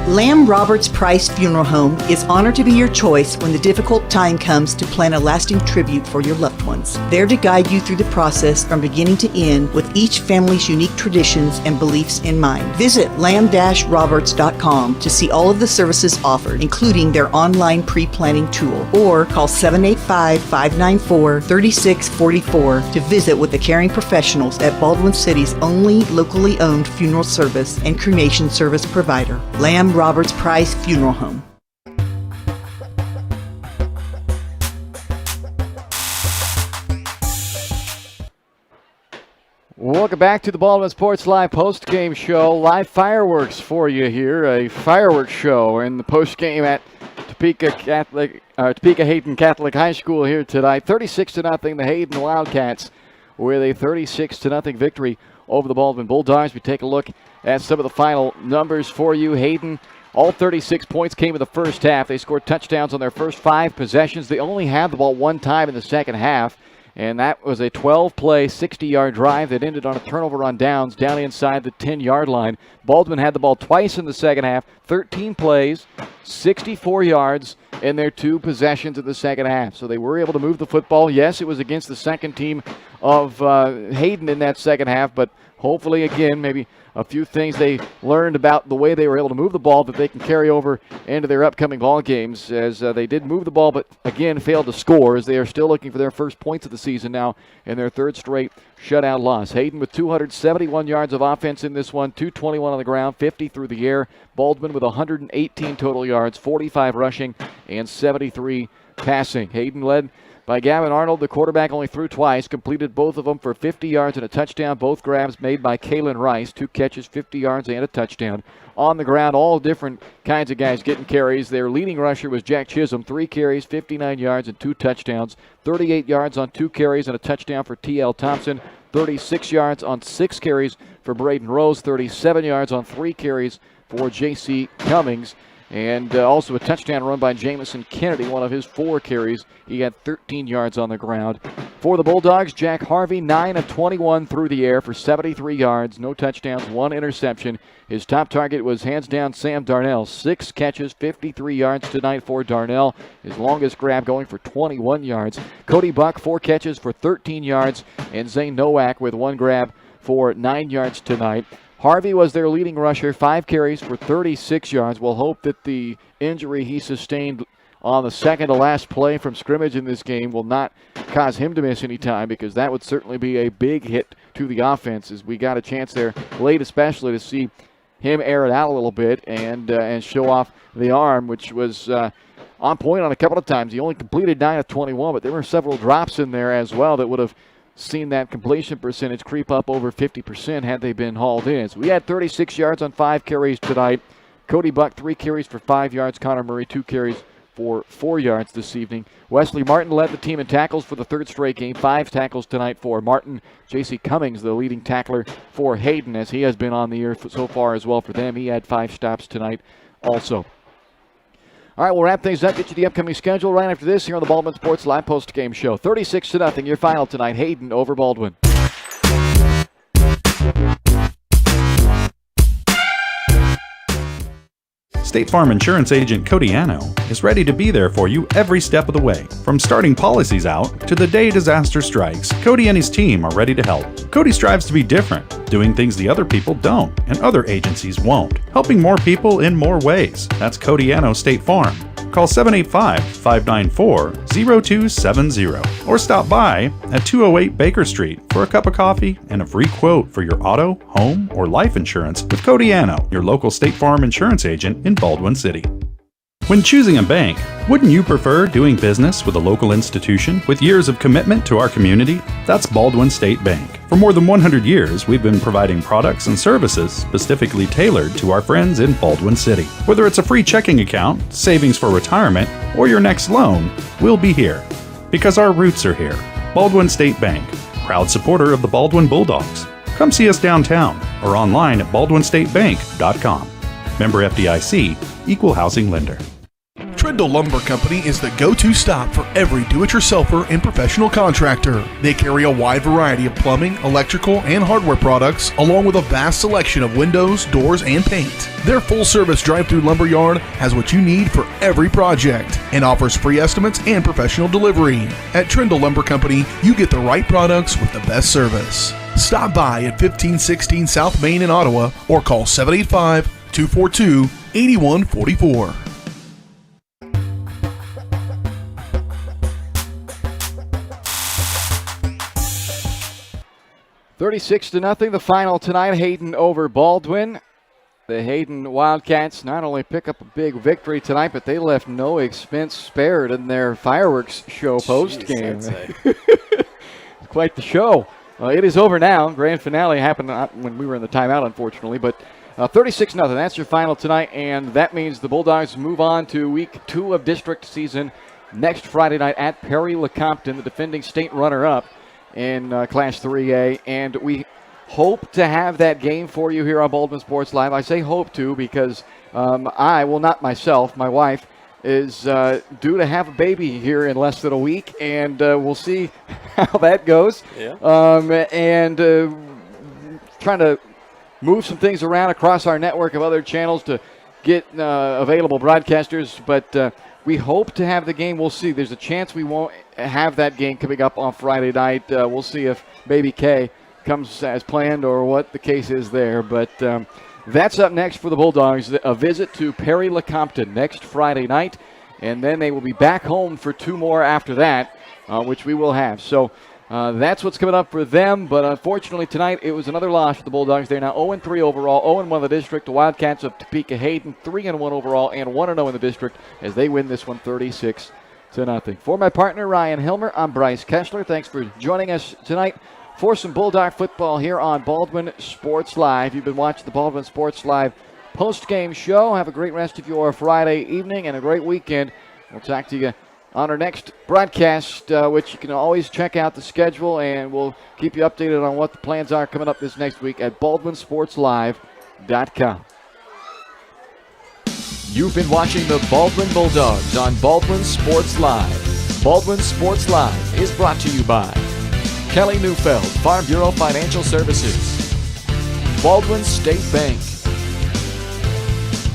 Lamb Roberts Price Funeral Home is honored to be your choice when the difficult time comes to plan a lasting tribute for your loved ones. There to guide you through the process from beginning to end with each family's unique traditions and beliefs in mind. Visit lamb-roberts.com to see all of the services offered, including their online pre-planning tool, or call 785-594-3644 to visit with the caring professionals at Baldwin City's only locally owned funeral service and cremation service provider, Lamb Roberts Price Funeral Home. Welcome back to the Baldwin Sports Live post-game show. Live fireworks for you here. A fireworks show in the post-game at Topeka Hayden Catholic High School here tonight. 36-0, the Hayden Wildcats with a 36-0 victory over the Baldwin Bulldogs. We take a look at some of the final numbers for you. Hayden, all 36 points came in the first half. They scored touchdowns on their first 5 possessions. They only had the ball one time in the second half, and that was a 12-play, 60-yard drive that ended on a turnover on downs down inside the 10-yard line. Baldwin had the ball twice in the second half, 13 plays, 64 yards in their 2 possessions in the second half. So they were able to move the football. Yes, it was against the second team of Hayden in that second half, but hopefully, again, maybe a few things they learned about the way they were able to move the ball that they can carry over into their upcoming ball games, as they did move the ball but, again, failed to score, as they are still looking for their first points of the season now in their 3rd straight shutout loss. Hayden with 271 yards of offense in this one, 221 on the ground, 50 through the air. Baldwin with 118 total yards, 45 rushing, and 73 passing. Hayden led by Gavin Arnold. The quarterback only threw twice, completed both of them for 50 yards and a touchdown. Both grabs made by Kalen Rice, 2 catches, 50 yards, and a touchdown. On the ground, all different kinds of guys getting carries. Their leading rusher was Jack Chisholm, 3 carries, 59 yards, and 2 touchdowns. 38 yards on 2 carries and a touchdown for T.L. Thompson. 36 yards on 6 carries for Braden Rose. 37 yards on 3 carries for J.C. Cummings. And also a touchdown run by Jamison Kennedy, one of his 4 carries. He had 13 yards on the ground. For the Bulldogs, Jack Harvey, 9 of 21 through the air for 73 yards, no touchdowns, 1 interception. His top target was hands down Sam Darnell, 6 catches, 53 yards tonight for Darnell. His longest grab going for 21 yards. Cody Buck, 4 catches for 13 yards, and Zane Nowak with 1 grab for 9 yards tonight. Harvey was their leading rusher, 5 carries for 36 yards. We'll hope that the injury he sustained on the second to last play from scrimmage in this game will not cause him to miss any time, because that would certainly be a big hit to the offense, as we got a chance there late especially to see him air it out a little bit and show off the arm, which was on point on a couple of times. He only completed 9 of 21, but there were several drops in there as well that would have seen that completion percentage creep up over 50% had they been hauled in. So we had 36 yards on 5 carries tonight. Cody Buck, 3 carries for 5 yards. Connor Murray, 2 carries for 4 yards this evening. Wesley Martin led the team in tackles for the 3rd straight game. 5 tackles tonight for Martin. J.C. Cummings, the leading tackler for Hayden, as he has been on the year so far as well for them. He had 5 stops tonight also. All right, we'll wrap things up, get you the upcoming schedule right after this here on the Baldwin Sports Live Post-Game Show. 36-0, your final tonight, Hayden over Baldwin. State Farm Insurance Agent Cody Anno is ready to be there for you every step of the way. From starting policies out to the day disaster strikes, Cody and his team are ready to help. Cody strives to be different, doing things the other people don't and other agencies won't, helping more people in more ways. That's Cody Anno State Farm. Call 785-594-0270 or stop by at 208 Baker Street for a cup of coffee and a free quote for your auto, home, or life insurance with Cody Anno, your local State Farm insurance agent in Baldwin City. When choosing a bank, wouldn't you prefer doing business with a local institution with years of commitment to our community? That's Baldwin State Bank. For more than 100 years, we've been providing products and services specifically tailored to our friends in Baldwin City. Whether it's a free checking account, savings for retirement, or your next loan, we'll be here. Because our roots are here. Baldwin State Bank, proud supporter of the Baldwin Bulldogs. Come see us downtown or online at baldwinstatebank.com. Member FDIC, Equal Housing Lender. Trindle Lumber Company is the go-to stop for every do-it-yourselfer and professional contractor. They carry a wide variety of plumbing, electrical, and hardware products, along with a vast selection of windows, doors, and paint. Their full-service drive-through lumber yard has what you need for every project and offers free estimates and professional delivery. At Trindle Lumber Company, you get the right products with the best service. Stop by at 1516 South Main in Ottawa or call 785-242-8144. $36-0, the final tonight, Hayden over Baldwin. The Hayden Wildcats not only pick up a big victory tonight, but they left no expense spared in their fireworks show post-game. Quite the show. It is over now. Grand finale happened when we were in the timeout, unfortunately, but 36-0, that's your final tonight, and that means the Bulldogs move on to week 2 of district season next Friday night at Perry-Lecompton, the defending state runner-up in Class 3A, and we hope to have that game for you here on Baldwin Sports Live. I say hope to because not myself, my wife, is due to have a baby here in less than a week, and we'll see how that goes. Yeah. Trying to move some things around across our network of other channels to get available broadcasters, but we hope to have the game. We'll see. There's a chance we won't have that game coming up on Friday night. We'll see if Baby K comes as planned or what the case is there, but that's up next for the Bulldogs, a visit to Perry Lecompton next Friday night, and then they will be back home for 2 more after that, which we will have. So that's what's coming up for them, but unfortunately tonight it was another loss for the Bulldogs. They're now 0-3 overall, 0-1 in the district. The Wildcats of Topeka Hayden 3-1 overall and 1-0 in the district as they win this one 36-0. For my partner Ryan Hilmer, I'm Bryce Kessler. Thanks for joining us tonight for some Bulldog football here on Baldwin Sports Live. You've been watching the Baldwin Sports Live post-game show. Have a great rest of your Friday evening and a great weekend. We'll talk to you on our next broadcast, which you can always check out the schedule, and we'll keep you updated on what the plans are coming up this next week at baldwinsportslive.com. You've been watching the Baldwin Bulldogs on Baldwin Sports Live. Baldwin Sports Live is brought to you by Kelly Neufeld, Farm Bureau Financial Services, Baldwin State Bank,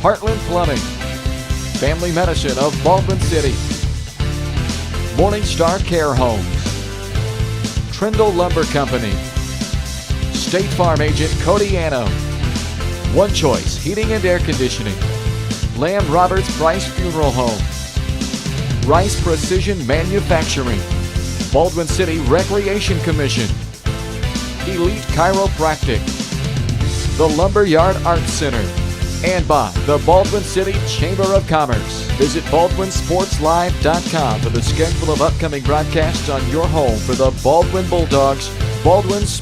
Heartland Plumbing, Family Medicine of Baldwin City, Morning Star Care Homes, Trindle Lumber Company, State Farm Agent Cody Anno, One Choice Heating and Air Conditioning, Lamb Roberts Price Funeral Home, Rice Precision Manufacturing, Baldwin City Recreation Commission, Elite Chiropractic, the Lumberyard Arts Center, and by the Baldwin City Chamber of Commerce. Visit BaldwinSportsLive.com for the schedule of upcoming broadcasts on your home for the Baldwin Bulldogs. Baldwin